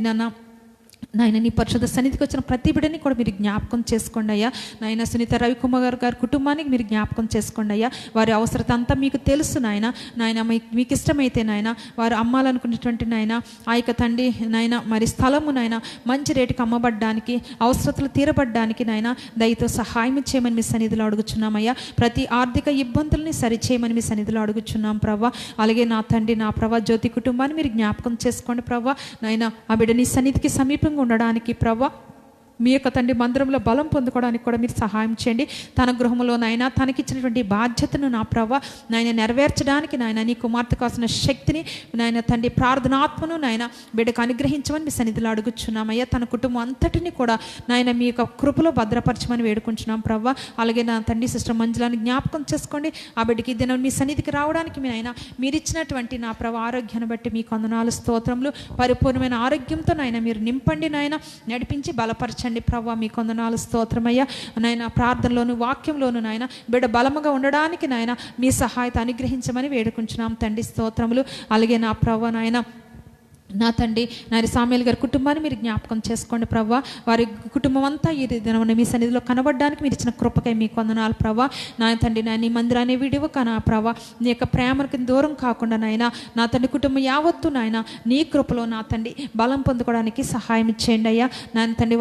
C: నాయన నీ పరిశుద్ధ సన్నిధికి వచ్చిన ప్రతి బిడ్డని కూడా మీరు జ్ఞాపకం చేసుకోండి అయ్యా. నాయన సునీత రవికుమార్ గారి కుటుంబానికి మీరు జ్ఞాపకం చేసుకోండి అయ్యా. వారి అవసరత అంతా మీకు తెలుసు నాయన. నాయన మీకు ఇష్టమైతే నాయన వారు అమ్మాలనుకున్నటువంటి నాయన ఆ యొక్క తండ్రి నాయన మరి స్థలము నాయన మంచి రేటుకి అమ్మబడ్డానికి, అవసరతలు తీరబడ్డానికి నాయన దయతో సహాయం చేయమని మీ సన్నిధిలో అడుగుచున్నామయ్యా. ప్రతి ఆర్థిక ఇబ్బందుల్ని సరిచేయమని మీ సన్నిధిలో అడుగుచున్నాం ప్రభా. అలాగే నా తండ్రి, నా ప్రభా జ్యోతి కుటుంబాన్ని మీరు జ్ఞాపకం చేసుకోండి ప్రభా. నాయన ఆ బిడ్డ నీ సన్నిధికి సమీపంగా ఉండడానికి ప్రభా, మీ యొక్క తండ్రి మందిరంలో బలం పొందుకోవడానికి కూడా మీరు సహాయం చేయండి. తన గృహంలో నాయన తనకిచ్చినటువంటి బాధ్యతను నా ప్రభా నాయన నెరవేర్చడానికి నాయన నీ కుమార్తె కాసిన శక్తిని నాయన తండ్రి ప్రార్థనాత్మను నాయన బిడ్డకు అనుగ్రహించమని మీ సన్నిధిలో అడుగుచున్నామయ్యా. తన కుటుంబం అంతటిని కూడా నాయన మీ యొక్క కృపలో భద్రపరచమని వేడుకుంటున్నాం ప్రభా. అలాగే నా తండ్రి సిస్టర్ మంజులాని జ్ఞాపకం చేసుకోండి. ఆ బిడ్డకి దినం మీ సన్నిధికి రావడానికి మీ నాయన మీరు ఇచ్చినటువంటి నా ప్రభా ఆరోగ్యాన్ని బట్టి మీకు వందనాలు, స్తోత్రములు. పరిపూర్ణమైన ఆరోగ్యంతో నాయన మీరు నింపండి నాయన, నడిపించి బలపరచండి ప్రభా. మీ కొందనాలు స్తోత్రమయ్యా. నాయన ప్రార్థనలోను వాక్యంలోను నాయన బిడ్డ బలముగా ఉండడానికి నాయన మీ సహాయత అనుగ్రహించమని వేడుకుంటున్నాం తండ్రి, స్తోత్రములు. అలాగే నా ప్రభా నాయన నా తండ్రి నాయన సామ్యూల్ గారి కుటుంబాన్ని మీరు జ్ఞాపకం చేసుకోండి ప్రభా. వారి కుటుంబం అంతా ఈ దినమున మీ సన్నిధిలో కనబడడానికి మీరు ఇచ్చిన కృపకై మీకు వందనాలు ప్రభా. నా తండ్రి నా నీ మందిరాన్ని విడివక నా ప్రభా నీ యొక్క ప్రేమకి దూరం కాకుండా నాయన నా తండ్రి కుటుంబం యావత్తు నాయన నీ కృపలో నా తండ్రి బలం పొందుకోవడానికి సహాయం ఇచ్చేయండి అయ్యా. నా తండ్రి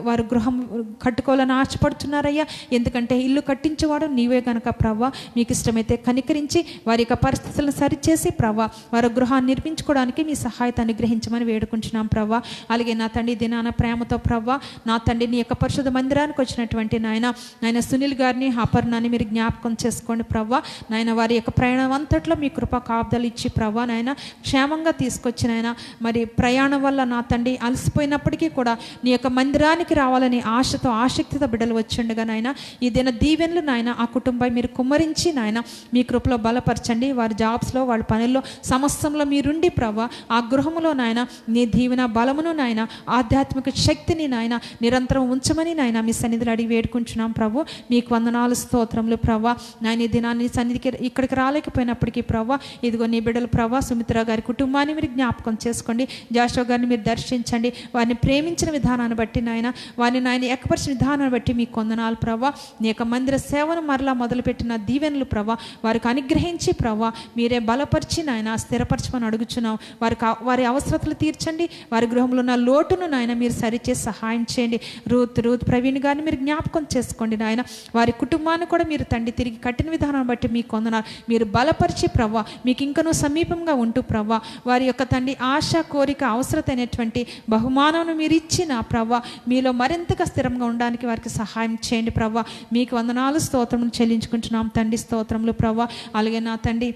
C: వారు గృహం కట్టుకోవాలని ఆశపడుతున్నారయ్యా. ఎందుకంటే ఇల్లు కట్టించేవాడు నీవే కనుక ప్రభా, మీకు ఇష్టమైతే కనికరించి వారి యొక్క పరిస్థితులను సరిచేసి ప్రభా వారి గృహాన్ని నిర్మించుకోవడానికి మీ సహాయత అనుగ్రహించమని వేడుకుంటున్నాం ప్రభా. అలాగే నా తండ్రి దినాన ప్రేమతో ప్రభా నా తండ్రి నీ యొక్క పరిశుద్ధ మందిరానికి వచ్చినటువంటి నాయన సునీల్ గారిని, అపర్ణాన్ని మీరు జ్ఞాపకం చేసుకోండి ప్రభా. నాయన వారి యొక్క ప్రయాణం అంతట్లో మీ కృప కాపుదలు ఇచ్చి ప్రభా నాయన క్షేమంగా తీసుకొచ్చి నాయన మరి ప్రయాణం వల్ల నా తండ్రి అలసిపోయినప్పటికీ కూడా నీ యొక్క మందిరానికి రావాలని ఆశతో ఆసక్తితో బిడ్డలు వచ్చిండగా నాయన ఈ దిన దీవెనలు నాయన ఆ కుటుంబం మీరు కుమ్మరించి నాయన మీ కృపలో బలపరచండి. వారి జాబ్స్లో, వాళ్ళ పనుల్లో, సమస్తంలో మీరుండి ప్రభా ఆ గృహంలో కుటుంబంలో నాయన నీ దీవెన బలమును నాయన ఆధ్యాత్మిక శక్తిని నాయన నిరంతరం ఉంచమని నాయన మీ సన్నిధిలో అడిగి వేడుకుంటున్నాం ప్రభు. మీకు వందనాలు స్తోత్రములు ప్రభా. నాయన ఈ దినాన్ని సన్నిధికి ఇక్కడికి రాలేకపోయినప్పటికీ ప్రభా, ఇదిగో నీ బిడ్డలు ప్రభా సుమిత్ర గారి కుటుంబాన్ని మీరు జ్ఞాపకం చేసుకోండి. జాషువా గారిని మీరు దర్శించండి. వారిని ప్రేమించిన విధానాన్ని బట్టి నాయన, వారిని నాయన ఏకపరిచిన విధానాన్ని బట్టి మీకు వందనాలు ప్రభా. నీ యొక్క మందిర సేవను మరలా మొదలుపెట్టిన దీవెనలు ప్రభా వారికి అనుగ్రహించి ప్రభా మీరే బలపరిచి నాయన స్థిరపరచమని అడుగుచున్నాం. వారి అవసరతలు తీర్చండి. వారి గృహంలో ఉన్న లోటును నాయన మీరు సరిచేసి సహాయం చేయండి. రూత్ ప్రవీణ్ గారిని మీరు జ్ఞాపకం చేసుకోండి నాయన. వారి కుటుంబాన్ని కూడా మీరు తండ్రి తిరిగి కట్టిన విధానాన్ని బట్టి మీకు వందనాలు. మీరు బలపరిచి ప్రభా మీకు ఇంకనూ సమీపంగా ఉంటూ ప్రభా వారి యొక్క తండ్రి ఆశ కోరిక అవసరత అయినటువంటి బహుమానం మీరు ఇచ్చిన ప్రభా మీలో మరింతగా స్థిరంగా ఉండడానికి వారికి సహాయం చేయండి ప్రభా. మీకు వందనాలు స్తోత్రములు చెల్లించుకుంటున్నాం తండ్రి. స్తోత్రములు ప్రభా. అలాగే నా తండ్రి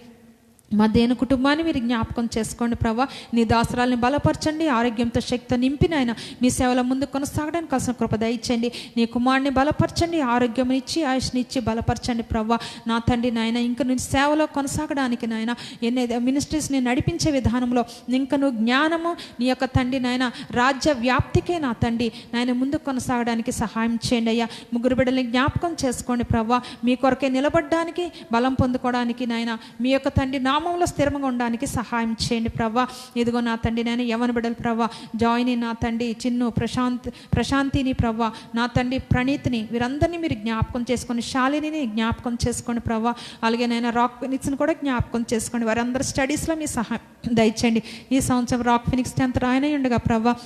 C: మా దేని కుటుంబాన్ని మీరు జ్ఞాపకం చేసుకోండి ప్రభా. నీ దాసరాల్ని బలపరచండి. ఆరోగ్యంతో శక్తితో నింపిన ఆయన మీ సేవల ముందు కొనసాగడానికి కావాల్సిన కృప దయచేయండి. నీ కుమారుని బలపరచండి. ఆరోగ్యం ఇచ్చి ఆయుష్ని ఇచ్చి బలపరచండి ప్రభా. నా తండ్రి నాయన ఇంక నువ్వు సేవలో కొనసాగడానికి నాయన ఎన్ని మినిస్ట్రీస్ని నడిపించే విధానంలో ఇంకను జ్ఞానము నీ యొక్క తండ్రి నాయన రాజ్య వ్యాప్తికే నా తండ్రి నాయన ముందుకు కొనసాగడానికి సహాయం చేయండి అయ్యా. ముగ్గురు బిడ్డల్ని జ్ఞాపకం చేసుకోండి ప్రభా. మీ కొరకే నిలబడడానికి బలం పొందుకోవడానికి నాయన మీ యొక్క తండ్రి నామంలో స్థిరంగా ఉండడానికి సహాయం చేయండి ప్రభా. ఇదిగో నా తండ్రి నేను యవన బిడ్డలు ప్రభా జాయిని నా తండ్రి చిన్ను ప్రశాంతిని ప్రభా నా తండ్రి ప్రణీత్ని వీరందరినీ మీరు జ్ఞాపకం చేసుకొని శాలిని జ్ఞాపకం చేసుకోండి ప్రభా. అలాగే నేను రాక్ ఫినిక్స్ని కూడా జ్ఞాపకం చేసుకోండి. వారందరూ స్టడీస్లో మీ సహాయం దయచేయండి. ఈ సంవత్సరం రాక్ ఫినిక్స్ 10th రాయనే ఉండగా ప్రభా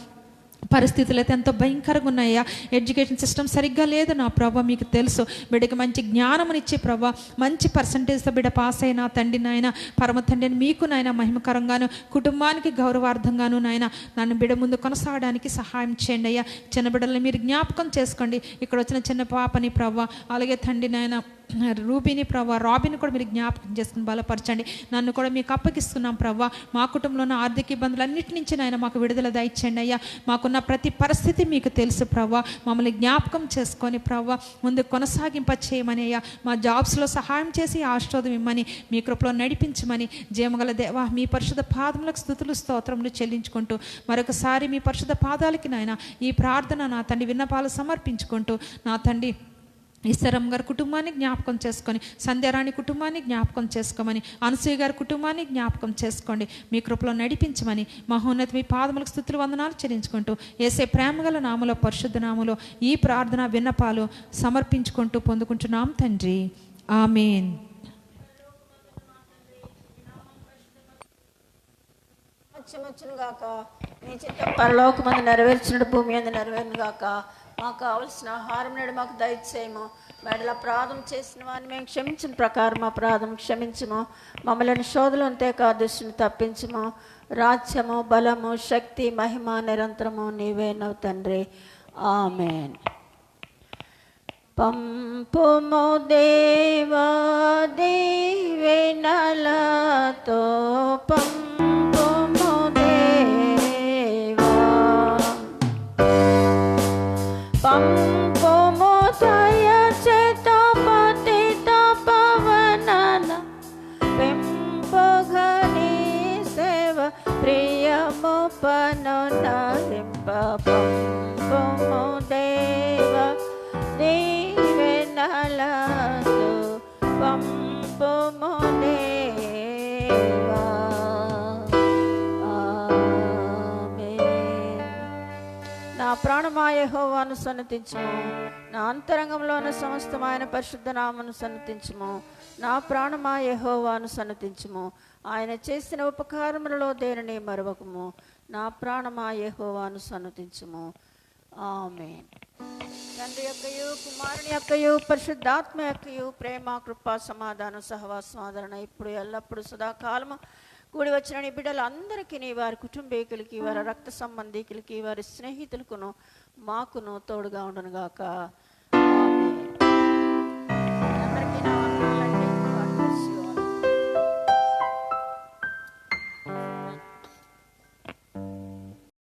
C: పరిస్థితులు అయితే ఎంతో భయంకరంగా ఉన్నాయా. ఎడ్యుకేషన్ సిస్టమ్ సరిగ్గా లేదు నా ప్రభా. మీకు తెలుసు. బిడ్డకి మంచి జ్ఞానమునిచ్చి ప్రభా మంచి పర్సంటేజ్తో బిడ్డ పాస్ అయినా తండ్రి నాయన పరమ తండ్రిని మీకు నాయన మహిమకరంగాను కుటుంబానికి గౌరవార్థంగాను నాయన నన్ను బిడ్డ ముందు కొనసాగడానికి సహాయం చేయండి అయ్యా. చిన్న బిడ్డల్ని మీరు జ్ఞాపకం చేసుకోండి. ఇక్కడ వచ్చిన చిన్న పాపని ప్రభా అలాగే తండ్రి నాయన రూబీని ప్రభా రాబీని కూడా మీరు జ్ఞాపకం చేసుకుని బలపరచండి. నన్ను కూడా మీకు అప్పగిస్తున్నాం ప్రభా. మా కుటుంబంలో ఉన్న ఆర్థిక ఇబ్బందులు అన్నిటి నుంచి నాయన మాకు విడుదల దయచేయండి అయ్యా. మాకున్న ప్రతి పరిస్థితి మీకు తెలుసు ప్రభా. మమ్మల్ని జ్ఞాపకం చేసుకొని ప్రభా ముందు కొనసాగింప చేయమని అయ్యా. మా జాబ్స్లో సహాయం చేసి ఆశీర్వాదం ఇమ్మని మీ కృపలో నడిపించమని జయమగల దేవా మీ పరిశుద్ధ పాదములకు స్తుతులు స్తోత్రములు చెల్లించుకుంటూ మరొకసారి మీ పరిశుద్ధ పాదాలకి నాయన ఈ ప్రార్థన నా తండ్రి విన్నపాలు సమర్పించుకుంటూ నా తండ్రి ఈశ్వరం గారి కుటుంబాన్ని జ్ఞాపకం చేసుకొని సంధ్యారాణి కుటుంబాన్ని జ్ఞాపకం చేసుకోమని అనసూయ గారి కుటుంబాన్ని జ్ఞాపకం చేసుకోండి. మీ కృపలో నడిపించమని మహోన్నత మీ పాదములకు స్తుతులు వందనాలు చెల్లించుకుంటూ యేసే ప్రేమగల నామలో పరిశుద్ధ నామలో ఈ ప్రార్థన విన్నపాలు సమర్పించుకుంటూ పొందుకుంటున్నాం తండ్రి. ఆమేన్.
B: గాక నీ చిత్తం పరలోకమందు నెరవేర్చినట్టు భూమి అందు నెరవేరును గాక. మాకు కావలసిన ఆహారం నేడు మాకు దయచేయము. మెడల అపరాధం చేసిన వారిని మేము క్షమించిన ప్రకారం మా అపరాధం క్షమించము. మమ్మల్ని శోధలు అంతే దృష్టిని తప్పించము. రాజ్యము బలము శక్తి మహిమ నిరంతరము నీవేనవు తండ్రి. ఆమేన్. పంపుము దేవా దీవెనలతో పంపుము దేవా పంపుము దయచేత పతిత పవనన పెంపగని సేవ ప్రియము పనునరింప పంపుము దేవ దీవెనలతో పంపుము దేవా. నా ప్రాణమా యెహోవాను సన్నతించుము. నా అంతరంగంలోని సమస్తమైన పరిశుద్ధ నామమును సన్నతించుము. నా ప్రాణమా యెహోవాను సన్నతించుము. ఆయన చేసిన ఉపకారములలో దేనిని మరువకము. నా ప్రాణమా యెహోవాను సన్నతించుము. ఆమేన్. తండ్రి యొక్కయు కుమారుని యొక్కయు పరిశుద్ధాత్మ యొక్కయు ప్రేమ కృప సమాధానం సహవాసం ఆదరణ ఇప్పుడు ఎల్లప్పుడు సదాకాలము కూడి వచ్చిన నీ బిడ్డలందరికీ వారి కుటుంబీకులకి వారి రక్త సంబంధికులకి వారి స్నేహితులకును మాకును తోడుగా ఉండనుగాక. ఆమేన్.